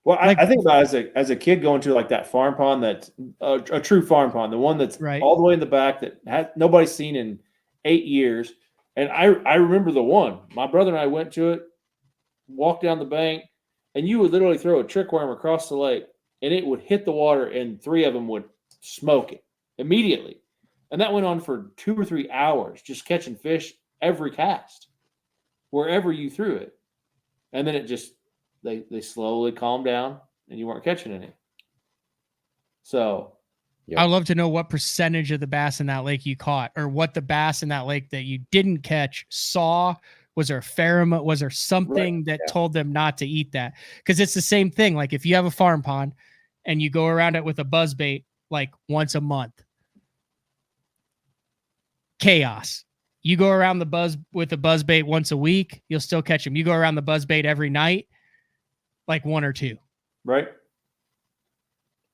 Well, I think about as a kid going to like that farm pond, that's a true farm pond, the one that's all the way in the back that nobody's seen in 8 years. And I remember the one. My brother and I went to it, walked down the bank, and you would literally throw a trick worm across the lake, and it would hit the water, and 3 of them would smoke it immediately. And that went on for 2 or 3 hours, just catching fish every cast, wherever you threw it. And then it just, they slowly calmed down and you weren't catching any. So I'd love to know what percentage of the bass in that lake you caught, or what the bass in that lake that you didn't catch saw. Was there a pheromone? Was there something that told them not to eat that? Because it's the same thing. Like if you have a farm pond and you go around it with a buzz bait like once a month, chaos. You go around the buzz with a buzz bait once a week, you'll still catch them. You go around the buzz bait every night, like one or two. Right.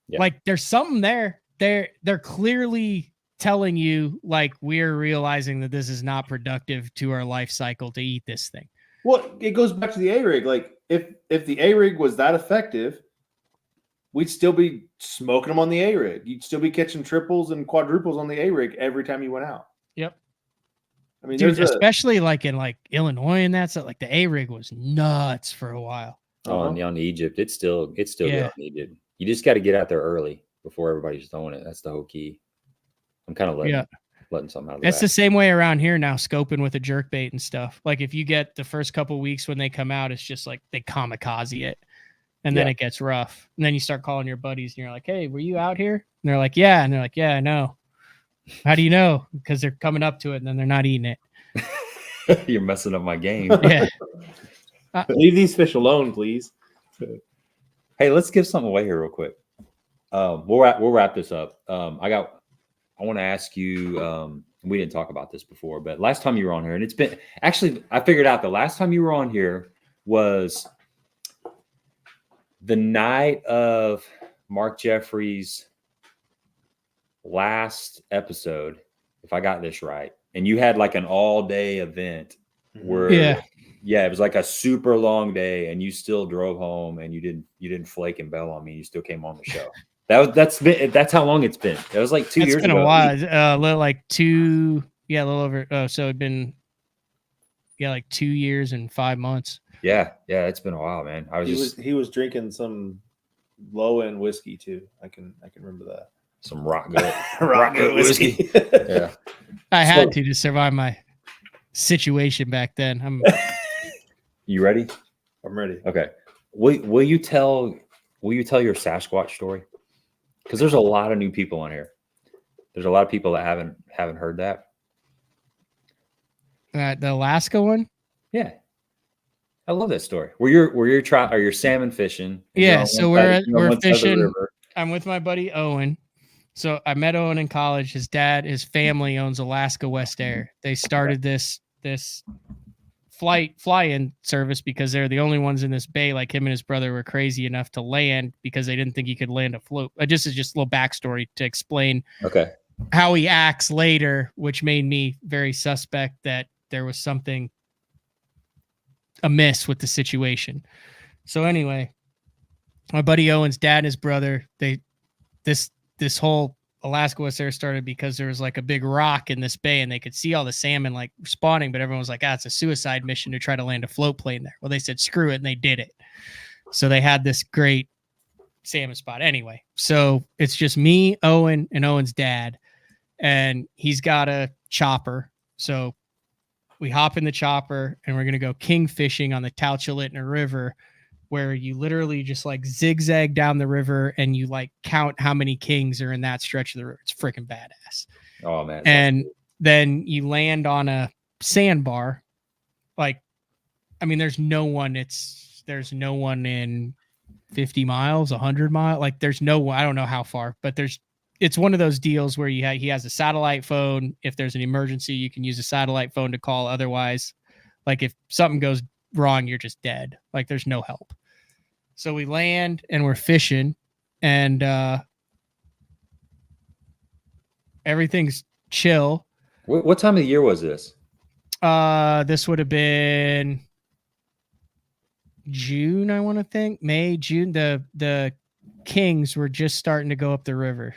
Yeah. Like there's something there. They're clearly telling you, like, we're realizing that this is not productive to our life cycle to eat this thing. Well, it goes back to the A-rig. Like if the A-rig was that effective, we'd still be smoking them on the A-rig. You'd still be catching triples and quadruples on the A-rig every time you went out. Yep. I mean, dude, especially like in like Illinois and that stuff, like the A-rig was nuts for a while. Oh, and on Egypt, it's still good on Egypt. You just got to get out there early before everybody's throwing it. That's the whole key. I'm kind of letting something out of It's the same way around here now, scoping with a jerk bait and stuff. Like if you get the first couple weeks when they come out, it's just like they kamikaze it, and then it gets rough. And then you start calling your buddies and you're like, hey, were you out here? And they're like, yeah. And they're like, yeah, I know. How do you know? Because they're coming up to it and then they're not eating it. You're messing up my game. Yeah. Leave these fish alone, please. Hey, let's give something away here real quick. We'll wrap this up. I want to ask you, we didn't talk about this before, but last time you were on here, and it's been, actually, I figured out the last time you were on here was the night of Mark Jeffrey's last episode, if I got this right. And you had like an all-day event where, it was like a super long day, and you still drove home, and you didn't flake and bail on me. You still came on the show. That's how long it's been. It was like 2 years ago. It's been a while. Like 2, a little over. Oh, so it'd been, like 2 years and 5 months. Yeah, it's been a while, man. He was drinking some low end whiskey too. I can remember that. Some rock good whiskey. Yeah, I had to survive my situation back then. You ready? I'm ready. Okay. Will you tell your Sasquatch story? Because there's a lot of new people on here. There's a lot of people that haven't heard that. The Alaska one? Yeah. I love that story. Where you're salmon fishing. Yeah, so we're fishing. I'm with my buddy Owen. So I met Owen in college. His family owns Alaska West Air. They started this fly-in service because they're the only ones in this bay. Like him and his brother were crazy enough to land because they didn't think he could land a float. Just a little backstory to explain how he acts later, which made me very suspect that there was something amiss with the situation. So anyway, my buddy Owen's dad and his brother, this whole Alaska West Air started because there was like a big rock in this bay and they could see all the salmon like spawning, but everyone was like, it's a suicide mission to try to land a float plane there. Well, they said, screw it. And they did it. So they had this great salmon spot. Anyway, so it's just me, Owen, and Owen's dad, and he's got a chopper. So we hop in the chopper and we're going to go king fishing on the Tauchalitna River, where you literally just like zigzag down the river and you like count how many kings are in that stretch of the river. It's freaking badass. Oh man. And then you land on a sandbar. Like, I mean, there's no one in 50 miles, 100 miles. Like there's no one, I don't know how far, but it's one of those deals where he has a satellite phone. If there's an emergency, you can use a satellite phone to call. Otherwise, like if something goes wrong, you're just dead. Like there's no help. So we land and we're fishing, and everything's chill. What time of the year was this? This would have been June, I want to think. May, June. The kings were just starting to go up the river.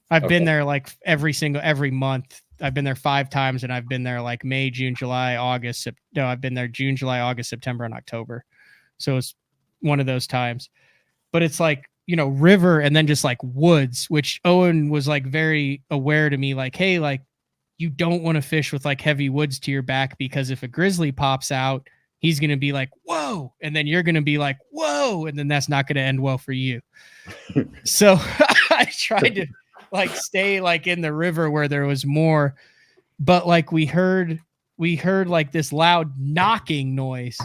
I've been there like every month. I've been there 5 times, and I've been there like May, June, July, August. No, I've been there June, July, August, September, and October. So it's one of those times. But it's like, river and then just like woods, which Owen was like very aware to me, like, hey, like you don't want to fish with like heavy woods to your back, because if a grizzly pops out, he's going to be like, whoa. And then you're going to be like, whoa. And then that's not going to end well for you. So I tried to like stay like in the river where there was more, but like we heard like this loud knocking noise,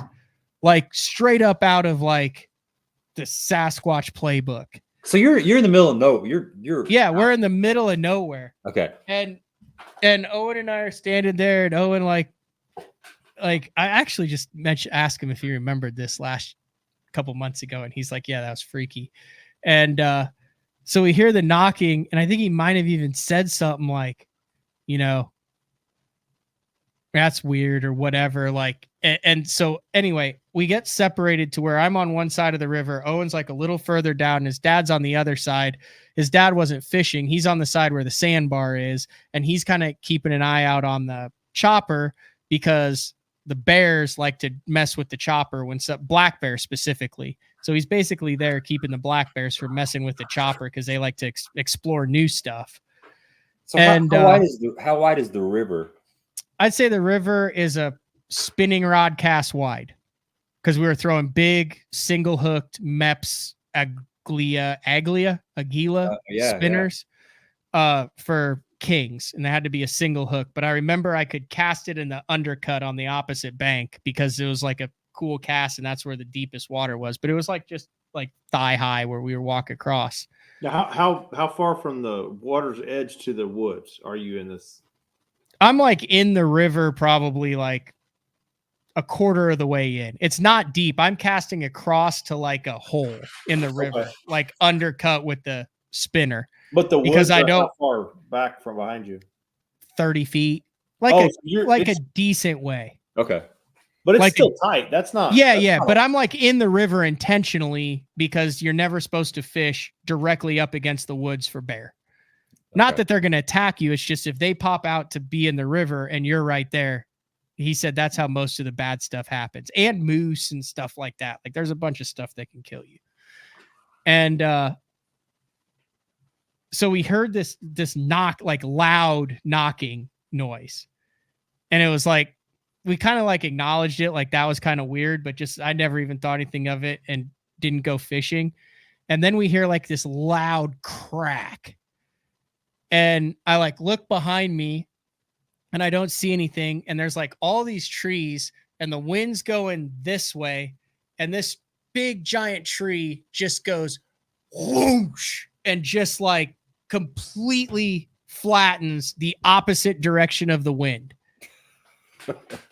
like straight up out of like the Sasquatch playbook. So you're in the middle of nowhere. Yeah, we're in the middle of nowhere. Okay. And Owen and I are standing there, and Owen like I actually just asked him if he remembered this last couple months ago, and he's like, yeah, that was freaky. And so we hear the knocking, and I think he might have even said something like, you know, that's weird or whatever. Like, and so anyway, we get separated to where I'm on one side of the river. Owen's like a little further down. And his dad's on the other side. His dad wasn't fishing. He's on the side where the sandbar is. And he's kind of keeping an eye out on the chopper, because the bears like to mess with the chopper when black bears specifically. So he's basically there keeping the black bears from messing with the chopper, because they like to explore new stuff. So how wide is the river? I'd say the river is a spinning rod cast wide, because we were throwing big single hooked Meps Aguila spinners for kings, and they had to be a single hook. But I remember I could cast it in the undercut on the opposite bank, because it was like a cool cast, and that's where the deepest water was. But it was like just like thigh high where we were walking across. Now, how far from the water's edge to the woods are you in this? I'm like in the river, probably like a quarter of the way in. It's not deep. I'm casting across to like a hole in the river, like undercut with the spinner. But the because I don't far back from behind you, 30 feet, like a decent way. Okay. But it's like still tight. That's not. But I'm like in the river intentionally, because you're never supposed to fish directly up against the woods for bear. Not that they're going to attack you. It's just if they pop out to be in the river and you're right there, he said that's how most of the bad stuff happens. And moose and stuff like that. Like there's a bunch of stuff that can kill you. And so we heard this knock, like loud knocking noise. And it was like, we kind of like acknowledged it. Like that was kind of weird, but just, I never even thought anything of it and didn't go fishing. And then we hear like this loud crack. And I like look behind me and I don't see anything. And there's like all these trees and the wind's going this way. And this big giant tree just goes whoosh and just like completely flattens the opposite direction of the wind.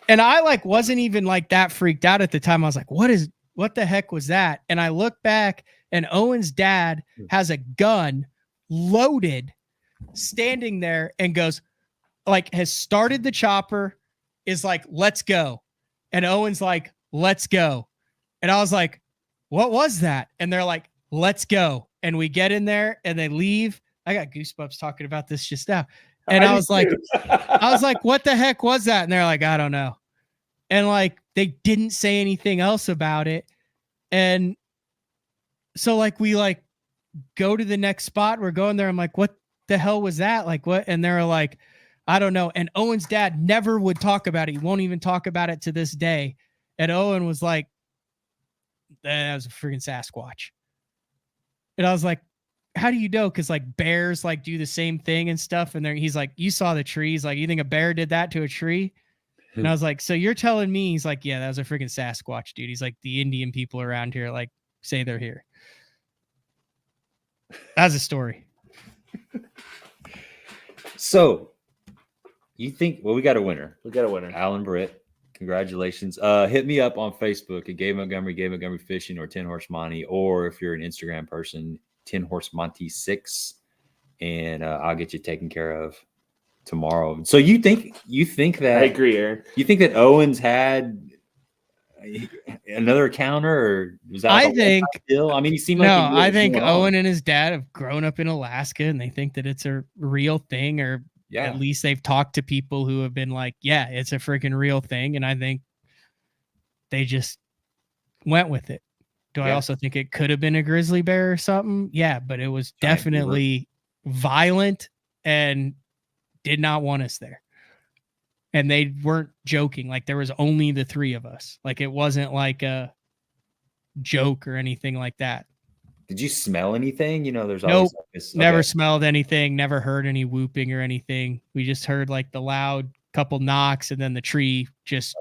And I like wasn't even like that freaked out at the time. I was like, what the heck was that? And I look back and Owen's dad has a gun loaded standing there and goes like, has started the chopper, is like, let's go. And Owen's like, let's go. And I was like, what was that? And they're like, let's go. And we get in there and they leave. I got goosebumps talking about this just now. And I was like, what the heck was that? And they're like, I don't know. And like, they didn't say anything else about it. And so like, we like go to the next spot. We're going there. I'm like, what the hell was that? Like what? And they're like, I don't know. And Owen's dad never would talk about it. He won't even talk about it to this day. And Owen was like, that was a freaking Sasquatch. And I was like, how do you know? Because like bears like do the same thing and stuff. And he's like, you saw the trees. Like, you think a bear did that to a tree? And I was like, so you're telling me? He's like, yeah, that was a freaking Sasquatch, dude. He's like, the Indian people around here like say they're here. That's a story. So you think, well, we got a winner. We got a winner. Alan Britt. Congratulations. Hit me up on Facebook at Gabe Montgomery Fishing, or 10 Horse Monty, or if you're an Instagram person, 10 Horse Monty 6, and I'll get you taken care of tomorrow. So you think that, I agree, Aaron. You think that Owens had another encounter, or was that I think still? I mean, he seemed like I think Owen and his dad have grown up in Alaska and they think that it's a real thing, or at least they've talked to people who have been like, yeah, it's a freaking real thing. And I think they just went with it. Do I also think it could have been a grizzly bear or something? Yeah, but it was definitely violent and did not want us there. and they weren't joking. Like there was only the 3 of us. Like it wasn't like a joke or anything like that. Did you smell anything? You know, there's Nope. always like this. Never smelled anything, never heard any whooping or anything. We just heard like the loud couple knocks and then the tree just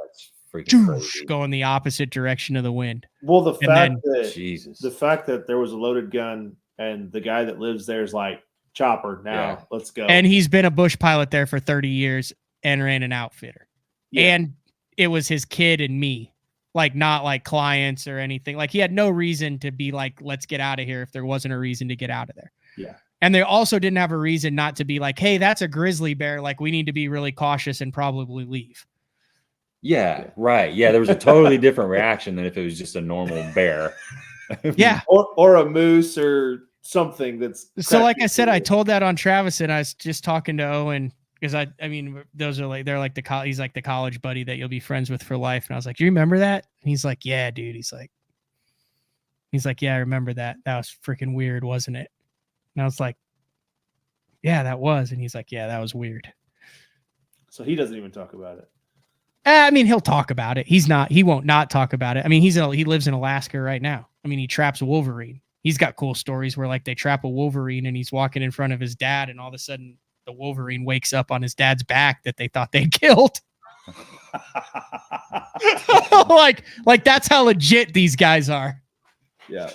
going the opposite direction of the wind. Well, the fact that there was a loaded gun and the guy that lives there is like, chopper now, let's go. And he's been a bush pilot there for 30 years and ran an outfitter. Yeah. And it was his kid and me, like not like clients or anything. Like he had no reason to be like, let's get out of here if there wasn't a reason to get out of there. Yeah. And they also didn't have a reason not to be like, hey, that's a grizzly bear. Like we need to be really cautious and probably leave. Yeah, right. Yeah, there was a totally different reaction than if it was just a normal bear. Yeah. Or a moose or something that's so like I said, I told that on Travis and I was just talking to Owen because I mean, those are like, they're like he's like the college buddy that you'll be friends with for life. And I was like, you remember that? And he's like, yeah, dude. He's like, yeah, I remember that. That was freaking weird, wasn't it? And I was like, yeah, that was. And he's like, yeah, that was weird. So he doesn't even talk about it. I mean, he'll talk about it. He won't not talk about it. I mean, he lives in Alaska right now. I mean, he traps a wolverine. He's got cool stories where like they trap a wolverine and he's walking in front of his dad and all of a sudden the wolverine wakes up on his dad's back that they thought they killed. like that's how legit these guys are. Yeah.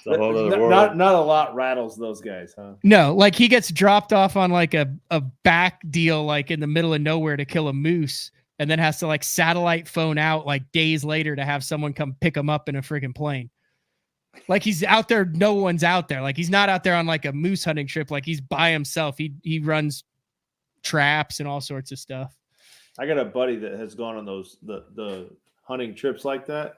Not a lot rattles those guys, huh? No, like he gets dropped off on like a back deal, like in the middle of nowhere to kill a moose. And then has to like satellite phone out like days later to have someone come pick him up in a freaking plane. Like he's out there. No one's out there. Like he's not out there on like a moose hunting trip. Like he's by himself. He runs traps and all sorts of stuff. I got a buddy that has gone on those, the hunting trips like that.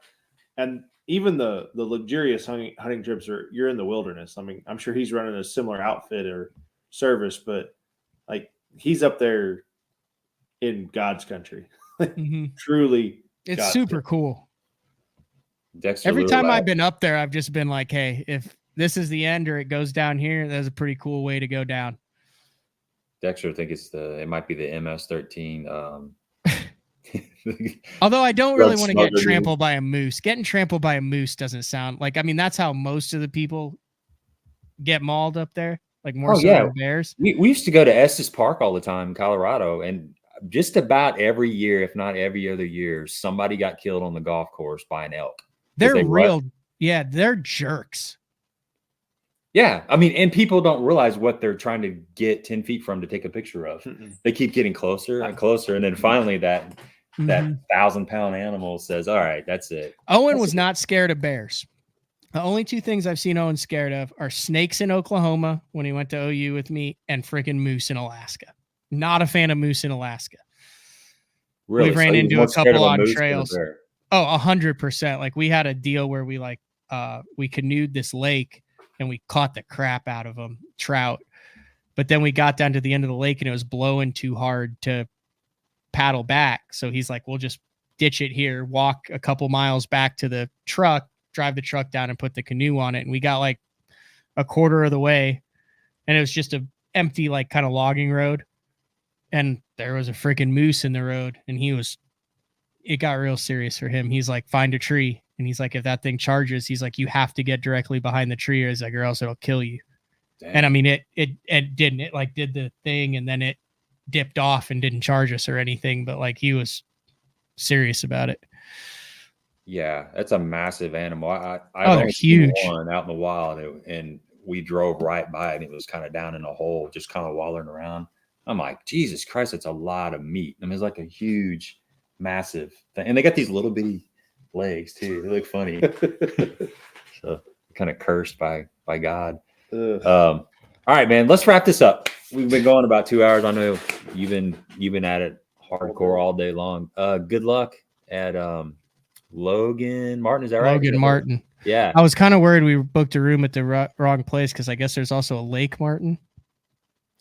And even the luxurious hunting trips you're in the wilderness. I mean, I'm sure he's running a similar outfit or service, but like he's up there in God's country. Truly. It's God's super country. Cool. Dexter Every time I've been up there, I've just been like, hey, if this is the end or it goes down here, that's a pretty cool way to go down. Dexter, I think it might be the MS-13. Although I don't really want to get trampled by a moose. Getting trampled by a moose doesn't sound like, I mean, that's how most of the people get mauled up there. Like more than bears. We used to go to Estes Park all the time in Colorado, and just about every year, if not every other year, somebody got killed on the golf course by an elk. They're real. Yeah, they're jerks. Yeah. I mean, and people don't realize what they're trying to get 10 feet from to take a picture of. They keep getting closer and closer. And then finally that 1,000-pound animal says, all right, that's it. Owen was not scared of bears. The only 2 things I've seen Owen scared of are snakes in Oklahoma when he went to OU with me and freaking moose in Alaska. Not a fan of moose in Alaska. Really? We ran into a couple on trails. Oh, 100%. Like we had a deal where we we canoed this lake and we caught the crap out of them, trout. But then we got down to the end of the lake and it was blowing too hard to paddle back. So he's like, we'll just ditch it here, walk a couple miles back to the truck, drive the truck down and put the canoe on it. And we got like a quarter of the way and it was just a empty, like kind of logging road. And there was a freaking moose in the road and it got real serious for him. He's like, find a tree. And he's like, if that thing charges, he's like, you have to get directly behind the tree or else it'll kill you. Damn. And I mean, it didn't, it like did the thing and then it dipped off and didn't charge us or anything, but like he was serious about it. Yeah. That's a massive animal. They're huge. One out in the wild and we drove right by it and it was kind of down in a hole, just kind of wallering around. I'm like, Jesus Christ, it's a lot of meat. I mean, it's like a huge, massive thing. And they got these little bitty legs too. They look funny. So kind of cursed by God. All right, man, let's wrap this up. We've been going about 2 hours. I know you've been at it hardcore all day long. Good luck at Logan Martin. Is that right? Logan Martin. Yeah. I was kind of worried we booked a room at the wrong place because I guess there's also a Lake Martin.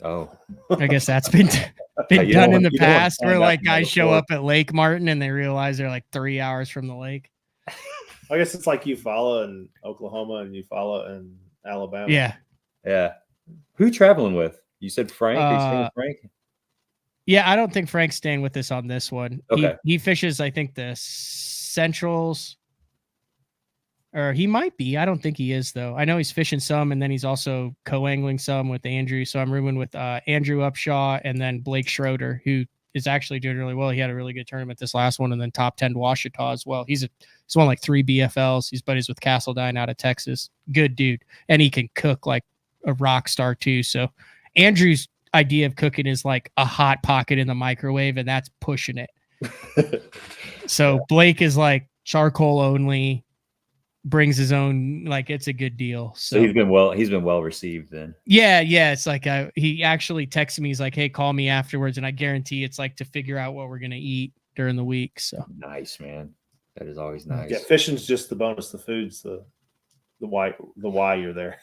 Oh, I guess that's been done in the past where like guys show up at Lake Martin and they realize they're like 3 hours from the lake. I guess it's like you follow in Oklahoma and you follow in Alabama. Yeah. Yeah. Who you traveling with? You said Frank. Are you staying with Frank? Yeah, I don't think Frank's staying with us on this one. Okay. He fishes, I think, the Centrals. Or he might be. I don't think he is, though. I know he's fishing some, and then he's also co-angling some with Andrew. So I'm rooming with Andrew Upshaw and then Blake Schroeder, who is actually doing really well. He had a really good tournament this last one, and then top 10 Washita as well. He's won like 3 BFLs. He's buddies with Castledine out of Texas. Good dude. And he can cook like a rock star, too. So Andrew's idea of cooking is like a hot pocket in the microwave, and that's pushing it. So Blake is like charcoal only. Brings his own, like, it's a good deal. So he's been well received then. Yeah. It's like he actually texted me. He's like, "Hey, call me afterwards," and I guarantee it's like to figure out what we're gonna eat during the week. So nice, man. That is always nice. Yeah, fishing's just the bonus. The food's the why you're there.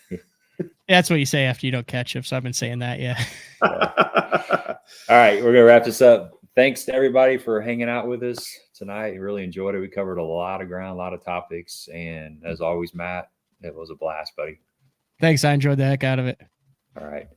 That's what you say after you don't catch them. So I've been saying that. Yeah. All right, we're gonna wrap this up. Thanks to everybody for hanging out with us tonight. Really enjoyed it. We covered a lot of ground, a lot of topics. And as always, Matt, it was a blast, buddy. Thanks. I enjoyed the heck out of it. All right.